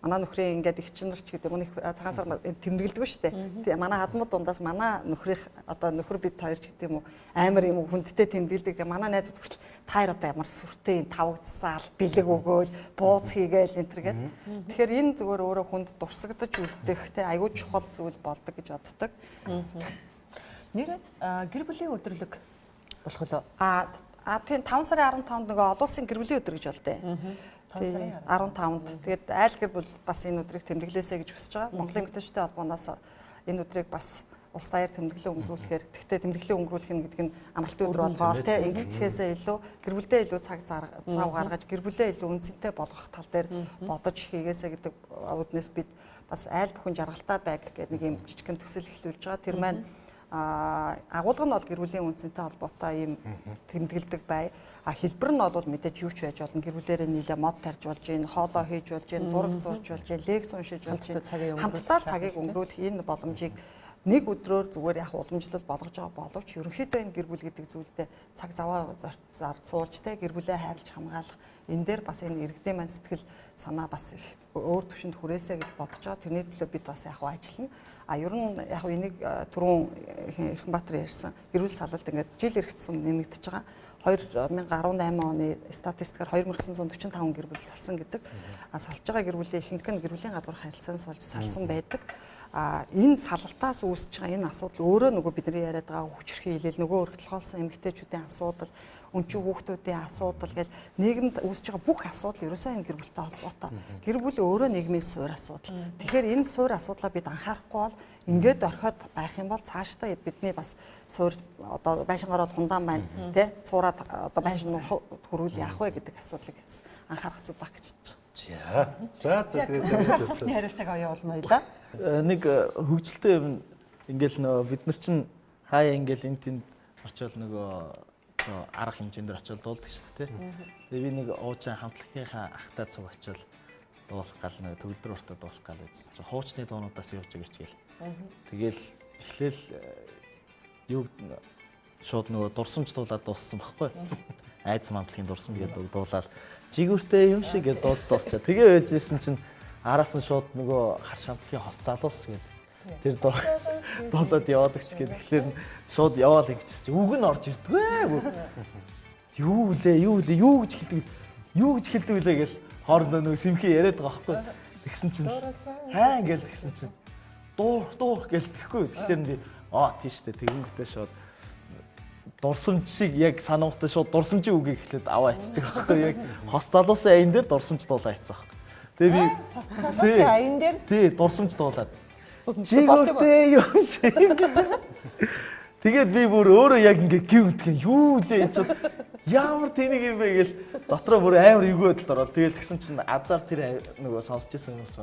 Манай нөхрийн ингээд их чинэрч гэдэг нь цагаан сар тэмдэглэдэг шүү дээ. Манай хадмууд дундаас манай нөхрийн одоо нөхөр бид хоёр ч гэдэг юм уу амар юм хүндтэй тэмдэглэдэг. Манай найзууд хүртэл таар одоо ямар сүртэй тавгцсаал бэлэг өгөөл бууз хийгээл энэ төр гэдэг. Тэгэхээр энэ зүгээр өөрөө хүнд дурсагдаж үлдэх те аягүй чухал зүйл болдог гэж боддог. Нэр гэр бүлийн өдөрлөг болох уу? Тийм 5 сарын 15-нд нөгөө олон улсын гэр бүлийн өдөр гэж болтой. 15-нд. Тэгээд айл гэр бүл бас энэ өдрийг тэмдэглээсэй гэж хүсэж байгаа. Монголын эмэгтэйчүүдийн холбооноос энэ өдрийг бас улс даяар тэмдэглээ өнгөрүүлэхээр тэгтээ тэмдэглээ өнгөрүүлэх нь гэдэг нь амралтын өдөр болгоо те ингэхээсээ илүү гэр бүлдээ илүү цаг зав гаргаж гэр бүлээ илүү үнцэнтэй болгох тал дээр бодож хийгээсэй гэдэг үднээс бид бас айл бүхэн жаргалтай байг гэдэг нэг юм жижигхэн төсөл эхлүүлж байгаа. Тэр маань агуулга нь бол гэр бүлийн үнцэнтэй холбоотой ийм тэмдэглэдэг бай. Хэлбэр нь бол мэдээж юу ч байж болно. Гэр бүлээрээ нийлээ мод тарж болж гин, хоолоо хийж болж гин, зураг зурж болж гин, лекц уншиж болж гин. Хамтдаа цагийг өнгөрүүлэх энэ боломжийг нэг өдрөөр зүгээр яг уламжлал болгож байгаа боловч ерөнхийдөө энэ гэр бүл гэдэг зүйлдээ цаг заваа зарж суулж те гэр бүлээ хайрлаж хамгаалах энэ дээр бас энэ иргэдийн маань сэтгэл санаа бас их өөр төвшөнд хүрээсэй гэж бодож байгаа. Тэрний төлөө бид бас яг ажиллана. Ер нь яг энийг түрүүн Эрхэнбаатар ярьсан эрүүл салалт ингээд жил эргэцсэн нэмэгдэж байгаа. 2018 оны статистикаар 2945 гэр бүл салсан гэдэг. Салж байгаа гэр бүлийн ихэнх нь гэр бүлийн гадуур харилцааны суулж салсан байдаг. Энэ салалтаас үүсэж байгаа энэ асуудал өөрөө нөгөө бидний яриад байгаа хүчрхий хилээл нөгөө өргөдлөхолсон эмэгтэйчүүдийн асуудал, өнчин хүүхдүүдийн асуудал гэл нийгэмд үүсэж байгаа бүх асуудал ерөөсөө энэ гэр бүлтэй холбоотой. Гэр бүл өөрөө нийгмийн суурь асуудал. Тэгэхээр энэ суурь асуудлаа бид анхаарахгүй бол ингээд орхиод байх юм бол цаашдаа бидний бас суурь одоо байшингаар бол хундаан байна тий цуураад одоо байшин хөрүүл яах вэ гэдэг асуудлыг анхаарах зүг баг гэж бодож байна. За тэгээд хариултыг явуулмаа байлаа. Нэг хөгжилтэй юм ингээл нөө бид нар чинь хаяа ингээл энэ тэнд очиод нөгөө арга хэмжээндэр очиод дуулдаг шүү дээ. Тэгээ би нэг уужаа хамтлагийнхаа ахтай цуг очиод дуулах гал нэг төгөлдөр уртаа дуулах гал байсан чинь хуучны дуунуудаас явж байгаа ч гээл. Тэгэл эхлээл юу шууд нөгөө дурсамж дуулаад дууссан байхгүй. Айц хамтлагийн дурсам гэдэг дуулаад жигүүртэй юм шиг гэдэг дуусчаа. Тэгээ байжсэн чинь араас нь шууд нөгөө хар шамтлагийн хос залуус гэдэг. Тэр дуулаад яваад өгч гэдэг. Тэгэхээр шууд яваад ингэчихсэн чинь үг нь орж ирдгүй. Юу гэж хэлдэг лээ гэл хоорондоо нөгөө сэмхий яриад байгаа байхгүй. Тэгсэн чинь хаа ингээл тэгсэн чинь дуур гэл тэхгүй. Тэгэхээр би тийштэй тэгэнгүүтээ шууд дурсамж шиг яг санамгтай шууд дурсамжийн үгийг эхлээд аваа ичдэг байхгүй. Яг хос залуусын аян дээр дурсамж дуулаа ицсэн байхгүй. Тэгээ би хос залуусын аян дээр тий дурсамж дуулаад жигүүртэй юм шиг. Тэгээд би бүр өөрөө яг ингээ гівдгэн юу лээ ч ямар тэнийг юм бэ гэл дотроо бүр амар эвгүй байдалд ороод тэгээд тэгсэн чинь азар тэр нөгөө сонсч ирсэн хүмүүс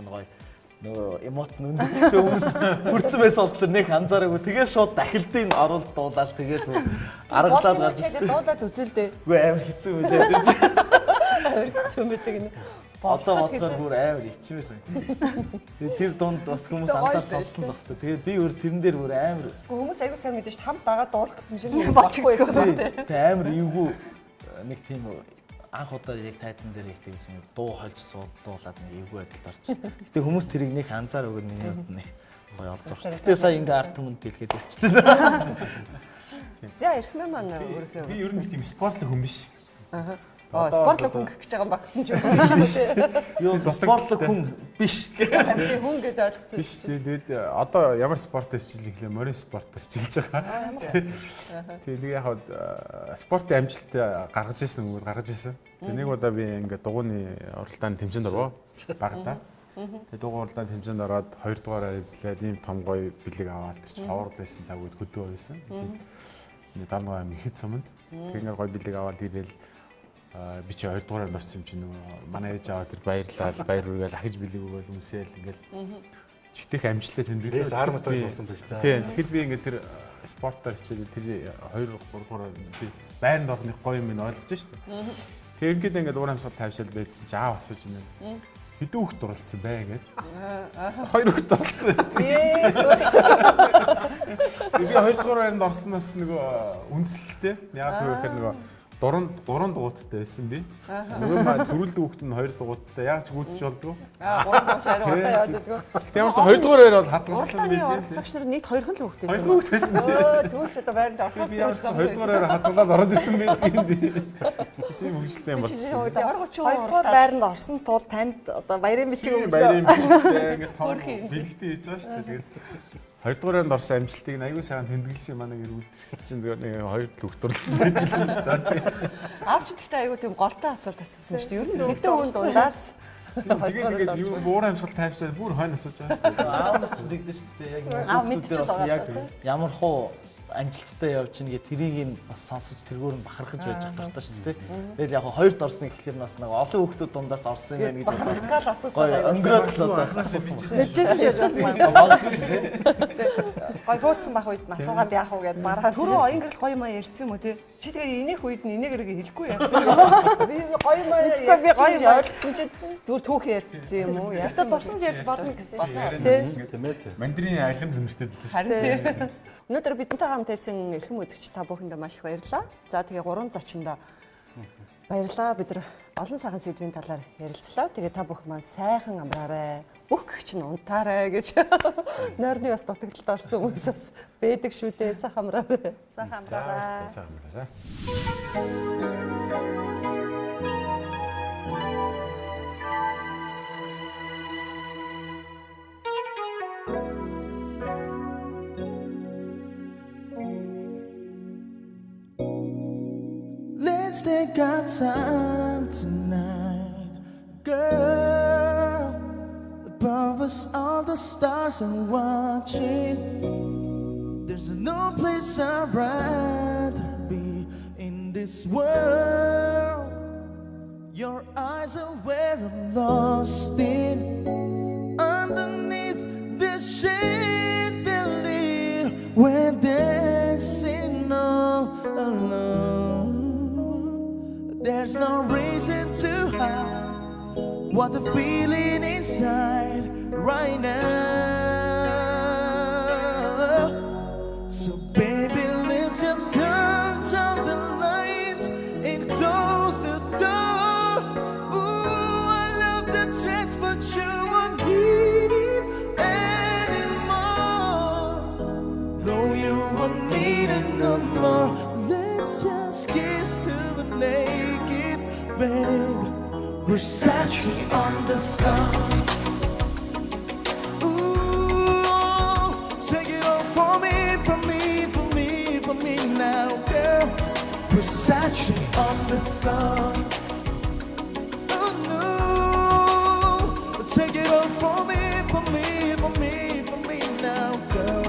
нөгөө эмоц нүндэтэй хүмүүс хүрцэн байсан бол тэр нэг анзаараагүй тэгээд шууд дахилтыг оруулж дуулаад тэгээд аргалаад гарч ирсэн. Дуулаад үзэлдээ. Үгүй амар хэцүү байлаа. Амар хэцүү мэддэг нэ. Одоо бодохоор бүр амар ичмээсэн. Тэгээд тэр дунд бас хүмүүс анзаар сонссон л багтаа. Тэгээд би өөр тэрэн дээр бүр амар хүмүүс аягүй сайн мэдээж хамт дагаад дуулах гэсэн шиг болчихгүй байсан ба тээ. Тэгээд амар эвгүй нэг тийм анх удаа яг тайзан дээр их тэгсэн дуу хольж дуулаад нэг эвгүй байдалд орчихсон. Гэтэ хүмүүс тэрийг нэг анзаар өгөн миний хувьд нэг гоё олзорч. Гэтэ сая ингээ арт түмэнд дэлгээд ирчихлээ. За Эрхмэн маань өөрөөхөө би ер нь тийм спортлог хүн биш. Спортлог хүн гэж байгаа юм багсан ч юм биш. Юу спортлог хүн биш. Би хүн гэдэг ойлгоцсон. Биш. Тэгээд одоо ямар спорт хийж ирлээ? Морин спорт хийж байгаа. Тэгээд яг спортын амжилт гаргаж ирсэн. Тэгээд нэг удаа би ингээд дугууны уралдааны тэмцээнд орвоо. Багада. Тэгээд дугуй уралдааны тэмцээнд ороод 2 дугаараар эзлээд ийм том гоё бэлэг аваад тэр чинь ховор байсан цаг үед хөдөө байсан. Тэгээд дарнаа юм ихэд суманд. Тэгээд ингээд гоё бэлэг аваад ирээл би чи 2 дугаараар орсон юм чи нөгөө манай ээж аваад тэр баярлал баяр үргээл ахиж бэлэг өгөөл өмсөөл ингээл чигтэх амжилттай тэмдэглээд армастраж болсон байж та. Тийм. Тэгэхэд би ингээд тэр спортоор хичээлээ тэр 2 3 дугаараар би байранд орох гоё юм ин ойлгож шүү дээ. Тэр ингээд уур амьсгал тавьшаал байдсан чи аав асууж байна. Хэдэн хүүхд дурлцсан бай ингээд. 2 хүүхд дурлцсан. Би 2 дугаараар орсноос нөгөө үндэслэлтэй. Яг тэгэхээр нөгөө 3 дугуйттай байсан би. Нөгөө маа төрүүлдэг хүүхэд нь 2 дугуйттай. Яг ч гүйцэж болдгоо. 3 дугаараар удаа яваад идэггүй. Гэтэ ямарсан 2 дугаараар бол хатгалсан би. Оролцогч нар нийт 2 хүн л хүүхэд байсан. 2 хүүхэд байсан. Тэгвэл ч одоо байранд орохоос би ямарсан 2 дугаараар хатгалаад ороод ирсэн байдаг юм би. Тийм хөвгөлтэй юм болсон. Ямар 32 дугаар байранд орсон тул танд одоо баярын бичиг өгсөн. Баярын бичигтэй ингээд том бэлэгтэй хийж байгаа шүү дээ. Тэгээд 2 дугаараар орсон амжилтыг нь аягүй сайхан тэмдэглэсэн манай эрүүл гэсэн чинь зөвөр нэг 2 л өгтөрлсөн. Аавч гэхдээ аягүй тийм голтой асуулт асуусан шүү дээ. Ер нь нэгдэн хүн дундаас тэгээд юу уур амьсгал тайвшаа бүр хойно асууж байгаа шүү дээ. Аав нар ч тэгдэж шүү дээ. Яг нэг ямар хуу амжилттай явж ийн тэрийг нь бас сонсож тэргүүр нь бахархаж байж байгаа шүү дээ. Тэгээд яг хоёрт орсон гэхлээр нас нэг олон хүүхдүүд дундаас орсон юм гэж бахархал асуусан. Өнгөрөөд л одоо асуусан. Сэжсэн шээс бас маань. Гой хөөрцөн байх үед асуугаад яах вэ гэдээ бараа. Түрүү оюунгэрэл гоё маа ярьсан юм уу те? Чи тэгээ энийх үед нь энийг хэлэхгүй яасан. Би гоё маа ойлгосон чи зүгээр түүх ярьсан юм уу? Яста дурсамж ярьж болно гэсэн шүү дээ. Тийм ээ. Мандрины алим хэмжтэй биш. Харин тийм. Өнөөдөр бидэнтэй хамт байсан эрхэм үзэгч та бүхэндээ маш их баярлалаа. За тэгээ 3 зочиндоо баярлалаа. Бид нар олон сайхан сэдвийн талаар ярилцлаа. Тэгээ та бүх маань сайхан амраарай. Бүх гэгч нь унтаарай гэж нойрны бас дутагдaltaд орсон хүмүүсээс байдаг шүү дээ. Сайхан амраарай. Сайхан амраарай. Сайхан амраарай. Let's take our time tonight, girl. Above us, all the stars are watching. There's no place I'd rather be in this world. Your eyes are where I'm lost in. Underneath the shade they lit, we're dancing all alone. There's no reason to hide what the feeling inside right now. So baby, let's just turn down the lights and close the door. Ooh, I love the dress, but you won't need it anymore. No, you won't need it no more. Let's just kiss to the naked babe. Versace on the floor. Ooh, take it all for me, for me, for me, for me now, girl. Versace on the floor. Oh no, take it all for me, for me, for me, for me now, girl.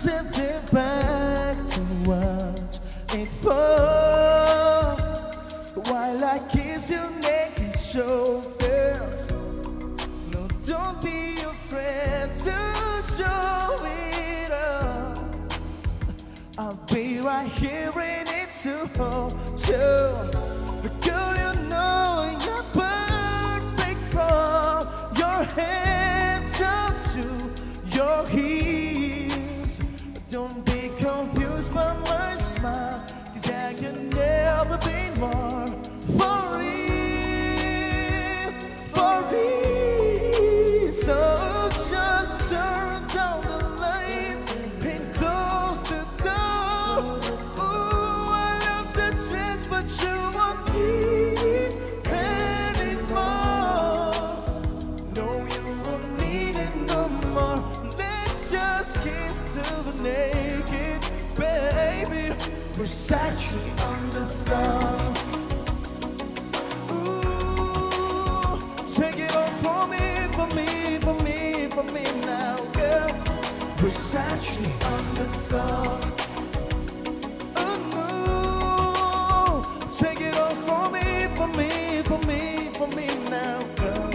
Tempted back to watch it fall while I kiss your neck and shoulders. No, don't be afraid to show it all. I'll be right here ready to hold you. The girl you know you're perfect from your head down to your heels. Don't be confused by my smile, 'cause I can never be more for real, for real. So just turn down the lights and close the door. Ooh, I love the dress, but you won't need it anymore. No, you won't need it no more. Let's just kiss to the naked baby. Versace on the floor. Ooh, take it all for me, for me, for me, for me now, girl. Versace on the floor. Oh no, take it all for me, for me, for me, for me now, girl.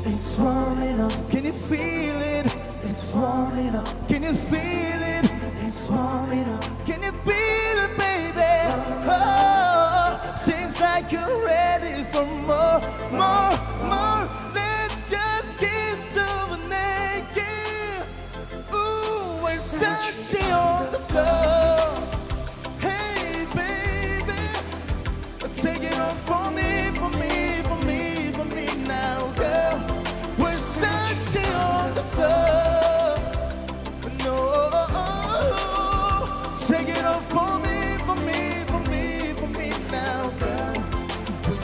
It's warming up, can you feel it? It's warming up, can you feel it? It's warming up, can you feel it, baby? Oh, seems like you're ready for more, more, more. Let's just kiss to the naked. Ooh, we're Versace on the floor. Hey, baby, take it on for me, for me, for me, for me now, girl.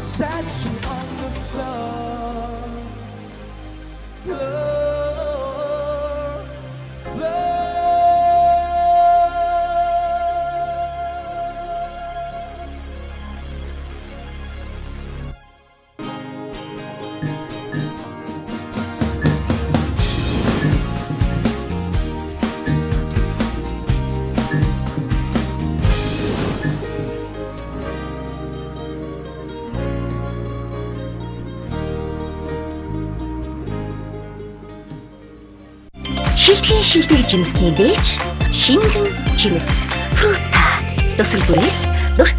sat you on the floor, floor. Шилтгэн шилдэг жимсний дээч шингэн жимс фрута тусал бүрээс дуртай